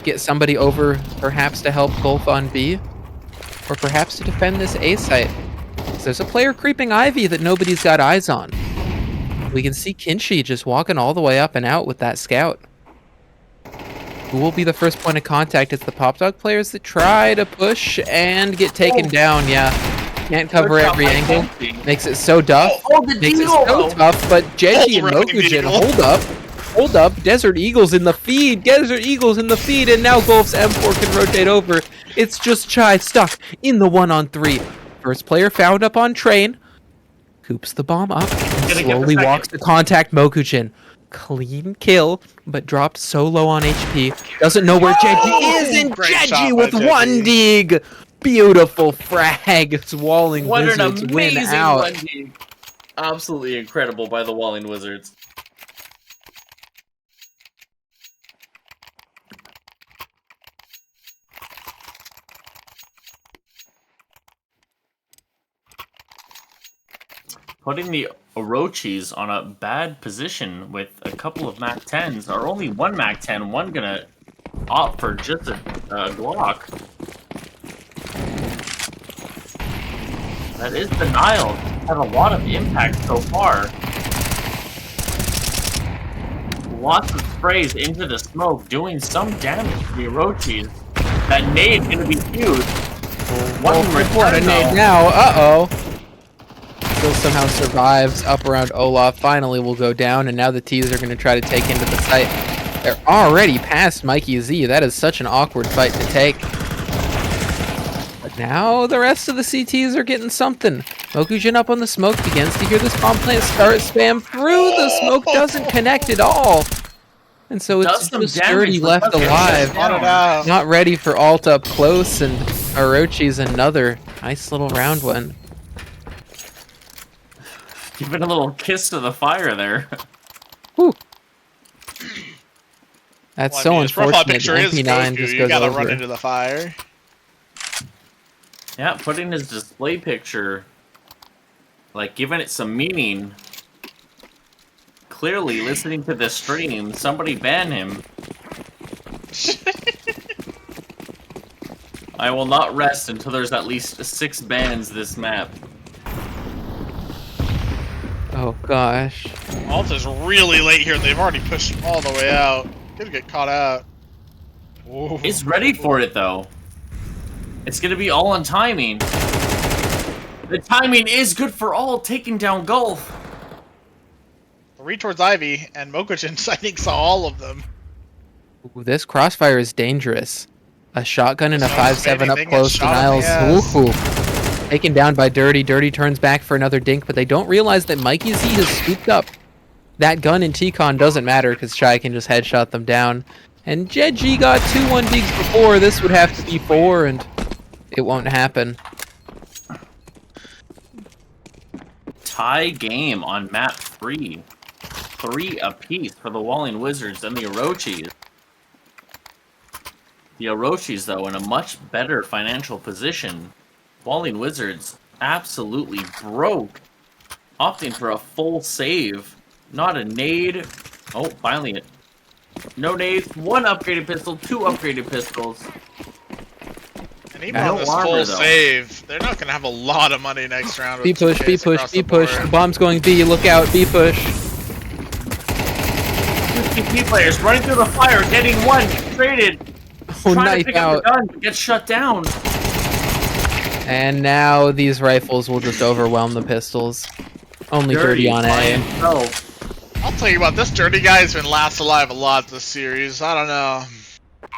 Get somebody over, perhaps to help Golf on B. Or perhaps to defend this A site. So there's a player creeping Ivy that nobody's got eyes on. We can see Kinshi just walking all the way up and out with that scout. Who will be the first point of contact? It's the Pop Dog players that try to push and get taken down. Yeah, can't cover Good job every by angle. Kenzie. Makes it so tough. Oh, the Makes it Deagle, so though. tough, but Jeji and Hold the Mokujin, Deagle. hold up. Hold up. Desert Eagles in the feed. Desert Eagles in the feed, and now Golf's M4 can rotate over. It's just Chai stuck in the 1-on-3. First player found up on train. Coops the bomb up and Gonna get the slowly second. walks to contact Mokujin. Clean kill, but dropped so low on HP. Doesn't know where Jeji is, and Great shot Jeji by with one Jeji. dig. Beautiful frag. It's Walling What an Wizards win amazing out. run team. Absolutely incredible by the Walling Wizards. Putting the Orochis on a bad position with a couple of Mac 10s, or only one Mac 10, one gonna opt for just a Glock. That is denial. Had a lot of impact so far. Lots of sprays into the smoke, doing some damage to the Orochis. That nade's gonna be huge. One What a return nade though. now. Uh-oh. Still somehow survives up around Olaf. Finally will go down, and now the T's are going to try to take into the site. They're already past Mikey Z. That is such an awkward fight to take. But now the rest of the CTs are getting something. Mokujin up on the smoke, begins to hear this bomb plant start spam through. The smoke doesn't connect at all. And so it's Does some just damage, Sturdy but left doesn't get alive. shut down. Got it out. Not ready for alt up close, and Orochi's another nice little round one. Giving a little kiss to the fire there. Whew. That's Well, I so mean, his profile unfortunate. picture is MP9 Goku. just You goes gotta over. run into the fire. Yeah, putting his display picture, like giving it some meaning. Clearly, listening to the stream, somebody ban him. I will not rest until there's at least 6 bans this map. Oh gosh. Alt is really late here. They've already pushed all the way out. Gonna get caught out. Whoa. It's ready for it though. It's gonna be all on timing. The timing is good for all, taking down Gulf. Three towards Ivy, and Mokujin, I think, saw all of them. Ooh, this crossfire is dangerous. A shotgun and a So 5-7 up anything close gets shot in denials. the ass. Ooh. Taken down by Dirty. Dirty turns back for another dink, but they don't realize that Mikey Z has scooped up. That gun in T-Con doesn't matter because Chai can just headshot them down. And Jeji got 2-1 digs before. This would have to be 4, and it won't happen. Tie game on map 3. 3 apiece for the Walling Wizards and the Orochis. The Orochis, though, in a much better financial position. Walling Wizards absolutely broke. Opting for a full save. Not a nade. Oh, finally it. No nades. 1 upgraded pistol. 2 upgraded pistols. And even I on don't this want full her, though. save, they're not gonna have a lot of money next round. B with push, 2Ks B push, across B the push. board. The bomb's going B. Look out, B push. 2 CP players running through the fire, getting 1 traded. Oh, Trying to knife pick out. up the gun, but gets shut down. And now these rifles will just overwhelm the pistols. Only Dirty on by A. himself. I'll tell you what, this Dirty guy's been last alive a lot this series. I don't know.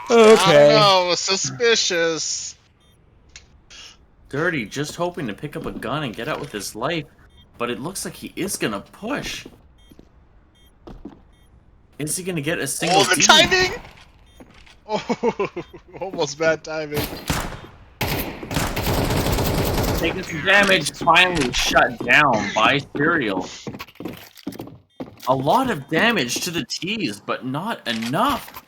I Okay. don't know. Suspicious. Dirty just hoping to pick up a gun and get out with his life, but it looks like he is gonna push. Is he gonna get a single? Oh, the D? timing! Oh, almost bad timing. Taking some damage, finally shut down by Serial. A lot of damage to the T's, but not enough.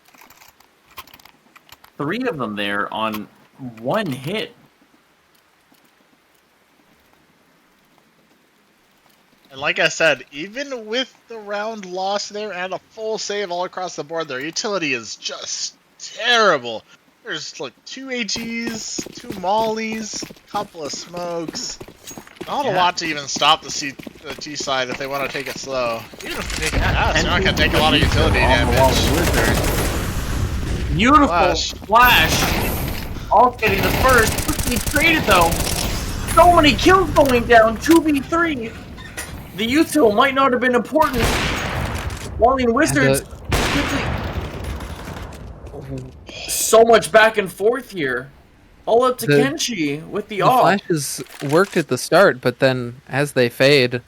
3 of them there on 1 hit. And like I said, even with the round loss there and a full save all across the board, their utility is just terrible. There's like 2 AGs, 2 mollies, a couple of smokes. Not a Yeah. lot to even stop the T side if they want to take it slow. Even if they take it fast, And they're not going to take a lot of utility on the damage. Walling Wizard. Beautiful Flash. flash. All getting the first. Quickly traded though. so many kills going down. 2v3. The util might not have been important. Walling Wizards quickly. So much back and forth here. All up to Kenshi with the AWP. flashes worked at the start, but then as they fade,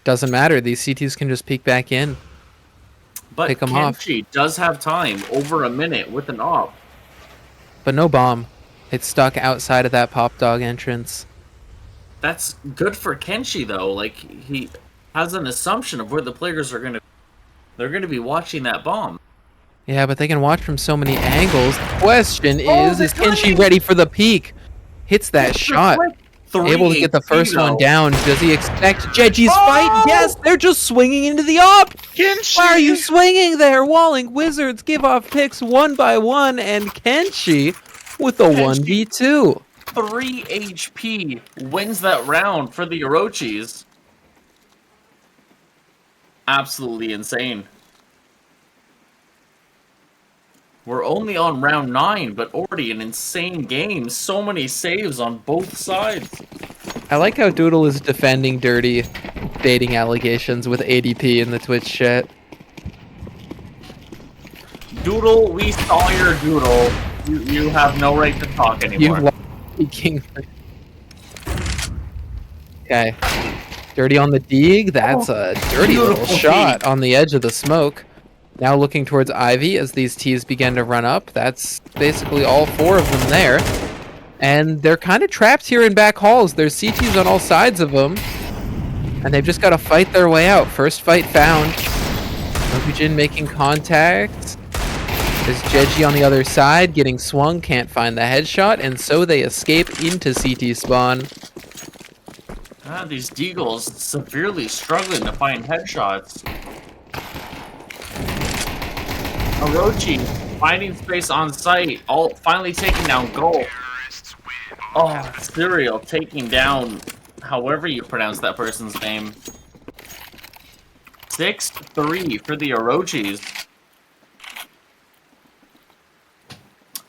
doesn't matter. These CTs can just peek back in. But pick 'em off. Kenshi does have time, over a minute, with an AWP. But no bomb. It's stuck outside of that pop dog entrance. That's good for Kenshi, though. Like, he has an assumption of where the players are going to... They're going to be watching that bomb. Yeah, but they can watch from so many angles. The question is Kenshi timing! ready for the peak? Hits that shot. Able to get the first one down. Does he expect Jeji's fight? Yes, they're just swinging into the AWP. Kenshi! Why are you swinging there? Walling Wizards give off picks one by one, and Kenshi with a 1v2. 3 HP wins that round for the Orochis. Absolutely insane. We're only on round 9, but already an insane game. So many saves on both sides. I like how Doodle is defending dirty dating allegations with ADP in the Twitch chat. Doodle, we saw your doodle. You have no right to talk anymore. You've lost speaking. Okay. Dirty on the dig. That's a dirty little beautiful shot on the edge of the smoke. Now looking towards Ivy as these T's begin to run up. That's basically all 4 of them there. And they're kind of trapped here in back halls. There's CTs on all sides of them. And they've just got to fight their way out. First fight found. Nokujin making contact. There's Jeji on the other side getting swung. Can't find the headshot. And so they escape into CT spawn. These Deagles severely struggling to find headshots. Orochi finding space on site, finally taking down goal. Oh, Serial taking down however you pronounce that person's name. 6-3 for the Orochis.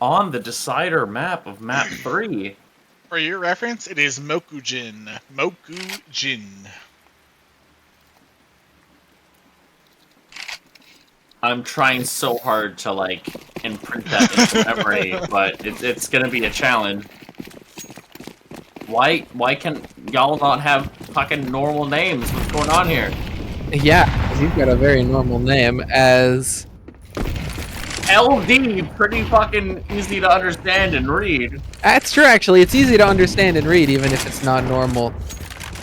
On the decider map of map 3. For your reference, it is Mokujin. Mokujin. I'm trying so hard to, like, imprint that into memory, but it's gonna be a challenge. Why can y'all not have fucking normal names? What's going on here? Yeah, he's got a very normal name as... LD, pretty fucking easy to understand and read. That's true, actually. It's easy to understand and read, even if it's not normal.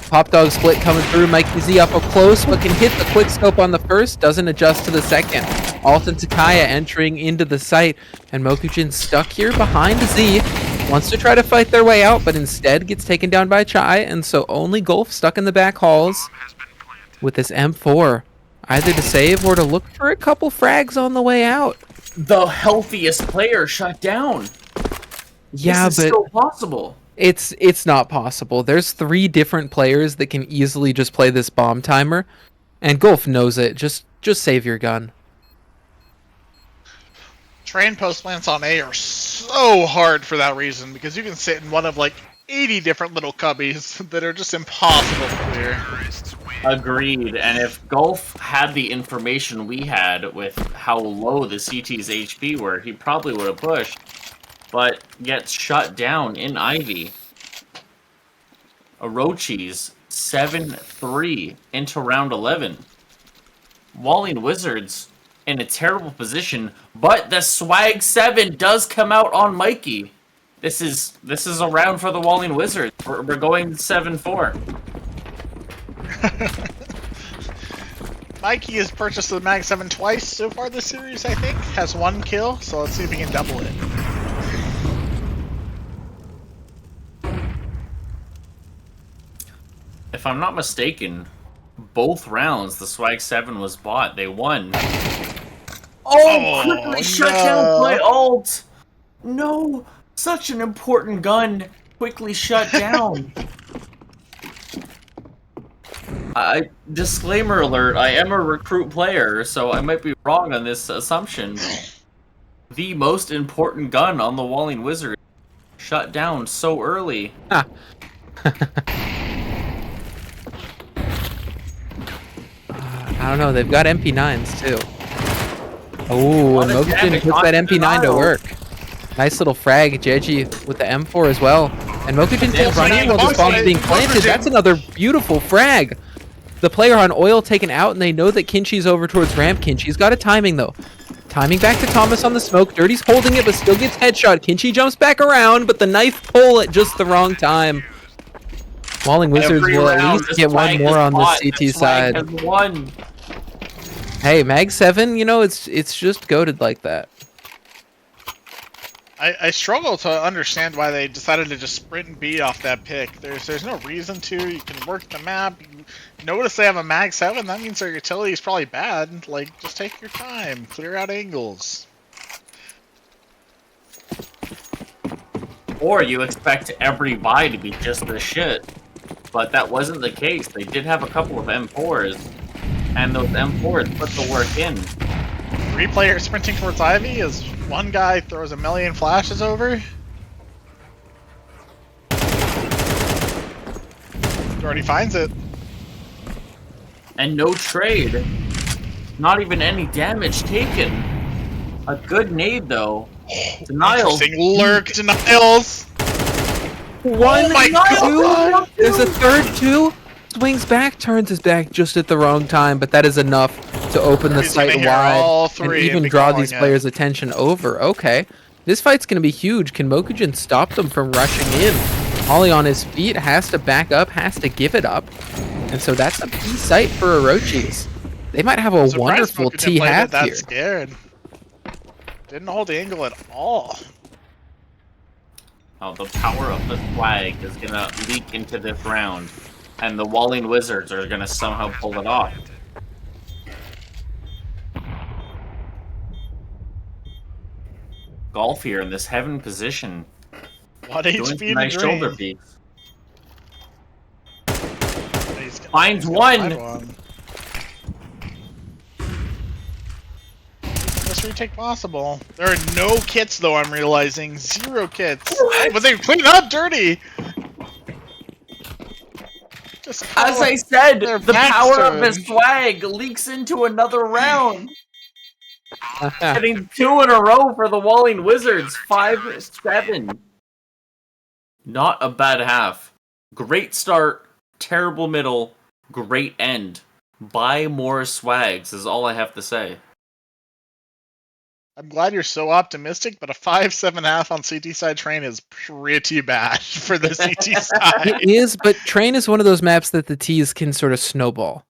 Pop Dog split coming through. Mikey Z up close, but can hit the quick scope on the first. Doesn't adjust to the second. Alton Takaya entering into the site. And Mokujin stuck here behind Z. Wants to try to fight their way out, but instead gets taken down by Chai. And so only Golf stuck in the back halls with this M4. Either to save or to look for a couple frags on the way out. The healthiest player shut down. Yeah, this is still possible. It's not possible. There's 3 different players that can easily just play this bomb timer, and Golf knows it. Just save your gun. Train post plants on A are so hard for that reason, because you can sit in one of like 80 different little cubbies that are just impossible to clear. Agreed, and if Golf had the information we had with how low the CT's HP were, he probably would have pushed. But gets shut down in Ivy. Orochis 7-3 into round 11. Walling Wizards in a terrible position, but the Swag 7 does come out on Mikey. This is a round for the Walling Wizards. We're going 7-4. Mikey has purchased the Mag 7 twice so far this series, I think. Has 1 kill, so let's see if he can double it. If I'm not mistaken, both rounds the Swag 7 was bought. They won. Oh, quickly shut down by ult. No, such an important gun quickly shut down. Disclaimer alert, I am a recruit player, so I might be wrong on this assumption. The most important gun on the Walling Wizard shut down so early. I don't know. They've got MP9s too. Oh, and Mokugen puts that MP9 to work. Nice little frag, Jeji with the M4 as well. And Mokugen can't run in while this bomb's being planted. That's another beautiful frag. The player on oil taken out, and they know that Kinchi's over towards ramp. Kinchi's got a timing though. Timing back to Thomas on the smoke. Dirty's holding it, but still gets headshot. Kinchi jumps back around, but the knife pull at just the wrong time. Walling Wizards will at least get one more on the CT side. Hey, Mag 7, you know, it's just goated like that. I struggle to understand why they decided to just sprint and B off that pick. There's no reason to. You can work the map. You notice they have a Mag 7. That means their utility is probably bad. Like, just take your time. Clear out angles. Or you expect every buy to be just this shit. But that wasn't the case. They did have a couple of M4s. And those M4s put the work in. 3 players sprinting towards Ivy as one guy throws a million flashes over. Already finds it. And no trade. Not even any damage taken. A good nade though. Denials. Interesting lurk denials. One, oh my God. There's a third two. Swings back, turns his back just at the wrong time, but that is enough to open the sight wide and even draw these players' attention over. Okay, this fight's going to be huge. Can Mokugen stop them from rushing in? Ollie on his feet, has to back up, has to give it up. And so that's a key sight for Orochis. They might have a wonderful T-half here. Scared. Didn't hold the angle at all. Oh, the power of the flag is going to leak into this round. And the Walling Wizards are going to somehow pull it off. Golf here in this heaven position. What Doing HP some nice dream. shoulder peeks. Finds one! Best retake possible. There are no kits though, I'm realizing. 0 kits. What? But they cleaned up dirty! As I said, the power of the swag leaks into another round. Getting 2 in a row for the Walling Wizards. 5-7. Not a bad half. Great start, terrible middle, great end. Buy more swags is all I have to say. I'm glad you're so optimistic, but a 5-7.5 on CT side train is pretty bad for the CT side. It is, but train is one of those maps that the T's can sort of snowball.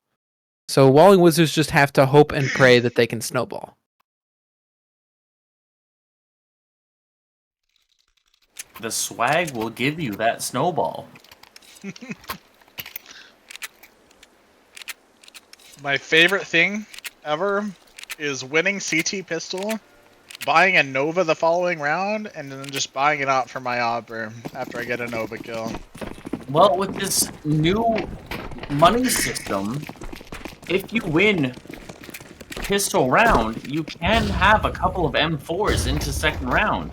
So Walling Wizards just have to hope and pray that they can snowball. The swag will give you that snowball. My favorite thing ever is winning CT pistol, buying a Nova the following round, and then just buying it out for my Auber after I get a Nova kill. Well, with this new money system, if you win pistol round, you can have a couple of M4s into second round.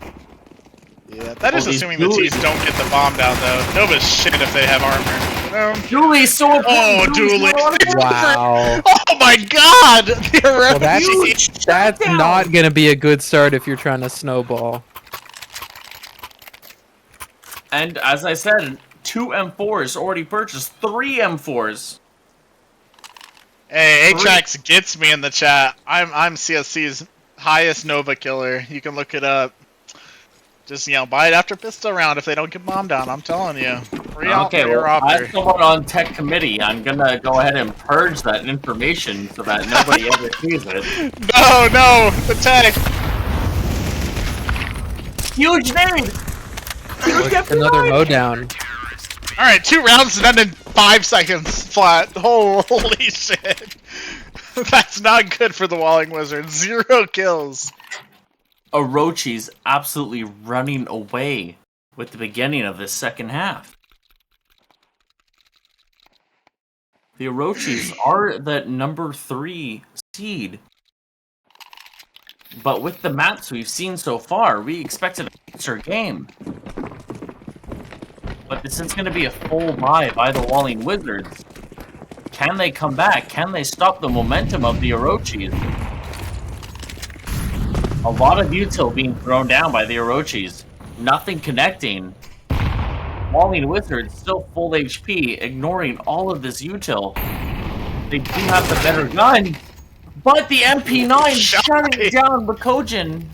Yeah, that is assuming the T's don't get the bomb down though. Nova's shit if they have armor. Dooley's so important. Oh, Dooley! Wow. Oh my God! Well, that's not gonna be a good start if you're trying to snowball. And as I said, 2 M4s already purchased. 3 M4s. Hey, Atrax gets me in the chat. I'm CSC's highest Nova killer. You can look it up. Just, you know, buy it after pistol round if they don't get bombed down, I'm telling you. Okay, well, as someone on tech committee, I'm gonna go ahead and purge that information so that nobody ever sees it. No, the tech! Huge nade! Another mow down. Alright, 2 rounds done in 5 seconds flat. Holy shit. That's not good for the Walling Wizards. 0 kills. Orochis absolutely running away with the beginning of this second half. The Orochis are the number 3 seed. But with the maps we've seen so far, we expected a closer game. But this is going to be a full buy by the Walling Wizards. Can they come back? Can they stop the momentum of the Orochis? A lot of util being thrown down by the Orochis. Nothing connecting. Walling Wizards still full HP, ignoring all of this util. They do have the better gun, but the MP9 shutting down Bakojin.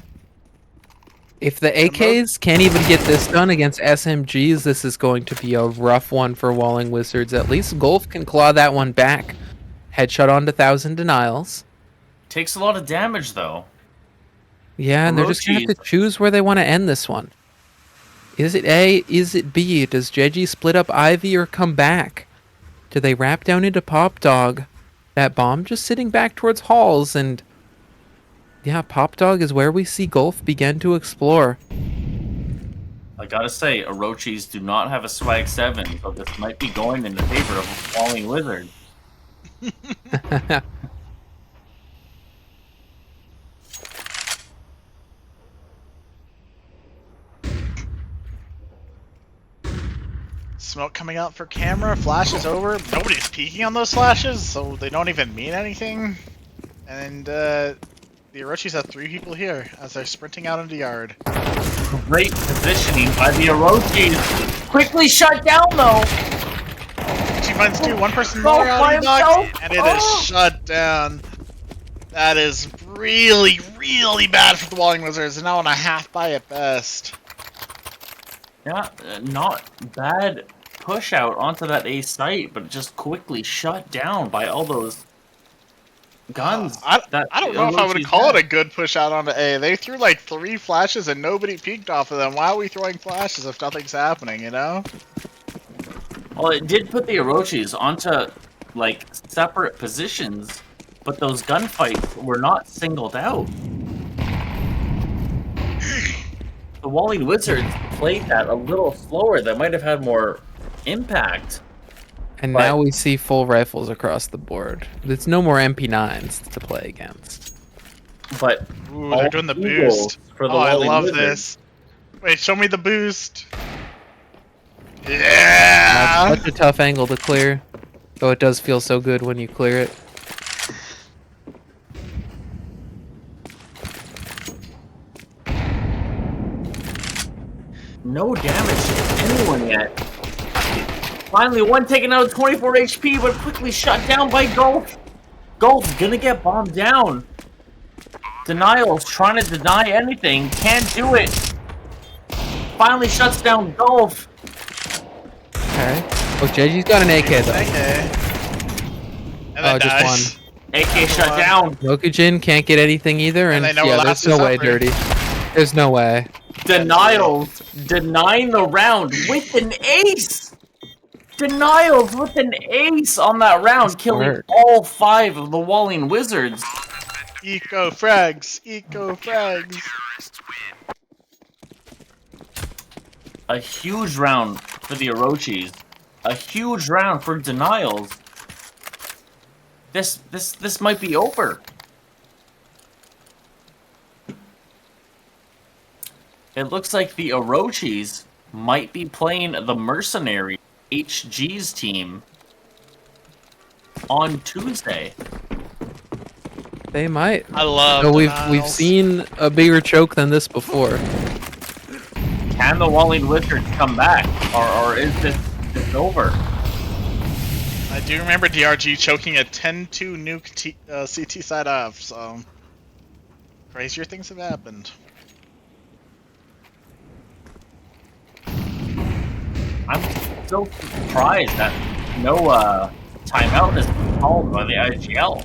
If the AKs can't even get this done against SMGs, this is going to be a rough one for Walling Wizards. At least Golf can claw that one back. Headshot onto 1,000 denials. Takes a lot of damage, though. Yeah, and they're just going to have to choose where they want to end this one. Is it A? Is it B? Does Jeji split up Ivy or come back? Do they wrap down into Pop Dog? That bomb just sitting back towards Halls, and yeah, Pop Dog is where we see Golf begin to explore. I gotta say, Orochis do not have a swag 7, so this might be going in the favor of a Falling Wizard. Smoke coming out for camera, flashes over. Nobody's peeking on those flashes, so they don't even mean anything. And the Orochis have 3 people here as they're sprinting out into yard. Great positioning by the Orochis. Quickly shut down, though. She finds 2, 1 person more out of knocked, and it is shut down. That is really, really bad for the Walling Wizards. They're now on a half buy at best. Yeah, not bad push out onto that A site, but just quickly shut down by all those guns. I don't know if I would call it a good push out onto A. They threw like 3 flashes and nobody peeked off of them. Why are we throwing flashes if nothing's happening, you know? Well, it did put the Orochis onto, like, separate positions, but those gunfights were not singled out. The Walling Wizards played that a little slower. That might have had more impact. And now we see full rifles across the board. It's no more MP9s to play against. But ooh, they're doing the boost. For the I love Wizards. this. Wait, show me the boost. Yeah! That's such a tough angle to clear. Though it does feel so good when you clear it. No damage to anyone yet. Finally, one taken out of 24 HP, but quickly shut down by Golf. Golf gonna get bombed down. Denial's trying to deny anything, can't do it. Finally shuts down Golf. Okay. Oh, JG's got an AK though. And then just dies. one. AK shut down. Rokujin can't get anything either, and they know yeah, Last there's no is way, upper. Dirty. There's no way. Denials denying the round with an ace. Denials with an ace on that round, killing smart. all 5 of the Walling Wizards. Eco frags. Eco frags. A huge round for the Orochis. A huge round for Denials. This might be over. It looks like the Orochis might be playing the Mercenary HG's team on Tuesday. They might. I love So we've Denials. seen a bigger choke than this before. Can the Walling Wizards come back, or is this over? I do remember DRG choking a 10-2 nuke CT side off, so crazier things have happened. I'm still surprised that no timeout has been called by the IGL.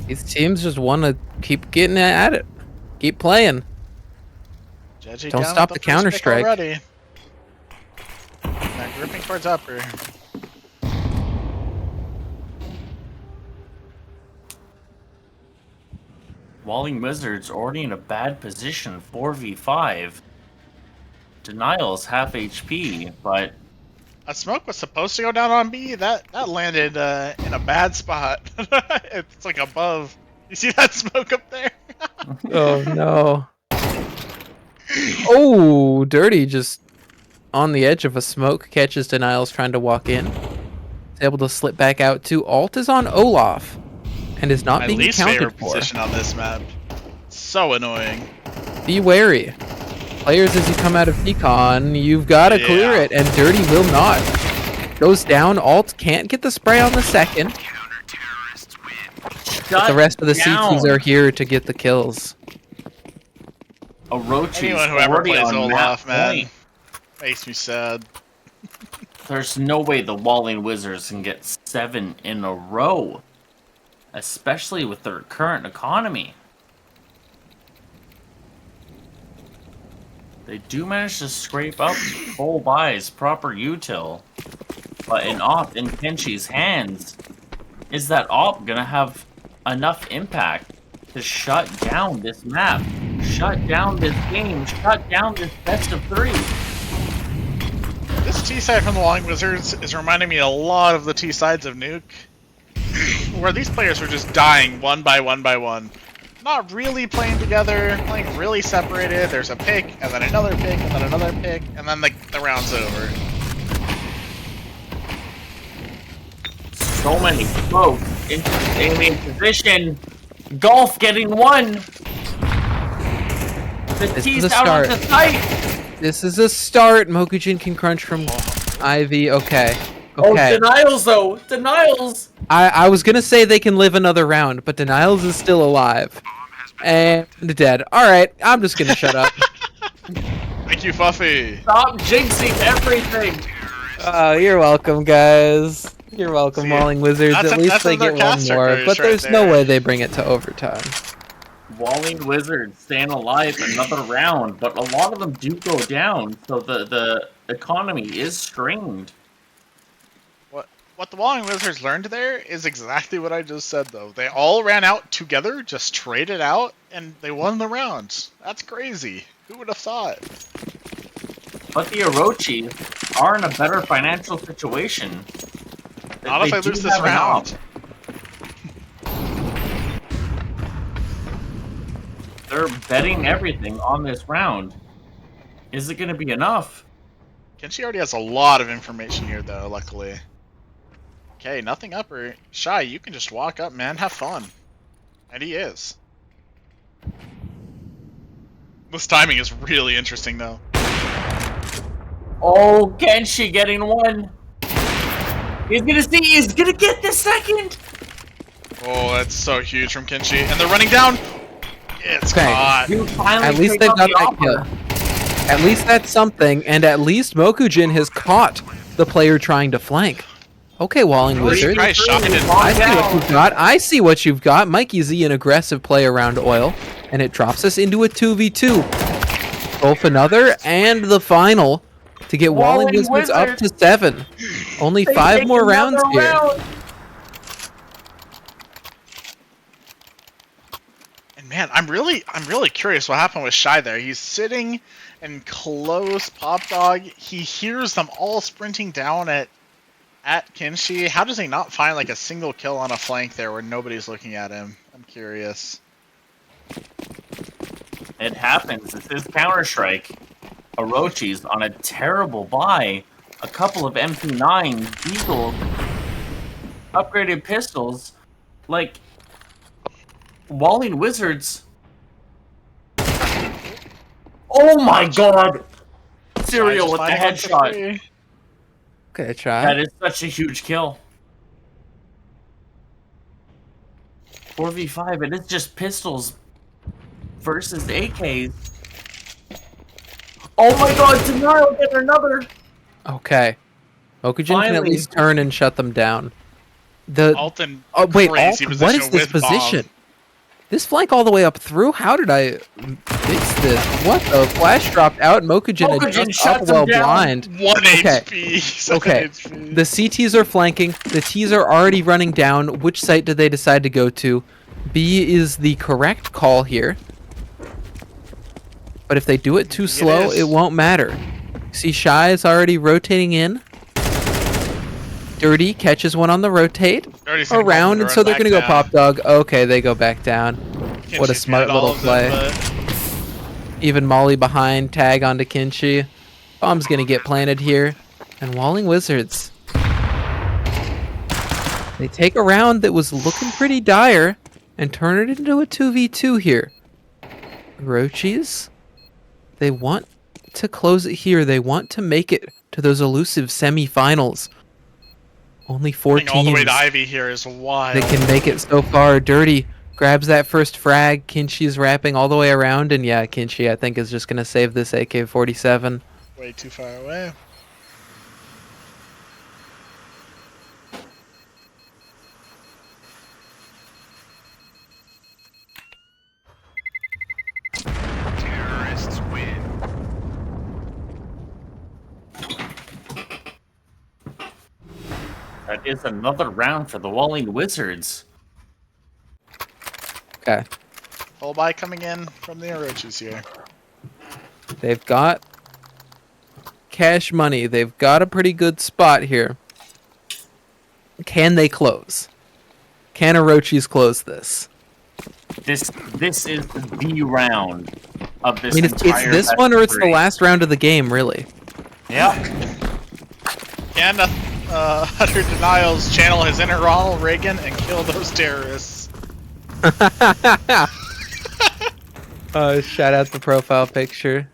These teams just want to keep getting at it. Keep playing. Jeji Don't down stop with the first pick Counter-Strike. already. They're gripping towards upper. Walling Wizards already in a bad position, 4v5. Denial's half HP, but A smoke was supposed to go down on B. That landed in a bad spot. It's like above. You see that smoke up there? Oh no. Oh, Dirty just on the edge of a smoke, catches Denials trying to walk in. Is able to slip back out too. Alt is on Olaf, and is not My being least accounted favorite for. position on this map. So annoying. Be wary. Players, as you come out of Decon, you've got to clear Yeah. it, and Dirty will not. Goes down. Alt can't get the spray on the second. But the rest of the CTs are here to get the kills. Orochis Anyone who ever already plays on Olaf, map man, point. makes me sad. There's no way the Walling Wizards can get 7 in a row, especially with their current economy. They do manage to scrape up full buys, proper util, but in Kenshi's hands, is that Op gonna have enough impact to shut down this map, shut down this game, shut down this best of 3? This T-side from the Walling Wizards is reminding me a lot of the T-sides of Nuke, where these players were just dying one by one by one. Not really playing together, playing really separated. There's a pick, and then another pick, and then another pick, and then the round's over. So many folks in alien position. Golf getting 1. The This T's is a out on start. the site. This is a start. Mokujin can crunch from Ivy. Okay. Oh, Okay. denials though. Denials. I was gonna say they can live another round, but Denials is still alive. And dead. Alright, I'm just gonna shut up. Thank you, Fuffy. Stop jinxing everything. Oh, you're welcome, guys. You're welcome, See, Walling Wizards. that's At a- least that's they another get one caster more, curse but right there's no there. way they bring it to overtime. Walling Wizards staying alive another round, but a lot of them do go down, so the economy is strained. What the Walling Wizards learned there is exactly what I just said, though. They all ran out together, just traded out, and they won the round. That's crazy. Who would have thought? But the Orochi are in a better financial situation. Not if I do lose this have an op. round. They're betting everything on this round. Is it going to be enough? Kenshi already has a lot of information here, though, luckily. Okay, nothing upper. Shy, you can just walk up, man. Have fun. And he is. This timing is really interesting, though. Oh, Kenshi getting 1. He's going to see. He's going to get the second. Oh, that's so huge from Kenshi. And they're running down. It's Okay. caught. You finally At least pick they up got the that offer. kill. At least that's something, and at least Mokujin has caught the player trying to flank. Okay, Walling Wizards. Try shot it. I see what you've got. I see what you've got. Mikey Z, an aggressive play around oil, and it drops us into a 2v2. Both another and the final to get Walling Walling Wizards up Wizards. to 7. Only They 5 take more rounds another here. round. And man, I'm really curious what happened with Shy there. He's sitting in close pop dog. He hears them all sprinting down at Kenshi. How does he not find like a single kill on a flank there where nobody's looking at him? I'm curious. It happens. This is Counter-Strike. Orochis on a terrible buy. A couple of MP9, Beagle, upgraded pistols. Like, Walling Wizards. Oh my god! Serial Shy with the just finding one for headshot. free. Okay, try. That is such a huge kill. 4v5, it is just pistols versus AKs. Oh my god, Denial get another! Okay. Mokujin can at Finally. least turn and shut them down. The Alton, Oh wait, crazy Alt, what is position this with bomb. position? This flank all the way up through? How did I fix this? What the? Flash dropped out. Mokujin had Mokujin just up shuts him well down. blind. 1 Okay. HP. 7 Okay. HP. The CTs are flanking. The Ts are already running down. Which site did they decide to go to? B is the correct call here. But if they do it too slow, is. it won't matter. See, Shy is already rotating in. Dirty catches one on the rotate. Already seen Around, Bumble and so they're run gonna go back pop dog. Okay, they go back down. down. What a Kenshi smart did all little of them, play. Even Molly behind, tag onto Kinshi. Bomb's gonna get planted here. And Walling Wizards. They take a round that was looking pretty dire and turn it into a 2v2 here. Orochis, they want to close it here. They want to make it to those elusive semifinals. Only 4 Running all the way to teams Ivy here is wild. that can make it so far. Dirty grabs that first frag. Kinshi's wrapping all the way around, and yeah, Kinshi I think is just gonna save this AK-47. Way too far away. Terrorists win. That is another round for the Walling Wizards. Okay, Full buy coming in from the Orochis here. they've got cash money. They've got a pretty good spot here. Can they close? Can Orochis close this? This is the round of this I mean, it's entire this best one or of it's the three. last round of the game, really. Yeah. Can Utter Denials channel his inner Ronald Reagan and kill those terrorists? Shout out the profile picture.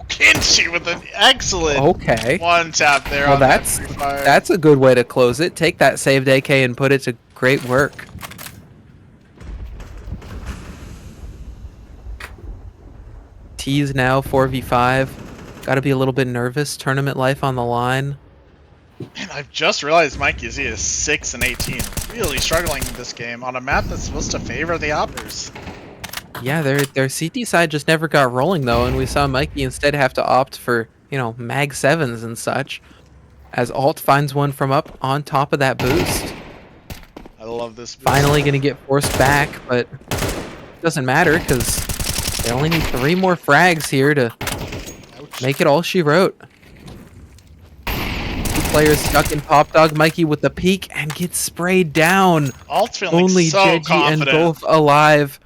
Kinshi with an excellent Okay. one tap there. Well, on that that's free fire. that's a good way to close it. Take that saved AK and put it to great work. T's now 4v5. Got to be a little bit nervous. Tournament life on the line. And I've just realized Mikey Z is 6 and 18. Really struggling in this game on a map that's supposed to favor the oppers. Yeah, their CT side just never got rolling though, and we saw Mikey instead have to opt for, mag 7s and such, as Alt finds one from up on top of that boost. I love this. boost. Finally gonna get forced back, but doesn't matter because they only need 3 more frags here to Ouch. make it all she wrote. 2 players stuck in Pop Dog. Mikey with the peek and gets sprayed down. Alt's feeling Only so Jeji and confident. Golf alive.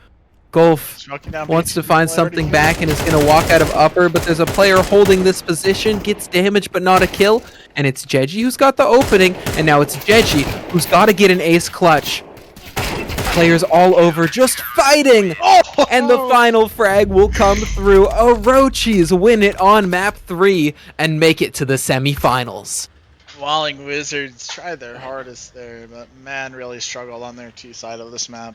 Golf Smoking down wants B2 to find already. something back and is going to walk out of upper, but there's a player holding this position, gets damage but not a kill, and it's Jeji who's got the opening, and now it's Jeji who's got to get an ace clutch. Players all over just fighting, Oh! and the final frag will come through. Orochis win it on map 3 and make it to the semifinals. Walling Wizards tried their hardest there, but man, really struggled on their T side of this map.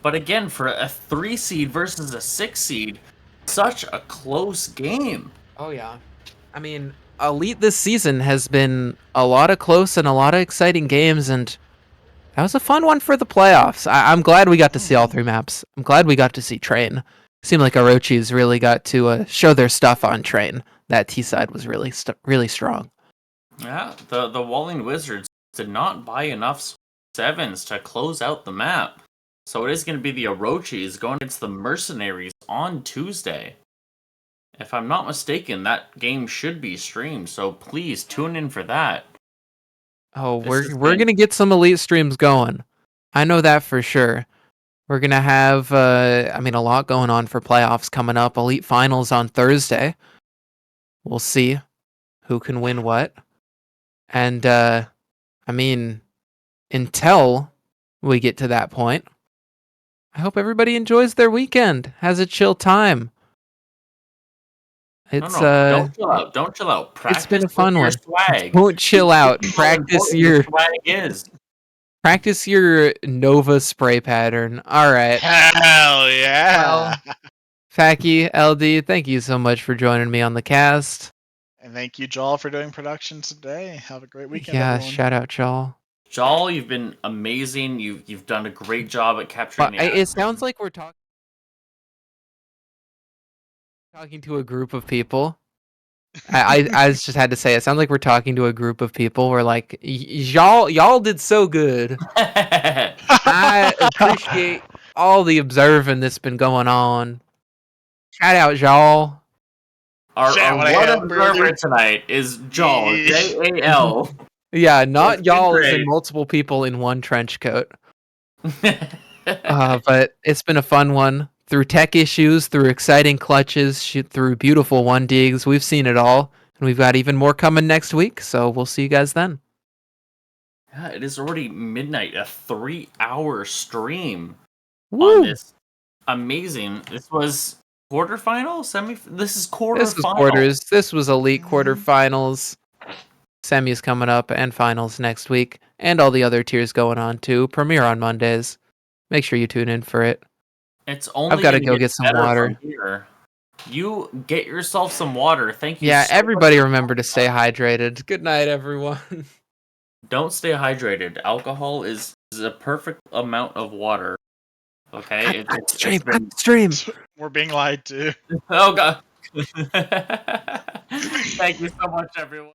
But again, for a 3 seed versus a 6 seed, such a close game. Oh yeah. I mean, Elite this season has been a lot of close and a lot of exciting games, and that was a fun one for the playoffs. I'm glad we got to see all 3 maps. I'm glad we got to see Train. Seemed like Orochis really got to show their stuff on Train. That T side was really strong. Yeah, the Walling Wizards did not buy enough 7s to close out the map. So it is going to be the Orochis going against the Mercenaries on Tuesday. If I'm not mistaken, that game should be streamed, so please tune in for that. Oh, This we're gonna get some Elite streams going. I know that for sure. We're gonna have a lot going on for playoffs coming up. Elite finals on Thursday. We'll see who can win what. And until we get to that point, I hope everybody enjoys their weekend, has a chill time. It's Don't chill out. Don't chill out. Practice it's been a fun with your one. swag. Don't chill out. Keep how important Practice your Nova spray pattern. All right. Hell yeah! Faki, LD, thank you so much for joining me on the cast. And thank you, Joel, for doing production today. Have a great weekend, Yeah, everyone. shout out, y'all. Jal, you've been amazing. You've done a great job at capturing But it sounds like we're talking to a group of people. I just had to say, it sounds like we're talking to a group of people. We're like, y'all did so good. I appreciate all the observing that's been going on. Shout out, y'all. Our Chat, what I one have, observer brother. tonight is Jal, Jal. Yeah, not It's been y'all as in great. multiple people in one trench coat. But it's been a fun one. through tech issues, through exciting clutches, through beautiful 1Ds. We've seen it all, and we've got even more coming next week, so we'll see you guys then. Yeah, it is already midnight, a 3-hour stream Woo! on this amazing. This was quarterfinal, this is quarterfinal. This was quarters. This was elite Mhm. quarterfinals. Semis coming up and finals next week, and all the other tiers going on too. Premiere on Mondays. Make sure you tune in for it. It's only gotta gonna go get some better water. from here. You get yourself some water. Thank you. Yeah, so much everybody for remember to stay watching. hydrated. Good night, everyone. Don't stay hydrated. Alcohol is a perfect amount of water. Okay, Cut the stream. We're being lied to. Oh god. Thank you so much, everyone.